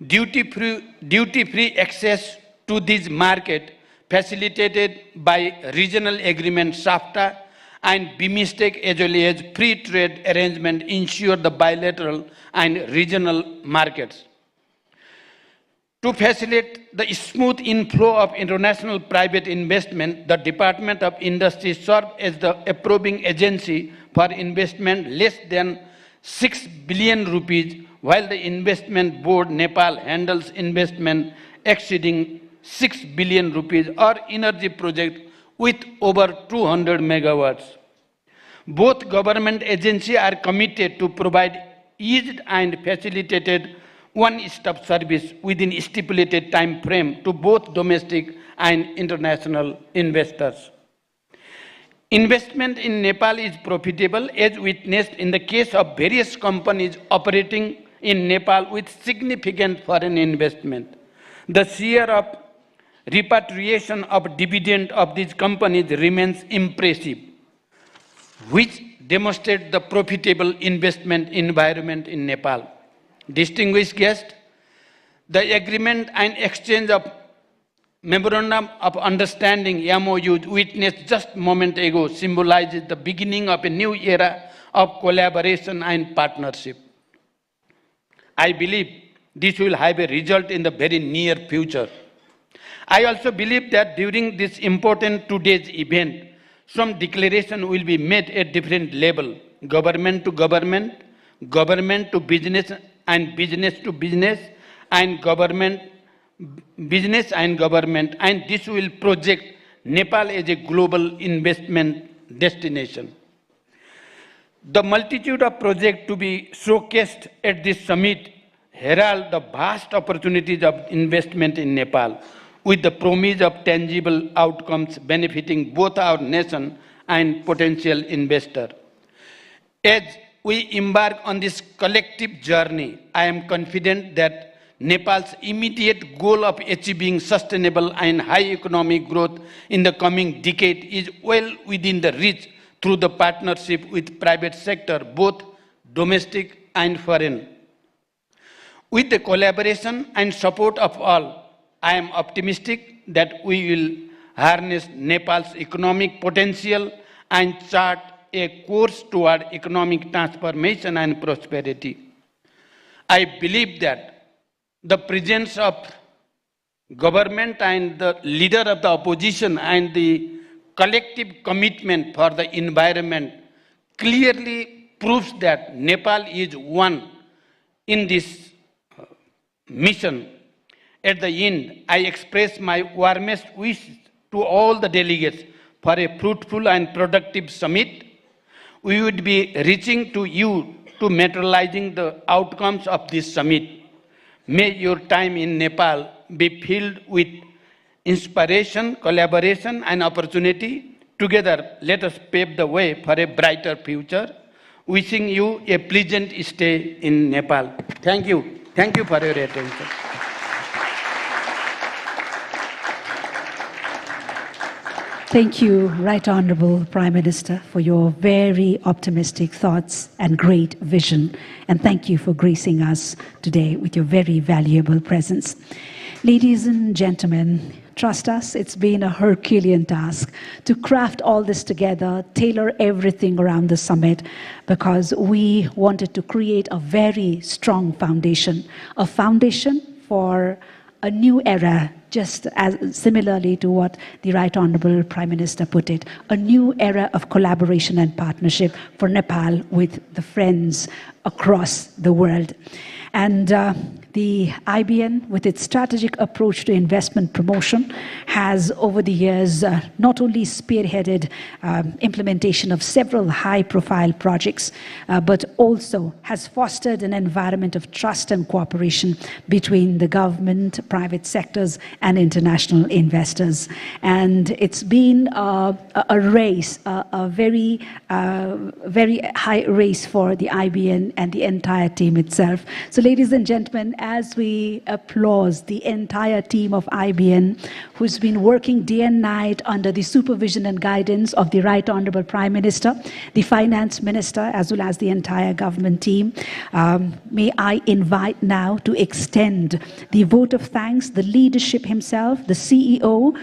Speaker 4: Duty-free access to this market, facilitated by regional agreement SAFTA and BIMSTEC as well as free trade arrangement, ensure the bilateral and regional markets. To facilitate the smooth inflow of international private investment, the Department of Industry serves as the approving agency for investment less than 6 billion rupees, while the Investment Board Nepal handles investment exceeding 6 billion rupees or energy project with over 200 megawatts. Both government agencies are committed to provide eased and facilitated one-stop service within stipulated time frame to both domestic and international investors. Investment in Nepal is profitable, as witnessed in the case of various companies operating in Nepal with significant foreign investment. The share of repatriation of dividend of these companies remains impressive, which demonstrates the profitable investment environment in Nepal. Distinguished guests, the agreement and exchange of Memorandum of Understanding MOU witnessed just a moment ago symbolizes the beginning of a new era of collaboration and partnership. I believe this will have a result in the very near future. I also believe that during this important today's event, some declaration will be made at different level, government to government, government to business and business to business, and business and government, and this will project Nepal as a global investment destination. The multitude of projects to be showcased at this summit herald the vast opportunities of investment in Nepal, with the promise of tangible outcomes benefiting both our nation and potential investor. As we embark on this collective journey, I am confident that Nepal's immediate goal of achieving sustainable and high economic growth in the coming decade is well within the reach through the partnership with private sector, both domestic and foreign. With the collaboration and support of all, I am optimistic that we will harness Nepal's economic potential and chart a course toward economic transformation and prosperity. I believe that the presence of government and the leader of the opposition and the collective commitment for the environment clearly proves that Nepal is one in this mission. At the end, I express my warmest wishes to all the delegates for a fruitful and productive summit. We would be reaching to you to materializing the outcomes of this summit. May your time in Nepal be filled with inspiration, collaboration, and opportunity. Together, let us pave the way for a brighter future. Wishing you a pleasant stay in Nepal. Thank you. Thank you for your attention.
Speaker 2: Thank you, Right Honourable Prime Minister, for your very optimistic thoughts and great vision. And thank you for gracing us today with your very valuable presence. Ladies and gentlemen, trust us, it's been a Herculean task to craft all this together, tailor everything around the summit, because we wanted to create a very strong foundation, a foundation for a new era, just as similarly to what the Right Honourable Prime Minister put it, a new era of collaboration and partnership for Nepal with the friends across the world. And the IBN, with its strategic approach to investment promotion, has over the years not only spearheaded implementation of several high-profile projects, but also has fostered an environment of trust and cooperation between the government, private sectors, and international investors. And it's been a race, a very high race for the IBN and the entire team itself. So ladies and gentlemen, as we applaud the entire team of IBN, who's been working day and night under the supervision and guidance of the Right Honorable Prime Minister, the Finance Minister, as well as the entire government team, may I invite now to extend the vote of thanks, the leadership himself, the CEO,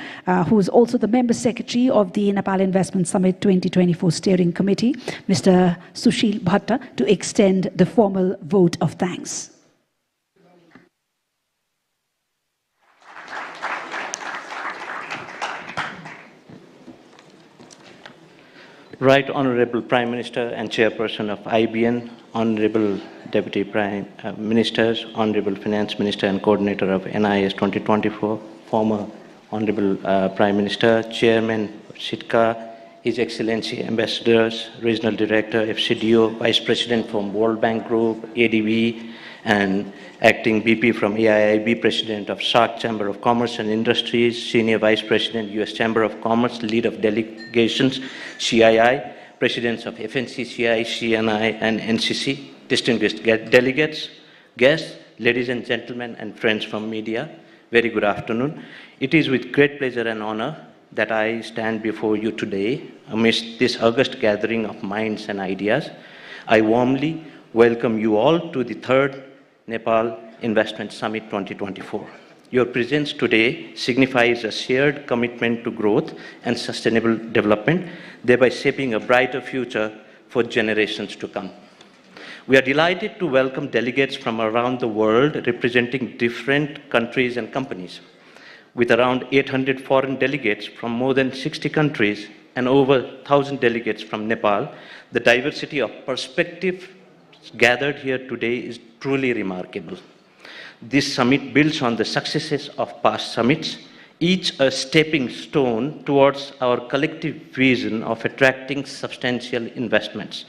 Speaker 2: who is also the Member Secretary of the Nepal Investment Summit 2024 Steering Committee, Mr. Sushil Bhatta, to extend the formal vote of thanks.
Speaker 5: Right Honorable Prime Minister and Chairperson of IBN, Honorable Deputy Prime Ministers, Honorable Finance Minister and Coordinator of NIS 2024, former Honorable Prime Minister, Chairman Sitka, His Excellency Ambassadors, Regional Director, FCDO, Vice President from World Bank Group, ADB, and Acting BP from AIIB, President of SAARC Chamber of Commerce and Industries, Senior Vice President, US Chamber of Commerce, Lead of Delegations, CII, Presidents of FNCCI, CNI, and NCC, distinguished delegates, guests, ladies and gentlemen, and friends from media, very good afternoon. It is with great pleasure and honor that I stand before you today amidst this august gathering of minds and ideas. I warmly welcome you all to the third Nepal Investment Summit 2024. Your presence today signifies a shared commitment to growth and sustainable development, thereby shaping a brighter future for generations to come. We are delighted to welcome delegates from around the world representing different countries and companies. With around 800 foreign delegates from more than 60 countries and over 1,000 delegates from Nepal, the diversity of perspectives gathered here today is truly remarkable. This summit builds on the successes of past summits, each a stepping stone towards our collective vision of attracting substantial investments.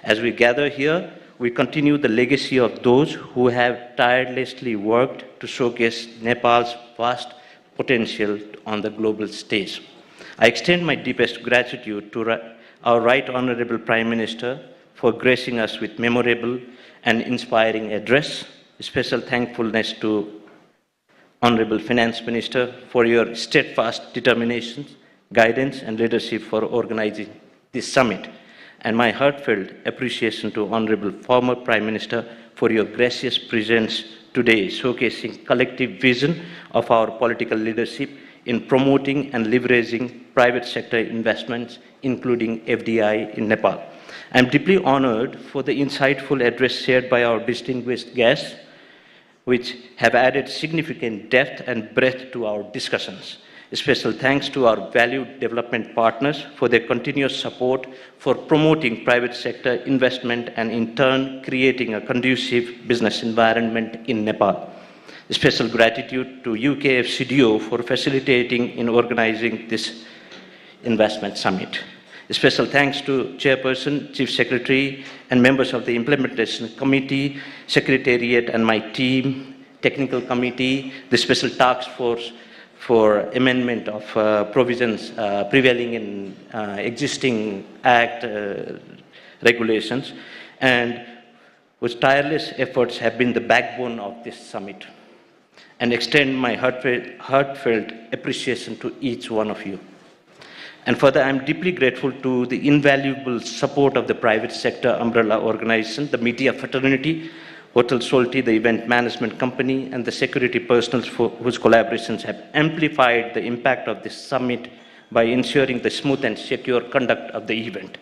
Speaker 5: As we gather here, we continue the legacy of those who have tirelessly worked to showcase Nepal's vast potential on the global stage. I extend my deepest gratitude to our Right Honorable Prime Minister for gracing us with memorable and inspiring address. Special thankfulness to Honorable Finance Minister for your steadfast determination, guidance, and leadership for organizing this summit. And my heartfelt appreciation to Honorable former Prime Minister for your gracious presence today, showcasing collective vision of our political leadership in promoting and leveraging private sector investments, including FDI in Nepal. I am deeply honored for the insightful address shared by our distinguished guests, which have added significant depth and breadth to our discussions. Special thanks to our valued development partners for their continuous support for promoting private sector investment and in turn creating a conducive business environment in Nepal. Special gratitude to UK FCDO for facilitating in organizing this investment summit. Special thanks to Chairperson, Chief Secretary, and members of the Implementation Committee, Secretariat, and my team, Technical Committee, the Special Task Force for amendment of provisions prevailing in existing Act regulations, and whose tireless efforts have been the backbone of this summit. And extend my heartfelt appreciation to each one of you. And further, I am deeply grateful to the invaluable support of the private sector umbrella organization, the media fraternity, Hotel Solti, the event management company, and the security personnel whose collaborations have amplified the impact of this summit by ensuring the smooth and secure conduct of the event.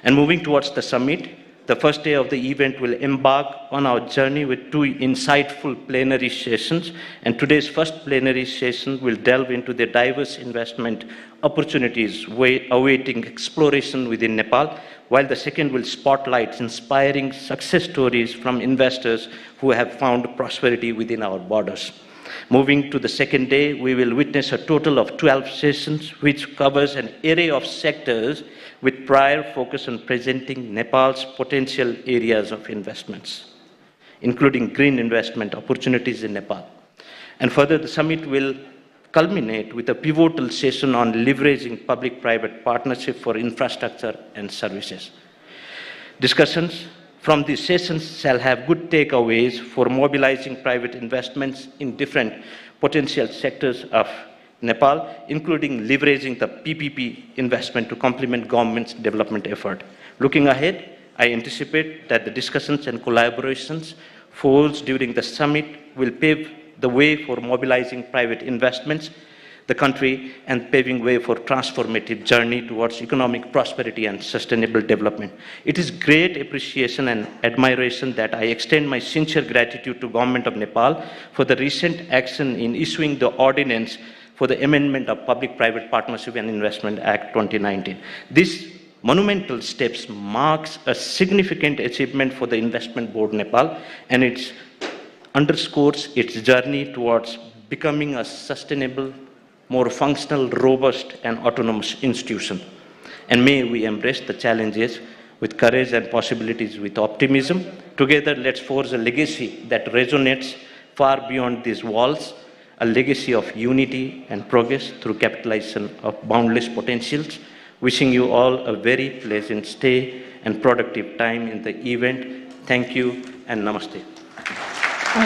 Speaker 5: And moving towards the summit, the first day of the event will embark on our journey with two insightful plenary sessions, and today's first plenary session will delve into the diverse investment opportunities awaiting exploration within Nepal, while the second will spotlight inspiring success stories from investors who have found prosperity within our borders. Moving to the second day, we will witness a total of 12 sessions, which covers an array of sectors with prior focus on presenting Nepal's potential areas of investments, including green investment opportunities in Nepal. And further, the summit will culminate with a pivotal session on leveraging public-private partnership for infrastructure and services. Discussions from these sessions shall have good takeaways for mobilizing private investments in different potential sectors of Nepal, including leveraging the PPP investment to complement government's development effort. Looking ahead, I anticipate that the discussions and collaborations forged during the summit will pave the way for mobilizing private investments the country and paving way for transformative journey towards economic prosperity and sustainable development. It is great appreciation and admiration that I extend my sincere gratitude to Government of Nepal for the recent action in issuing the ordinance for the amendment of Public-Private Partnership and Investment Act 2019. This monumental steps marks a significant achievement for the Investment Board Nepal, and it underscores its journey towards becoming a sustainable, more functional, robust, and autonomous institution. And may we embrace the challenges with courage and possibilities with optimism. Together, let's forge a legacy that resonates far beyond these walls, a legacy of unity and progress through capitalization of boundless potentials. Wishing you all a very pleasant stay and productive time in the event. Thank you and namaste.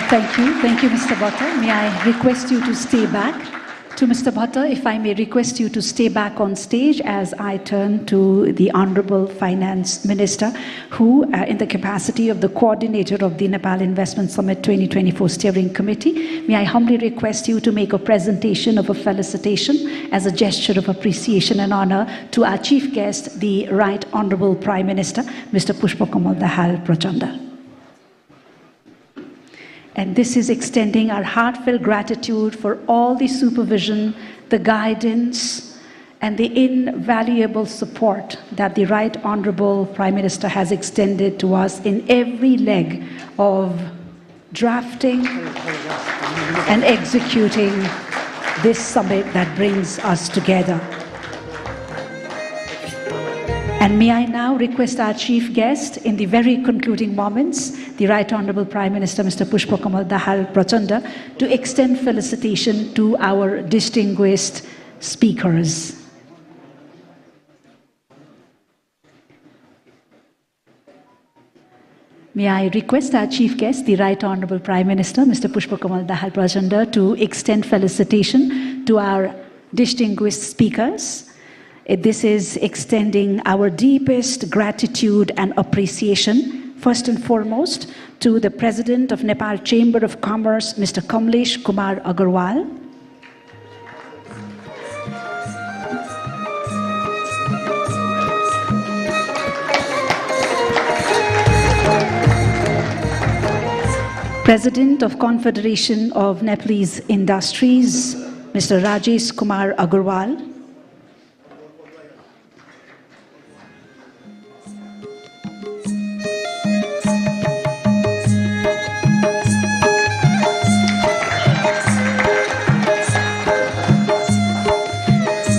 Speaker 2: Thank you, Mr. Bhatta. May I request you to stay back? To Mr. Bhatta, if I may request you to stay back on stage as I turn to the Honorable Finance Minister, who, in the capacity of the coordinator of the Nepal Investment Summit 2024 Steering Committee, may I humbly request you to make a presentation of a felicitation as a gesture of appreciation and honor to our chief guest, the Right Honorable Prime Minister, Mr. Pushpakamal Dahal Prachanda. And this is extending our heartfelt gratitude for all the supervision, the guidance, and the invaluable support that the Right Honorable Prime Minister has extended to us in every leg of drafting and executing this summit that brings us together. And may I now request our chief guest in the very concluding moments, the Right Honorable Prime Minister, Mr. Pushpakamal Dahal Prachanda, to extend felicitation to our distinguished speakers. May I request our chief guest, the Right Honorable Prime Minister, Mr. Pushpakamal Dahal Prachanda, to extend felicitation to our distinguished speakers. This is extending our deepest gratitude and appreciation, first and foremost, to the President of Nepal Chamber of Commerce, Mr. Kamlesh Kumar Agarwal. President of Confederation of Nepalese Industries, Mr. Rajesh Kumar Agarwal.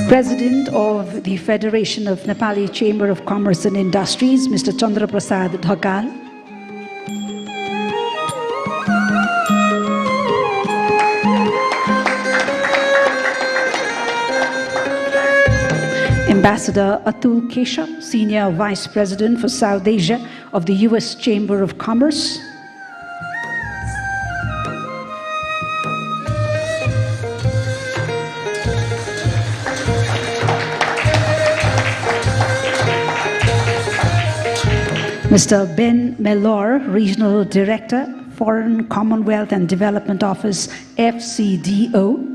Speaker 2: President of the Federation of Nepali Chamber of Commerce and Industries, Mr. Chandra Prasad Dhakal. Ambassador Atul Keshav, Senior Vice President for South Asia of the U.S. Chamber of Commerce. Mr. Ben Mellor, Regional Director, Foreign, Commonwealth and Development Office, FCDO.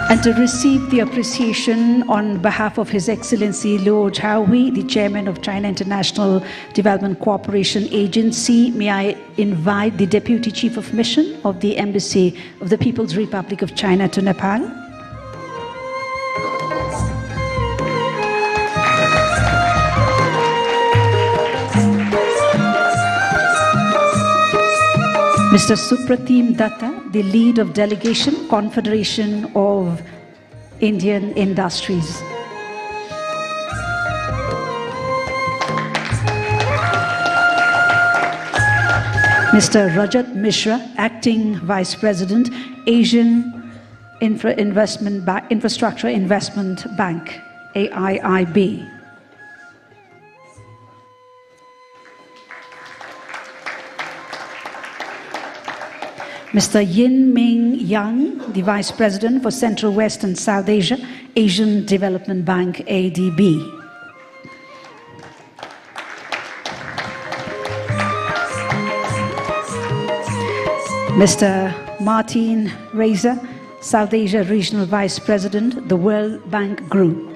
Speaker 2: And to receive the appreciation on behalf of His Excellency Luo Zhaohui, the Chairman of China International Development Cooperation Agency, may I invite the Deputy Chief of Mission of the Embassy of the People's Republic of China to Nepal. Mr. Supratim Datta, the lead of Delegation, Confederation of Indian Industries. Mr. Rajat Mishra, Acting Vice President, Asian Infrastructure Investment Bank, AIIB. Mr. Yin Ming Yang, the Vice President for Central West and South Asia, Asian Development Bank, ADB. Mr. Martin Reiser, South Asia Regional Vice President, the World Bank Group.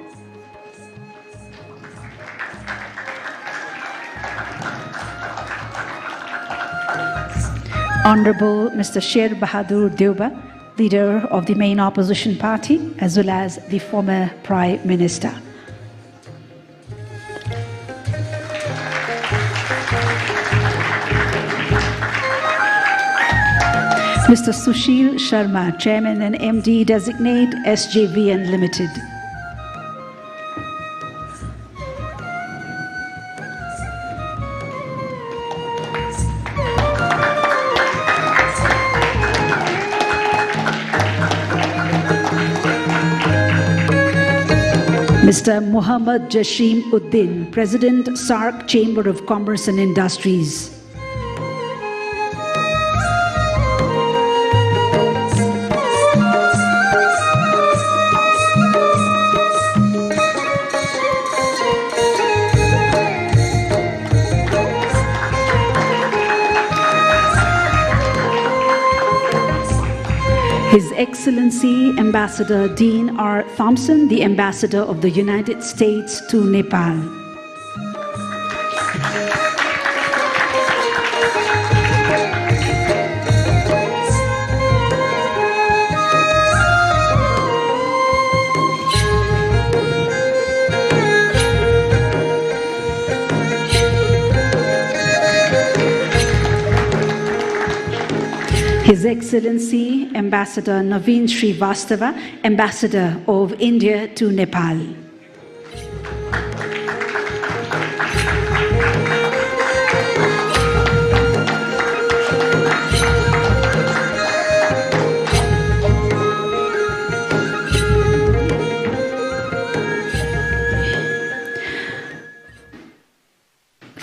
Speaker 2: Honorable Mr. Sher Bahadur Deuba, leader of the main opposition party, as well as the former Prime Minister. Mr. Sushil Sharma, Chairman and MD Designate, SJVN Limited. Mr. Muhammad Jasheem Uddin, President, SARC Chamber of Commerce and Industries. His Excellency Ambassador Dean R. Thompson, the Ambassador of the United States to Nepal. His Excellency Ambassador Naveen Srivastava, Ambassador of India to Nepal.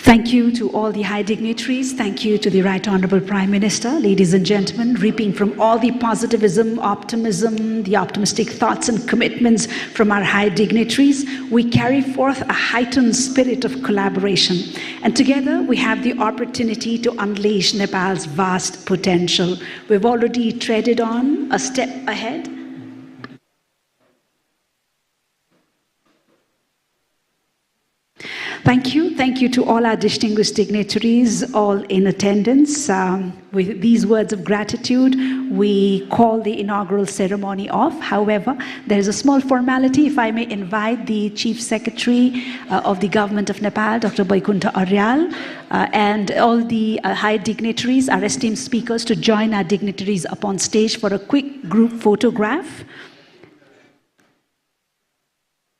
Speaker 2: Thank you to all the high dignitaries. Thank you to the Right Honorable Prime Minister. Ladies and gentlemen, reaping from all the positivism, optimism, the optimistic thoughts and commitments from our high dignitaries, we carry forth a heightened spirit of collaboration. And together we have the opportunity to unleash Nepal's vast potential. We've already treaded on a step ahead. Thank you. Thank you to all our distinguished dignitaries, all in attendance. With these words of gratitude, we call the inaugural ceremony off. However, there is a small formality. If I may invite the Chief Secretary of the Government of Nepal, Dr. Vaikunta Aryal, and all the high dignitaries, our esteemed speakers, to join our dignitaries up on stage for a quick group photograph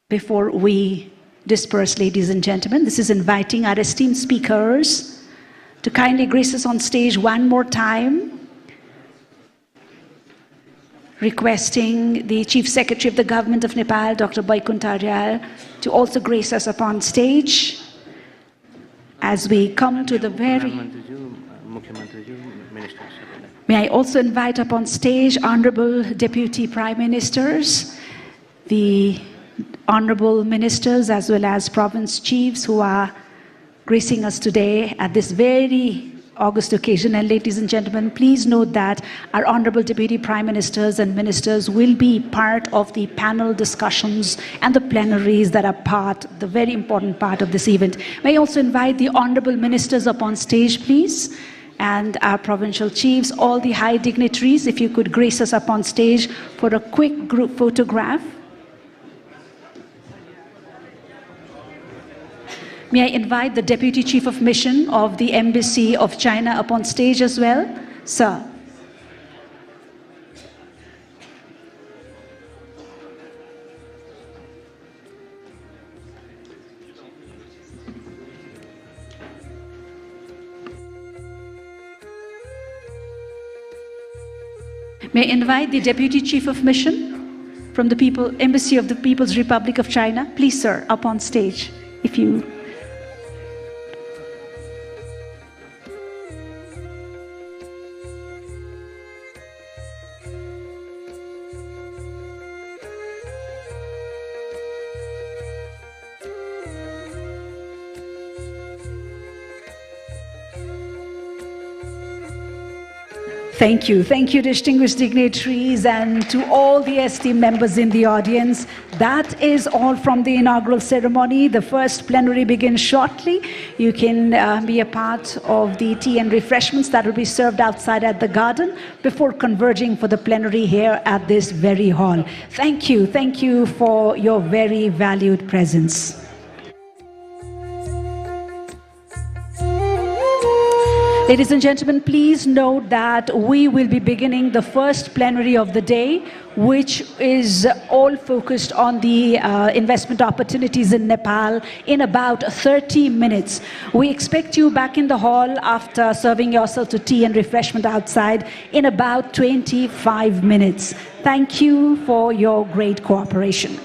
Speaker 2: before we disperse, ladies and gentlemen. This is inviting our esteemed speakers to kindly grace us on stage one more time, requesting the Chief Secretary of the Government of Nepal, Dr. Vaikunta Aryal, to also grace us upon stage as we come to the very... May I also invite upon stage Honorable Deputy Prime Ministers, the Honorable Ministers as well as Province Chiefs who are gracing us today at this very august occasion. And ladies and gentlemen, please note that our Honorable Deputy Prime Ministers and Ministers will be part of the panel discussions and the plenaries that are the very important part of this event. May I also invite the Honorable Ministers upon stage, please, and our Provincial Chiefs, all the high dignitaries, if you could grace us upon stage for a quick group photograph. May I invite the Deputy Chief of Mission of the Embassy of China upon stage as well? Sir. May I invite the Deputy Chief of Mission from the Embassy of the People's Republic of China. Please, sir, up on stage, if you... Thank you. Thank you, distinguished dignitaries, and to all the esteemed members in the audience. That is all from the inaugural ceremony. The first plenary begins shortly. You can be a part of the tea and refreshments that will be served outside at the garden before converging for the plenary here at this very hall. Thank you. Thank you for your very valued presence. Ladies and gentlemen, please note that we will be beginning the first plenary of the day, which is all focused on the investment opportunities in Nepal, in about 30 minutes. We expect you back in the hall after serving yourself to tea and refreshment outside in about 25 minutes. Thank you for your great cooperation.